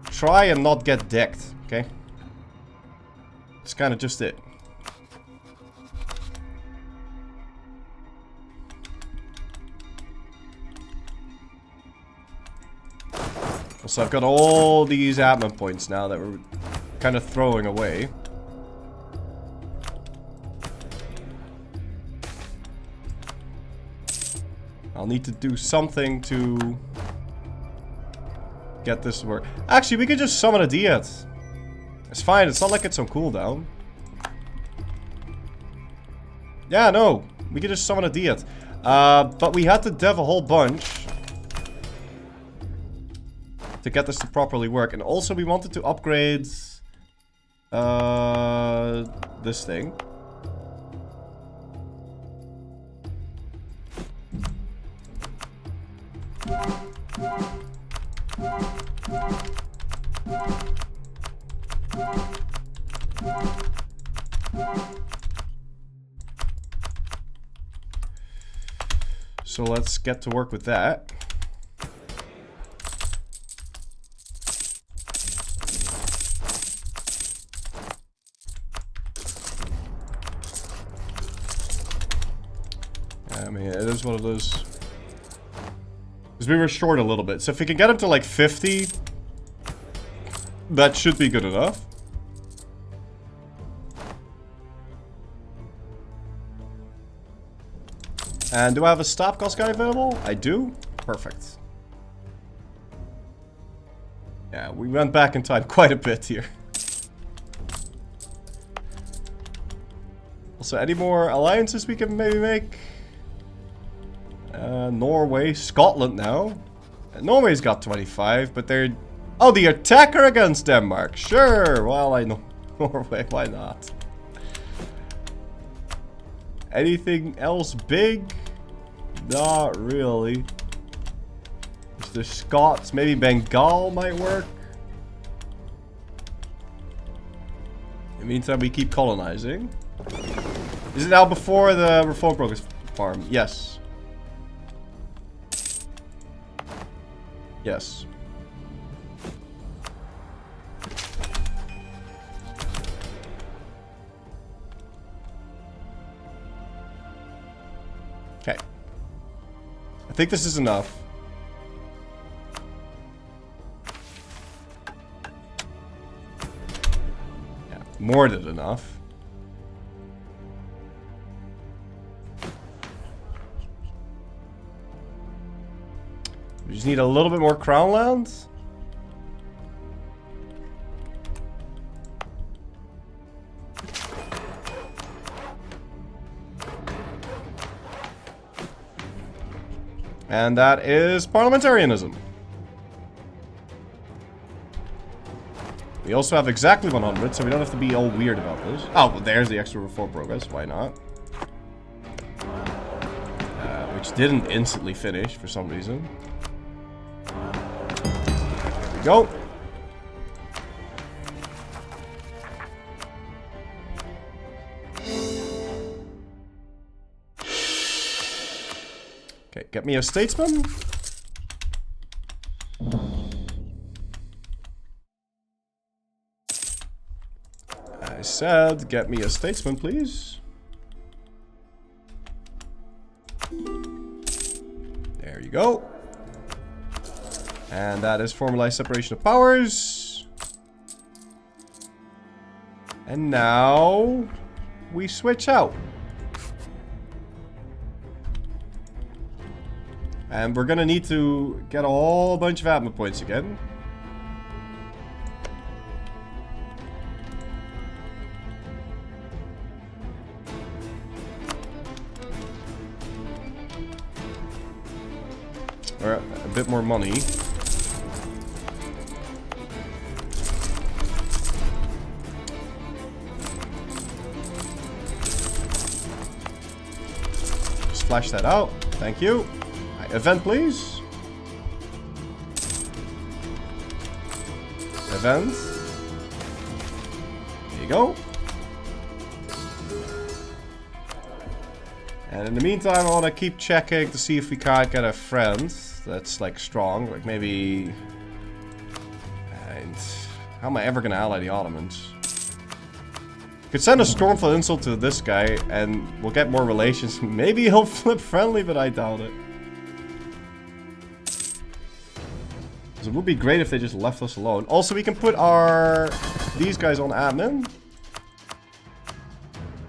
try and not get decked. Okay. It's kind of just it. So I've got all these admin points now that we're kind of throwing away. I'll need to do something to get this to work. Actually, we could just summon a Diet. It's fine, it's not like it's on cooldown. Yeah, no, we could just summon a Diet. But we had to dev a whole bunch to get this to properly work. And also we wanted to upgrade this thing. So let's get to work with that. I mean, it is one of those. Because we were short a little bit. So if we can get him to like 50, that should be good enough. And do I have a stop cost guy available? I do. Perfect. Yeah, we went back in time quite a bit here. Also, any more alliances we can maybe make? Norway, Scotland now. Norway's got 25, but they're... Oh, the attacker against Denmark. Sure, well, I know Norway, why not? Anything else big? Not really. The Scots, maybe Bengal might work. In the meantime, we keep colonizing. Is it now before the Reform Progress farm? Yes. Yes. Okay. I think this is enough. Yeah, more than enough. We just need a little bit more crown lands. And that is parliamentarianism. We also have exactly 100, so we don't have to be all weird about this. Oh, well, there's the extra reform progress. Why not? Which didn't instantly finish for some reason. There we go. Okay, get me a statesman. I said, get me a statesman, please. There you go. And that is formalized separation of powers. And now we switch out. And we're gonna need to get a whole bunch of admin points again. Or a bit more money. flash that out. Thank you. Right, event, please. Event. There you go. And in the meantime, I want to keep checking to see if we can't get a friend that's like strong. Like maybe... And how am I ever going to ally the Ottomans? Could send a Stormful insult to this guy and we'll get more relations. Maybe he'll flip friendly, but I doubt it. So it would be great if they just left us alone. Also, we can put these guys on admin.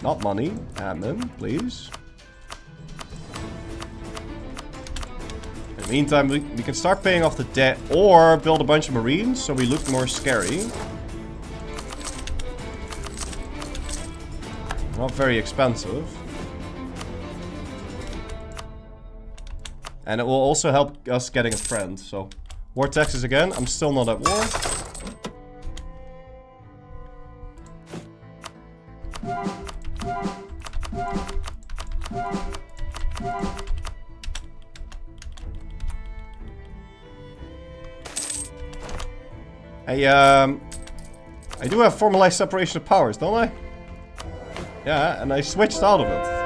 Not money. Admin, please. In the meantime, we can start paying off the debt or build a bunch of marines so we look more scary. Not very expensive. And it will also help us getting a friend, so... War taxes again. I'm still not at war. Hey, I do have formalized separation of powers, don't I? Yeah, and I switched out of it.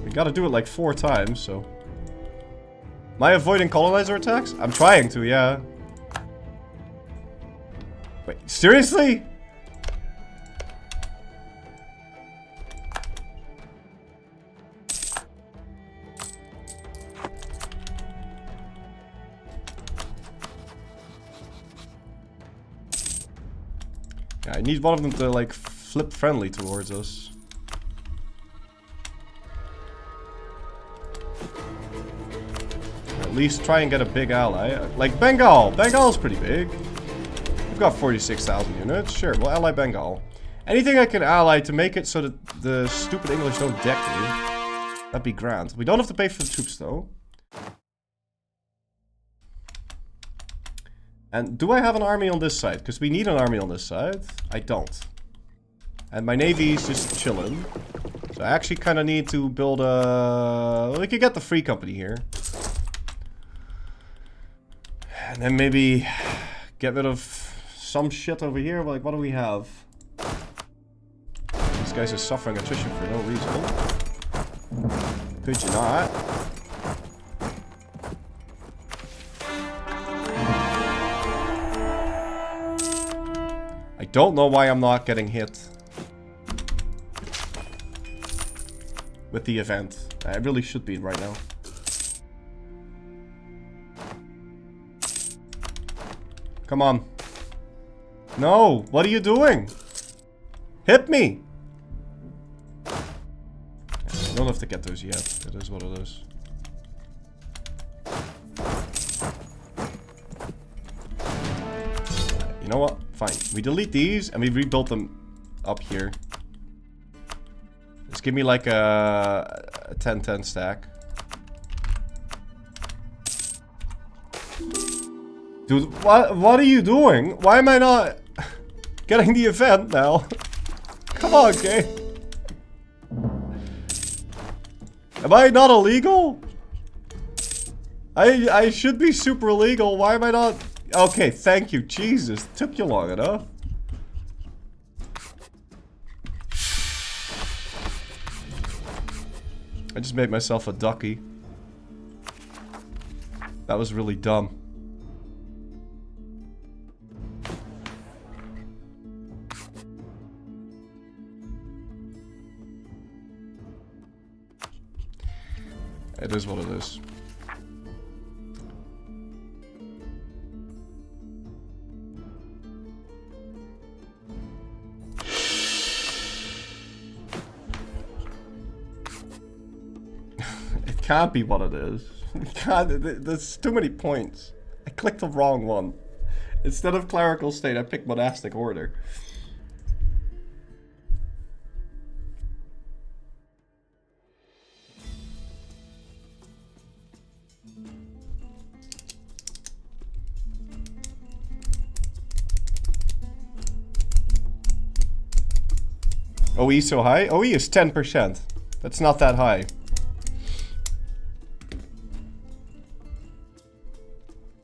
We gotta do it like 4 times, so... Am I avoiding colonizer attacks? I'm trying to, yeah. Wait, seriously? Yeah, I need one of them to like flip friendly towards us. At least try and get a big ally. Like Bengal! Bengal's pretty big. We've got 46,000 units. Sure, we'll ally Bengal. Anything I can ally to make it so that the stupid English don't deck me. That'd be grand. We don't have to pay for the troops though. And do I have an army on this side? Because we need an army on this side. I don't. And my navy's just chilling. So I actually kind of need to build a... Well, we could get the free company here. And then maybe get rid of some shit over here. Like, what do we have? These guys are suffering attrition for no reason. Could you not? I don't know why I'm not getting hit with the event. I really should be right now. Come on. No, what are you doing? Hit me! I don't have to get those yet. It is what it is. You know what? Fine. We delete these and we rebuild them up here. Just give me like a 10-10 stack. Dude, what are you doing? Why am I not getting the event now? Come on, game. Am I not illegal? I should be super illegal. Why am I not... Okay, thank you. Jesus, took you long enough. I just made myself a ducky. That was really dumb. It is what it is. It can't be what it is. It can't. There's too many points. I clicked the wrong one. Instead of clerical state, I picked monastic order. OE so high? OE is 10%. That's not that high.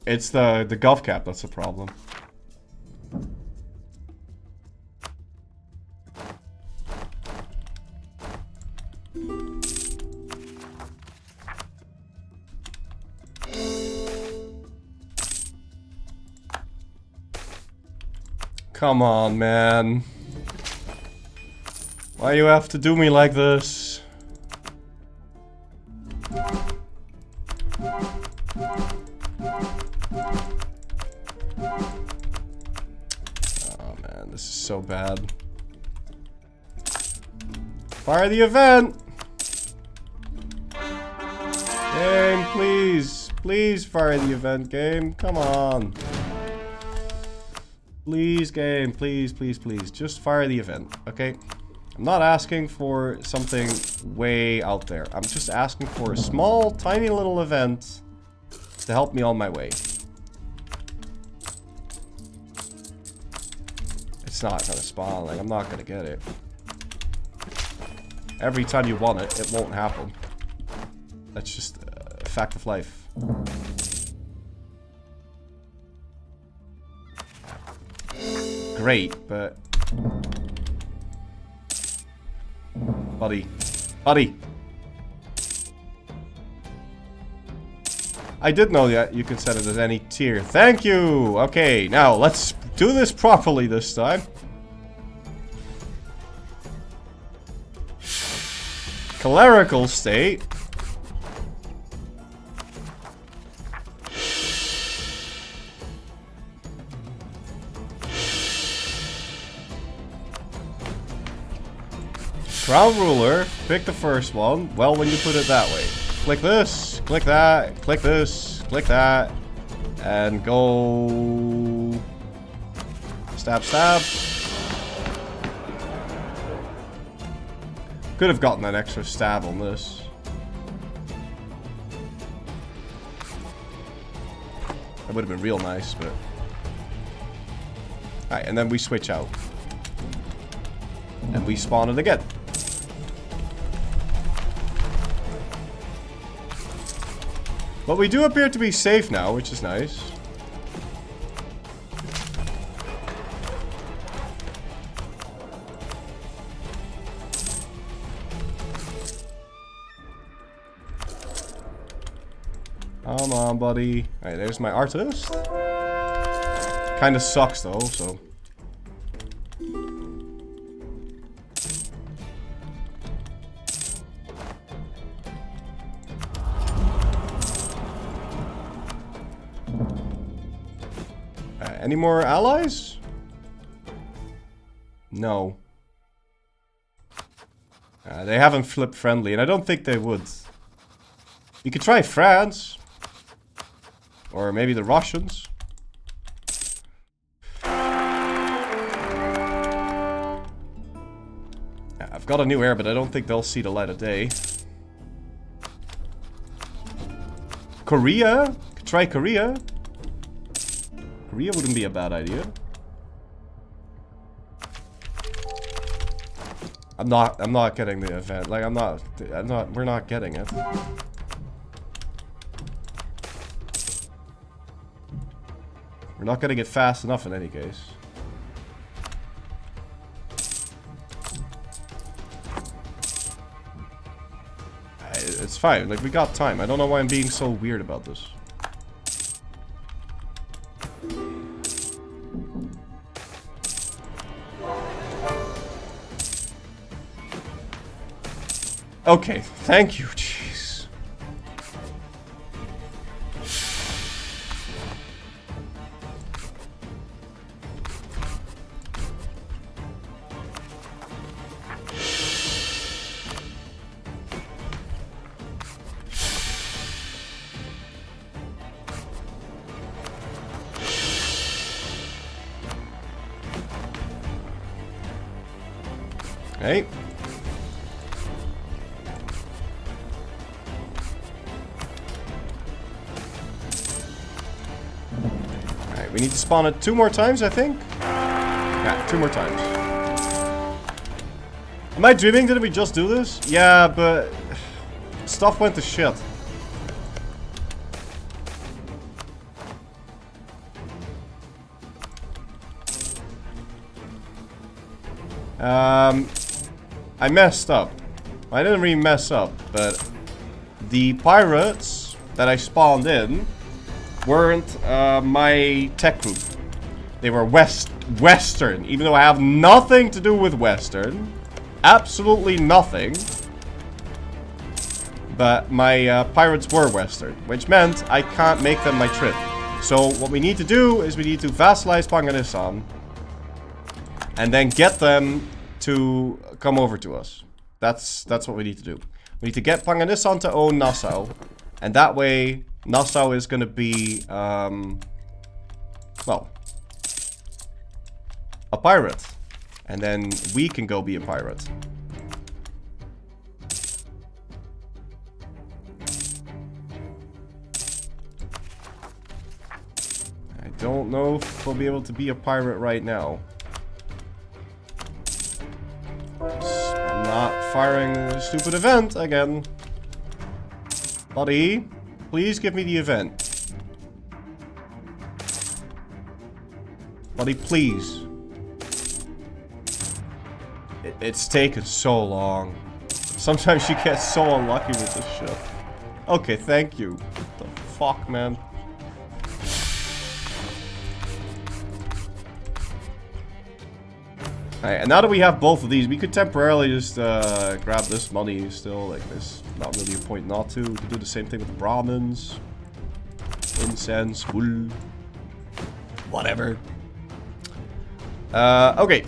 It's the gov cap that's the problem. Come on, man. Why you have to do me like this? Oh man, this is so bad. Fire the event! Game, please. Please fire the event, game. Come on. Please, game. Please, please, please. Just fire the event, okay? I'm not asking for something way out there. I'm just asking for a small, tiny little event to help me on my way. It's not gonna spawn. Like, I'm not gonna get it. Every time you want it, it won't happen. That's just a fact of life. Great, but... Buddy. Buddy! I did know that you could set it as any tier. Thank you! Okay, now let's do this properly this time. Clerical state. Crown ruler, pick the first one. Well, when you put it that way. Click this, click that, click this, click that. And go... Stab, stab. Could have gotten an extra stab on this. That would have been real nice, but... Alright, and then we switch out. And we spawn it again. But we do appear to be safe now, which is nice. Come on, buddy. Alright, there's my artist. Kinda sucks though, so... Any more allies? No. They haven't flipped friendly, and I don't think they would. You could try France. Or maybe the Russians. Yeah, I've got a new air, but I don't think they'll see the light of day. Korea? Could try Korea. Korea wouldn't be a bad idea. I'm not getting the event. Like, we're not getting it. We're not getting it fast enough in any case. It's fine. Like, we got time. I don't know why I'm being so weird about this. Okay, thank you, jeez. Hey. We need to spawn it 2 more times, I think. Yeah, 2 more times. Am I dreaming? Didn't we just do this? Yeah, but stuff went to shit. I messed up. I didn't really mess up, but the pirates that I spawned in weren't my tech group. They were Western, even though I have nothing to do with Western. Absolutely nothing. But my pirates were Western, which meant I can't make them my trip. So what we need to do is we need to vassalize Panganistan and then get them to come over to us. That's what we need to do. We need to get Panganistan to own Nassau, and that way Nassau is going to be well, a pirate, and then we can go be a pirate. I don't know if we'll be able to be a pirate right now. I'm not firing a stupid event again. Buddy, please give me the event. Buddy, please. It's taken so long. Sometimes you get so unlucky with this shit. Okay, thank you. What the fuck, man? Alright, and now that we have both of these, we could temporarily just grab this money still. Like, there's not really a point not to. We could do the same thing with the Brahmins. Incense, wool. Whatever. Okay.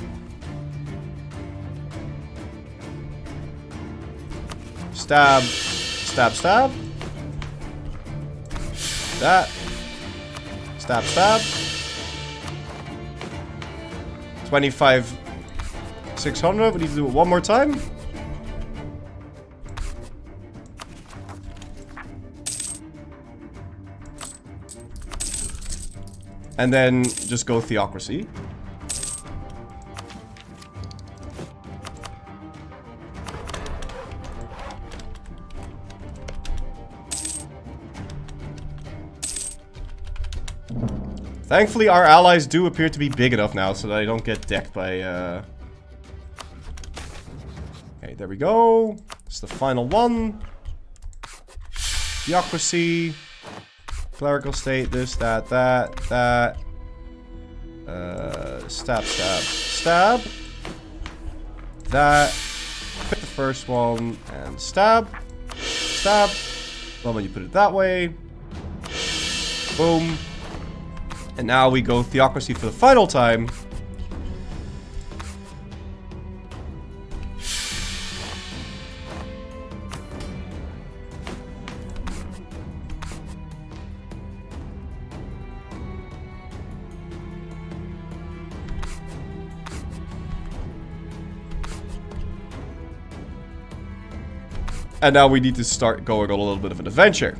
Stab. Stab, stab. That. Stab, stab. 25,600. We need to do it one more time. And then just go theocracy. Thankfully, our allies do appear to be big enough now so that I don't get decked by, Okay, there we go. It's the final one. Theocracy. Clerical state, this, that. Stab, stab, stab. That. Pick the first one and stab. Stab. Well, when you put it that way. Boom. And now we go theocracy for the final time. And now we need to start going on a little bit of an adventure.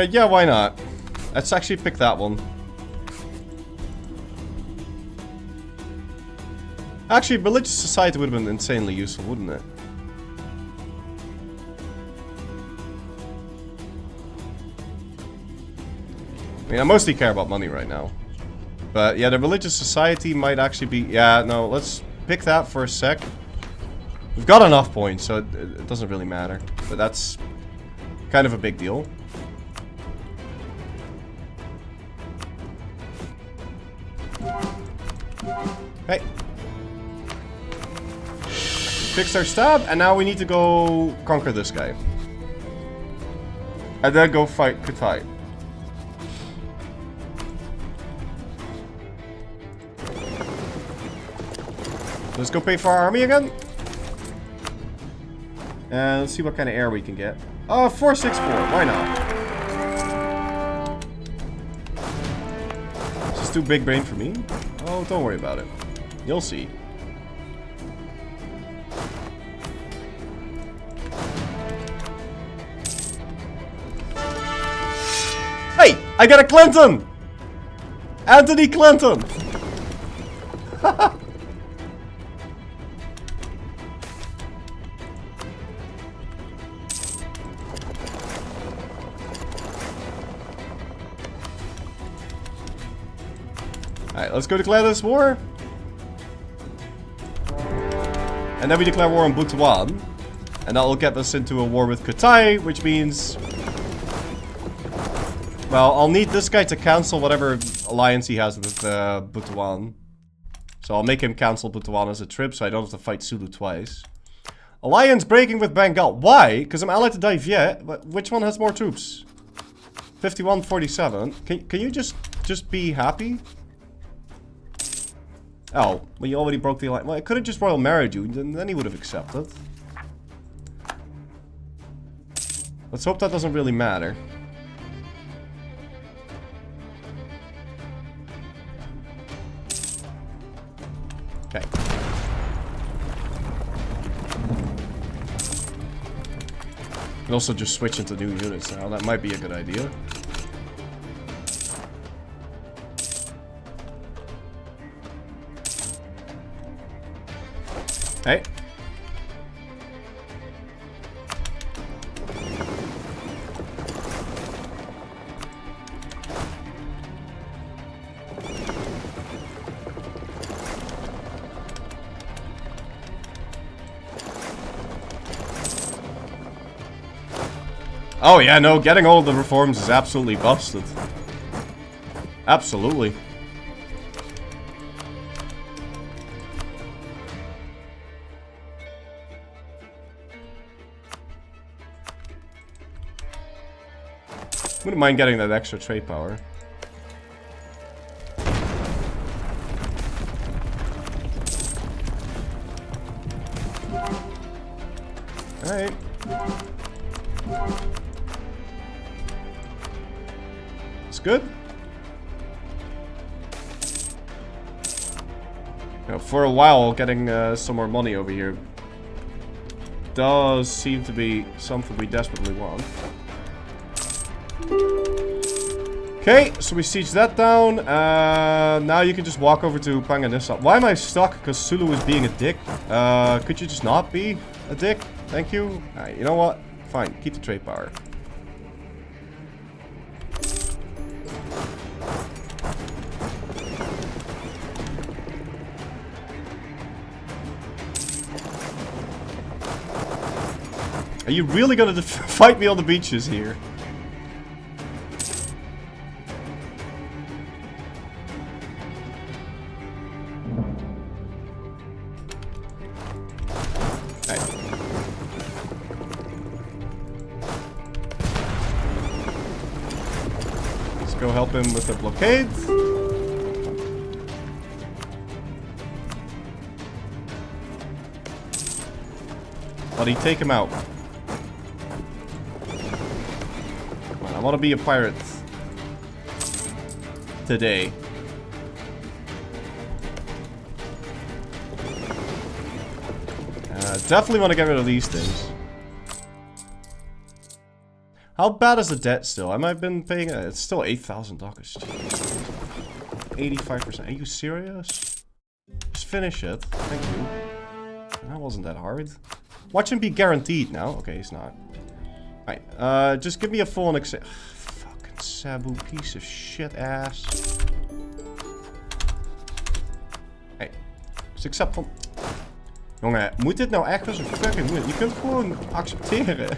Yeah, why not? Let's actually pick that one. Actually, religious society would have been insanely useful, wouldn't it? I mean, I mostly care about money right now. But yeah, the religious society might actually be... Yeah, no, let's pick that for a sec. We've got enough points, so it doesn't really matter. But that's kind of a big deal. Hey. Fixed our stab, and now we need to go conquer this guy. And then go fight Katai. Let's go pay for our army again. And let's see what kind of air we can get. 464, why not? This is too big brain for me. Oh, don't worry about it. You'll see. I got a Clinton! Anthony Clinton! Alright, let's go declare this war. And then we declare war on Butuan. And that will get us into a war with Kutai, which means... Well, I'll need this guy to cancel whatever alliance he has with Butuan. So I'll make him cancel Butuan as a trip, so I don't have to fight Sulu twice. Alliance breaking with Bengal. Why? Because I'm allied to Dai Viet. Which one has more troops? 51-47. Can you just be happy? Oh, well, you already broke the alliance. Well, I could have just royal married you, and then he would have accepted. Let's hope that doesn't really matter. Okay. And also just switch into new units now. That might be a good idea. Hey. Oh yeah, no, getting all of the reforms is absolutely busted. Absolutely. Wouldn't mind getting that extra trade power. Alright. It's good. Now, for a while, getting some more money over here does seem to be something we desperately want. Okay, so we siege that down. Now you can just walk over to Panganissa. Why am I stuck? Because Sulu is being a dick. Could you just not be a dick? Thank you. Alright, you know what? Fine, keep the trade power. Are you really gonna fight me on the beaches here? Go help him with the blockade. Buddy, take him out. Come on, I want to be a pirate today. Definitely want to get rid of these things. How bad is the debt still? I might have been paying... it's still $8,000. 85%. Are you serious? Just finish it. Thank you. That wasn't that hard. Watch him be guaranteed now. Okay, he's not. Alright, just give me a full and fucking Sabu, piece of shit ass. Hey, just accept van... Jongen, moet dit nou echt wel zo fucking moeilijk? Je kunt gewoon accepteren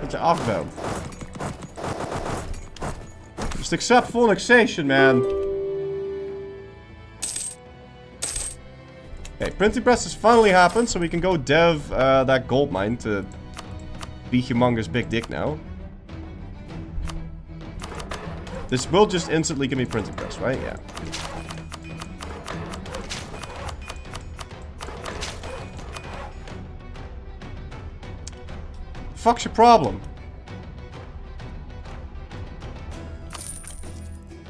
dat je af bent. Just accept full annexation, man. Okay, printing press has finally happened, so we can go dev that gold mine to be humongous big dick now. This will just instantly give me printing press, right? Yeah. Fuck's your problem?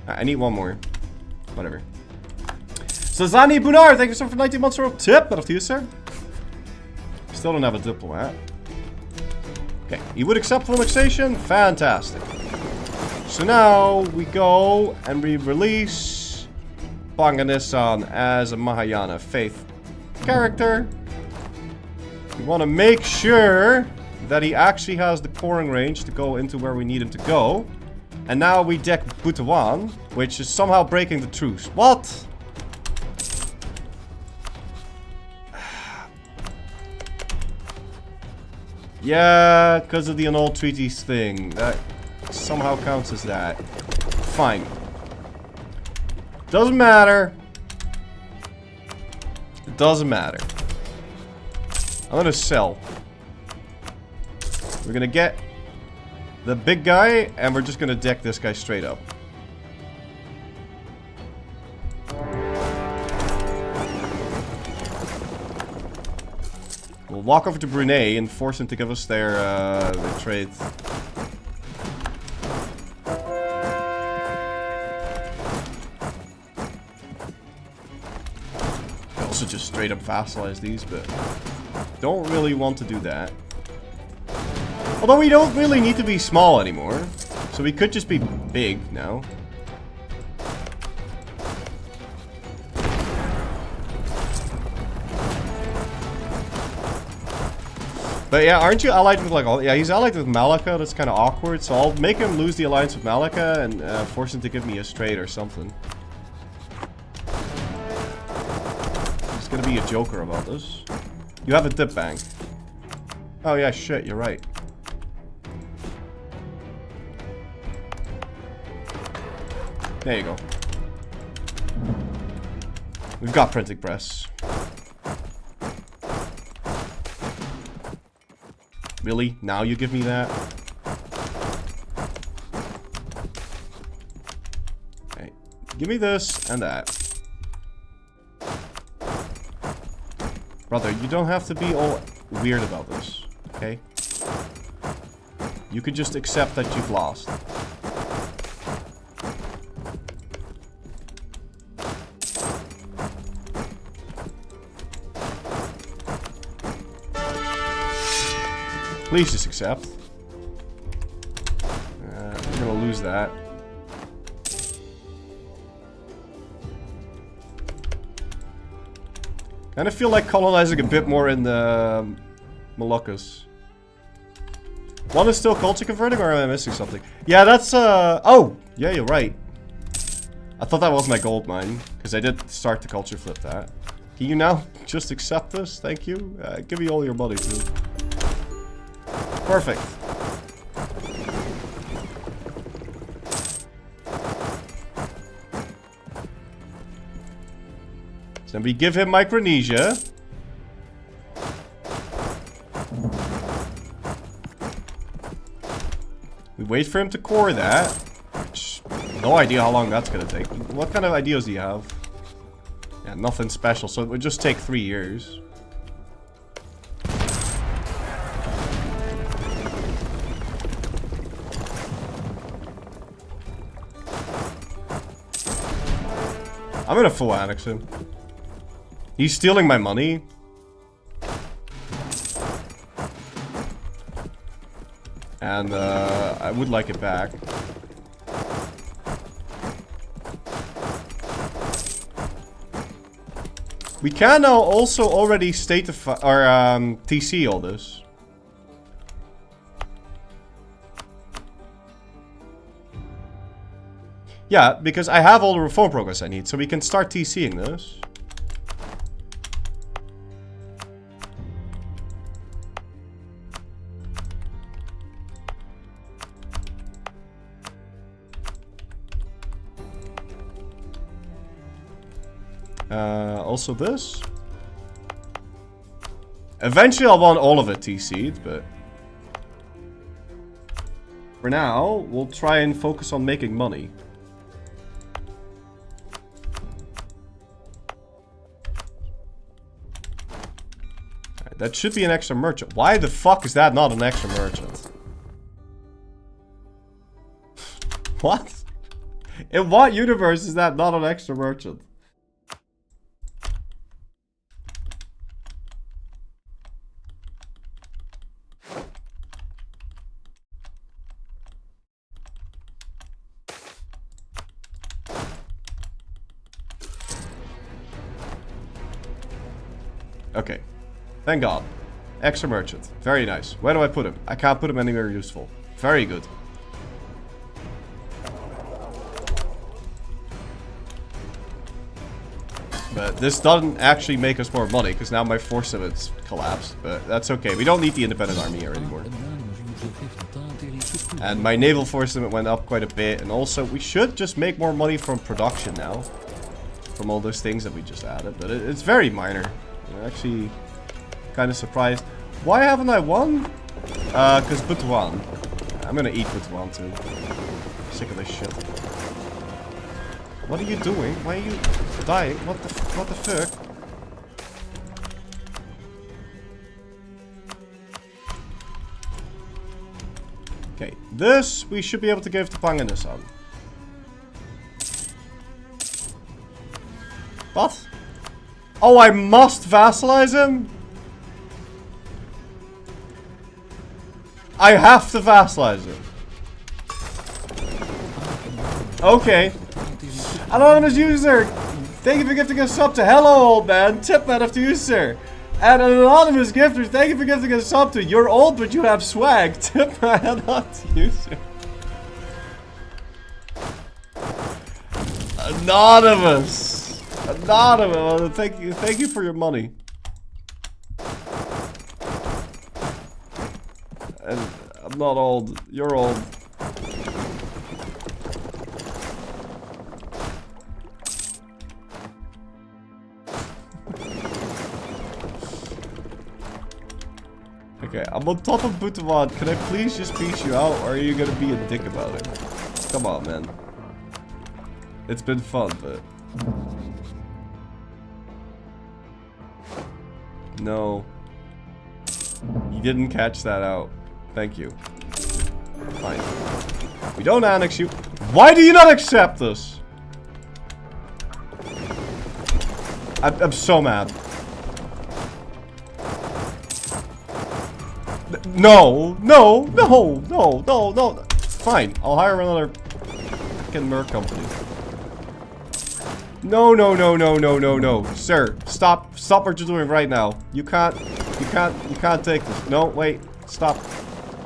I need one more. Whatever. Sazani Bunar, thank you so much for 19 months for a tip. That off to you, sir. Still don't have a diplomat. Okay, you would accept full annexation? Fantastic. So now we go and we release Banganissan as a Mahayana faith character. We want to make sure that he actually has the coring range to go into where we need him to go. And now we deck Butawan, which is somehow breaking the truce. What? Yeah, because of the annulled treaties thing. That somehow counts as that. Fine. Doesn't matter. It doesn't matter. I'm gonna sell. We're gonna get the big guy, and we're just gonna deck this guy straight up. We'll walk over to Brunei and force them to give us their trade. Also just straight up vassalize these, but don't really want to do that. Although we don't really need to be small anymore, so we could just be big now. But yeah, aren't you allied with like all? Yeah, he's allied with Malacca. That's kind of awkward. So I'll make him lose the alliance with Malacca and force him to give me a trade or something. He's gonna be a joker about this. You have a dip bank. Oh yeah, shit. You're right. There you go. We've got printing press. Really? Now you give me that? Okay. Give me this and that. Brother, you don't have to be all weird about this, okay? You could just accept that you've lost. Please just accept. We're gonna lose that. Kind of feel like colonizing a bit more in the Moluccas. One is still culture converting, or am I missing something? Yeah, that's oh, yeah, you're right. I thought that was my gold mine, because I did start to culture flip that. Can you now just accept this? Thank you. Give me all your money too. Perfect. So then we give him Micronesia. We wait for him to core that. Which, no idea how long that's gonna take. What kind of ideas do you have? Yeah, nothing special, so it would just take 3 years. I'm gonna full annex him. He's stealing my money. And, I would like it back. We can now also already statify, or, TC all this. Yeah, because I have all the reform progress I need, so we can start TCing this. Also this. Eventually I'll want all of it TC'd, but for now, we'll try and focus on making money. That should be an extra merchant. Why the fuck is that not an extra merchant? What? In what universe is that not an extra merchant? Okay. Thank God. Extra merchant. Very nice. Where do I put him? I can't put him anywhere useful. Very good. But this doesn't actually make us more money, because now my force limits collapsed. But that's okay. We don't need the independent army here anymore. And my naval force limit went up quite a bit. And also, we should just make more money from production now. From all those things that we just added. But it's very minor. I'm actually kind of surprised. Why haven't I won? Because Butuan. I'm gonna eat Butuan too. Sick of this shit. What are you doing? Why are you dying? What the fuck? Okay, this we should be able to give to Panganisan. What? Oh, I must vassalize him? I have to vassalize him. Okay. Anonymous user, thank you for gifting a sub to Hello Old Man, tip man after you, sir. And an anonymous gifter, thank you for gifting a sub to You're Old But You Have Swag, tip man after you, sir. Anonymous. Anonymous, thank you for your money. And I'm not old, you're old. Okay, I'm on top of Butuan. Can I please just beat you out, or are you gonna be a dick about it? Come on, man. It's been fun, but... No. You didn't catch that out. Thank you. Fine. We don't annex you. Why do you not accept us? I'm so mad. No, no, no, no, no, no. Fine, I'll hire another fucking merc company. No, no, no, no, no, no, no. Sir, stop what you're doing right now. You can't take this. No, wait, stop.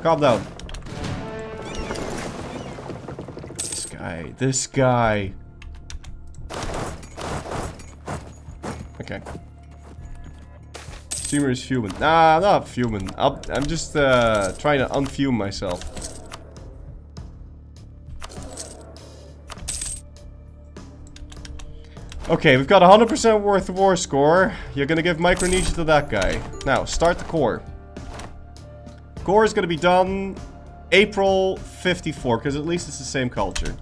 Calm down. This guy. Okay. Steamer is human. Nah, I'm not human. I'm just trying to unfume myself. Okay, we've got 100% worth war score. You're gonna give Micronesia to that guy. Now, start the core. Core is gonna be done April 54, because at least it's the same culture.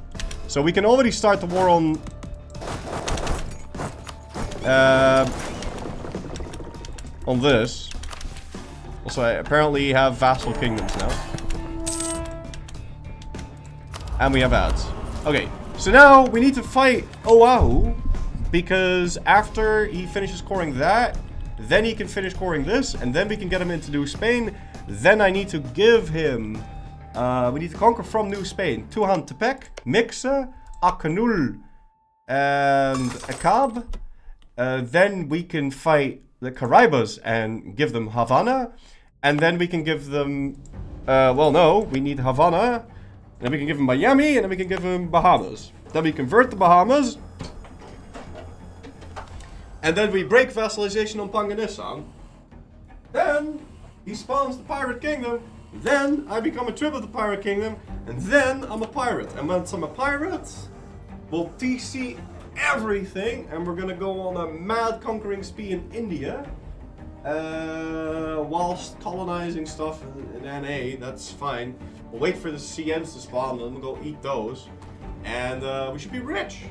So we can already start the war on... on this. Also, I apparently have vassal kingdoms now. And we have ads. Okay, so now we need to fight Oahu. Because after he finishes coring that, then he can finish coring this, and then we can get him into New Spain. Then I need to give him... we need to conquer from New Spain. Tuhan Tepec, Mixe, Akanul, and Akab. Then we can fight the Caraibas and give them Havana. And then we can give them... well, no, we need Havana. Then we can give them Miami, and then we can give them Bahamas. Then we convert the Bahamas. And then we break vassalization on Panganisan. Then he spawns the Pirate Kingdom. Then I become a tribute to the Pirate Kingdom. And then I'm a pirate. And once I'm a pirate, we'll TC everything. And we're gonna go on a mad conquering spree in India. Whilst colonizing stuff in NA. That's fine. We'll wait for the CNs to spawn and then we'll go eat those. And we should be rich.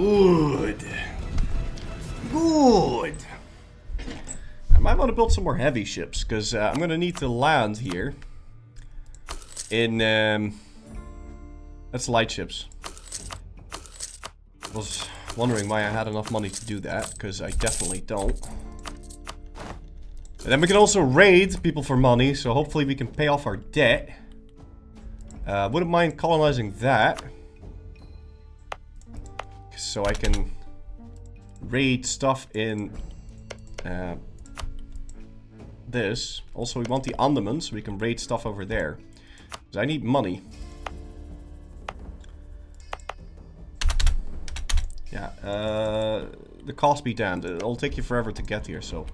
Good. Good. I might want to build some more heavy ships, because I'm going to need to land here. In, that's light ships. I was wondering why I had enough money to do that, because I definitely don't. And then we can also raid people for money, so hopefully we can pay off our debt. Wouldn't mind colonizing that. So I can raid stuff in this. Also, we want the Andamans, so we can raid stuff over there. Because I need money. Yeah, the cost be damned. It'll take you forever to get here, so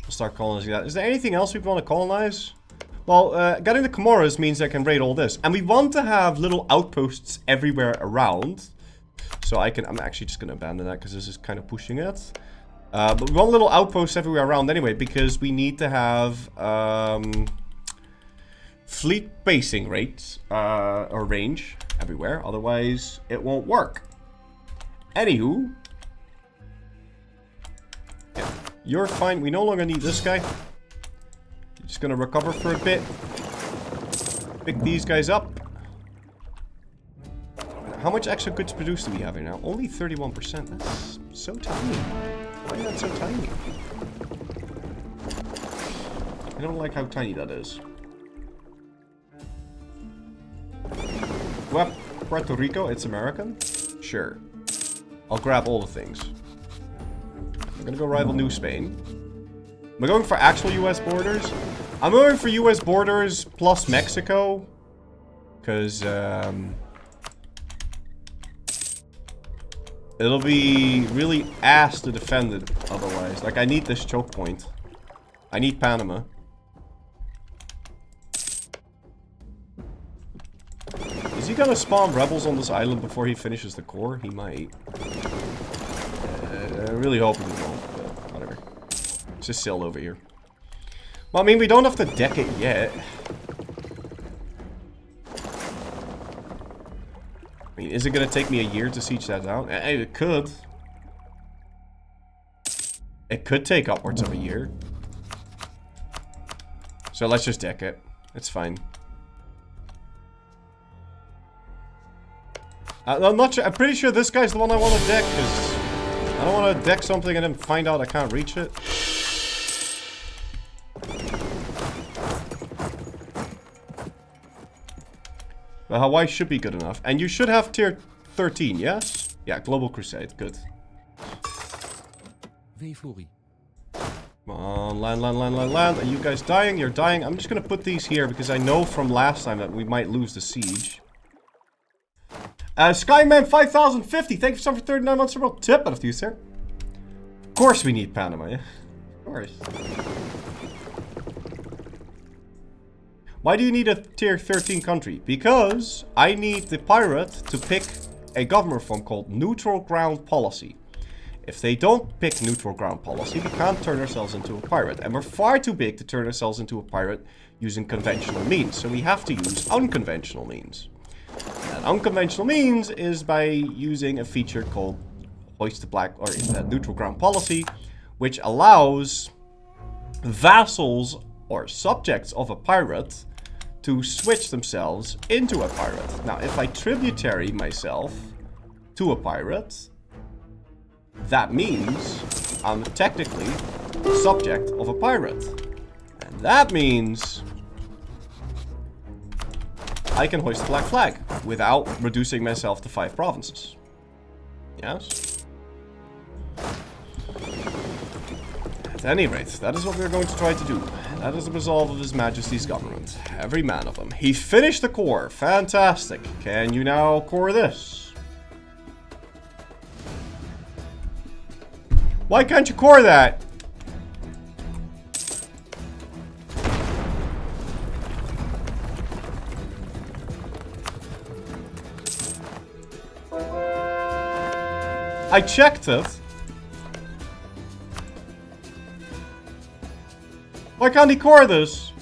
we'll start colonizing that. Is there anything else we want to colonize? Well, getting the Comoros means I can raid all this. And we want to have little outposts everywhere around. So I'm actually just going to abandon that because this is kind of pushing it. But we want little outposts everywhere around anyway, because we need to have fleet basing rates, or range everywhere. Otherwise, it won't work. Anywho. Yeah, you're fine. We no longer need this guy. You're just going to recover for a bit. Pick these guys up. How much extra goods produced do we have here now? Only 31%. That's so tiny. Why is that so tiny? I don't like how tiny that is. Well, Puerto Rico, it's American? Sure. I'll grab all the things. I'm gonna go rival New Spain. Am I going for actual US borders? I'm going for US borders plus Mexico. Because, it'll be really ass to defend it otherwise. Like, I need this choke point. I need Panama. Is he gonna spawn rebels on this island before he finishes the core? He might. I really hope he won't, but whatever. Let's just sail over here. Well, I mean, we don't have to deck it yet. I mean, is it going to take me a year to siege that down? It could. It could take upwards of a year. So let's just deck it. It's fine. I'm not sure. I'm pretty sure this guy's the one I want to deck, because I don't want to deck something and then find out I can't reach it. But Hawaii should be good enough. And you should have tier 13, yes? Yeah, Global Crusade. Good. Come on, land, land, land, land, land. Are you guys dying? You're dying. I'm just going to put these here because I know from last time that we might lose the siege. Skyman 5050. Thank you so much for 39 months. A real tip out of you, sir. Of course we need Panama, yeah? Of course. Why do you need a tier 13 country? Because I need the pirate to pick a government form called neutral ground policy. If they don't pick neutral ground policy, we can't turn ourselves into a pirate. And we're far too big to turn ourselves into a pirate using conventional means. So we have to use unconventional means. And unconventional means is by using a feature called hoist the black or neutral ground policy, which allows vassals or subjects of a pirate to switch themselves into a pirate. Now, if I tributary myself to a pirate, that means I'm technically a subject of a pirate. And that means I can hoist the black flag without reducing myself to 5 provinces. Yes? At any rate, that is what we're going to try to do. That is the resolve of His Majesty's government. Every man of them. He finished the core. Fantastic. Can you now core this? Why can't you core that? I checked it. Why can't he core this?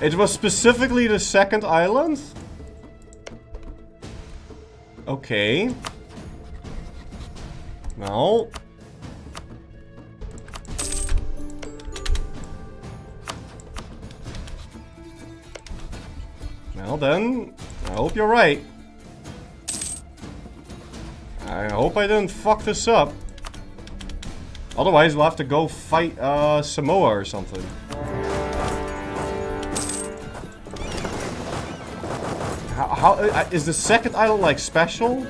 It was specifically the second island? Okay. No. Well then, I hope you're right. I hope I didn't fuck this up. Otherwise, we'll have to go fight Samoa or something. How is the second island like special?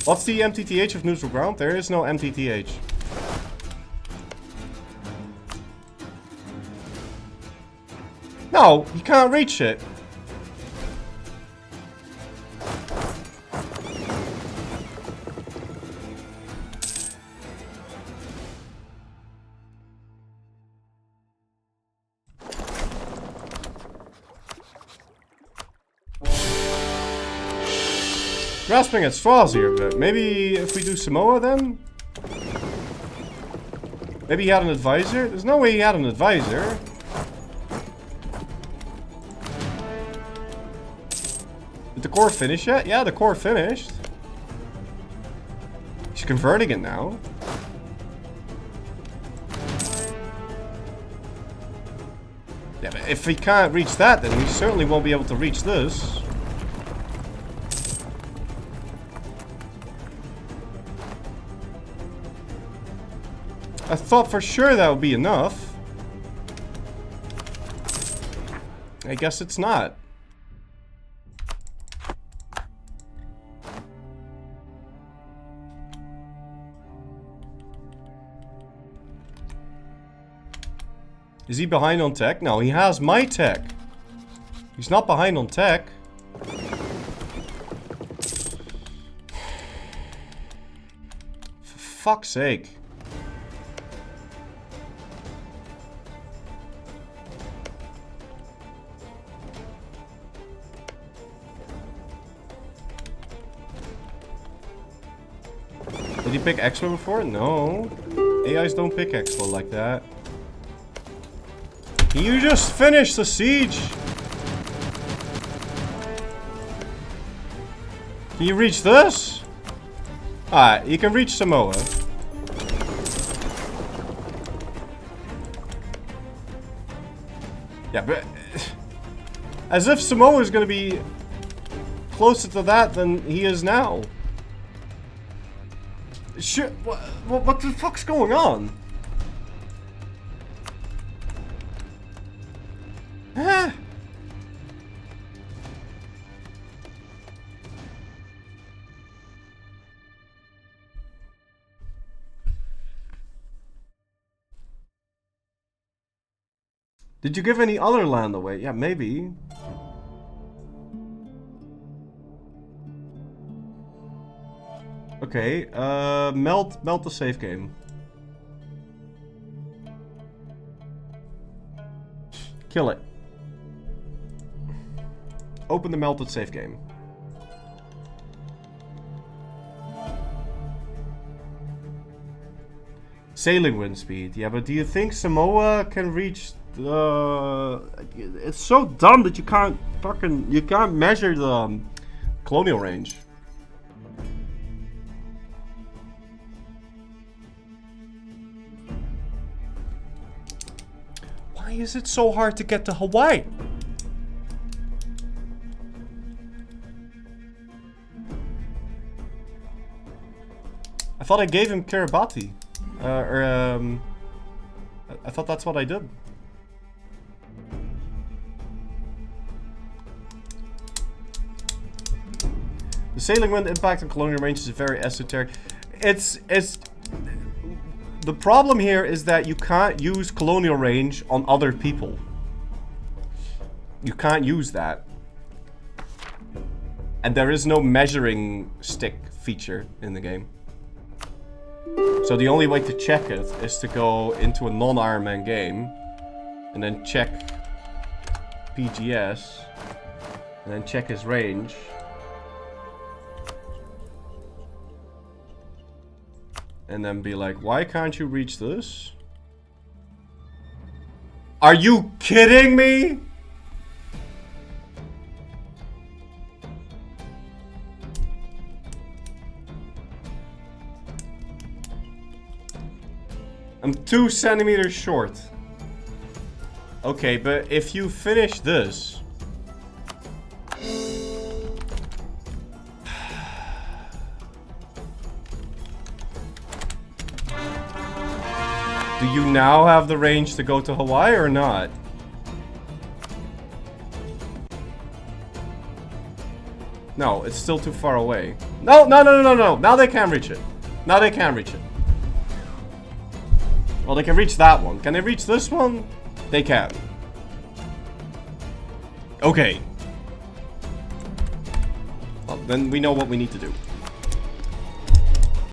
What's the MTTH of neutral ground? There is no MTTH. No, you can't reach it. Grasping at straws here, but maybe if we do Samoa then? Maybe he had an advisor? There's no way he had an advisor. Did the core finish yet? Yeah, the core finished. He's converting it now. Yeah, but if he can't reach that, then we certainly won't be able to reach this. I thought for sure that would be enough. I guess it's not. Is he behind on tech? No, he has my tech. He's not behind on tech. For fuck's sake. Did he pick Expo before? No. AIs don't pick Expo like that. Can you just finish the siege? Can you reach this? Alright, you can reach Samoa. Yeah, but... as if Samoa is gonna be closer to that than he is now. Shit, what the fuck's going on? Huh? Did you give any other land away? Yeah, maybe. Okay, melt the save game. Kill it. Open the melted save game. Sailing wind speed. Yeah, but do you think Samoa can reach the... It's so dumb that you can't measure the colonial range. Why is it so hard to get to Hawaii? I thought I gave him Kiribati. I thought that's what I did. The sailing wind impact on colonial range is very esoteric. It's the problem here is that you can't use colonial range on other people. You can't use that. And there is no measuring stick feature in the game. So the only way to check it is to go into a non-Iron Man game and then check PGS and then check his range. and then be like, why can't you reach this? Are you kidding me? I'm 2 centimeters short. Okay, but if you finish this... Do you now have the range to go to Hawaii or not? No, it's still too far away. No, no, no, no, no, no. Now they can't reach it. Now they can't reach it. Well, they can reach that one. Can they reach this one? They can. Okay. Well, then we know what we need to do.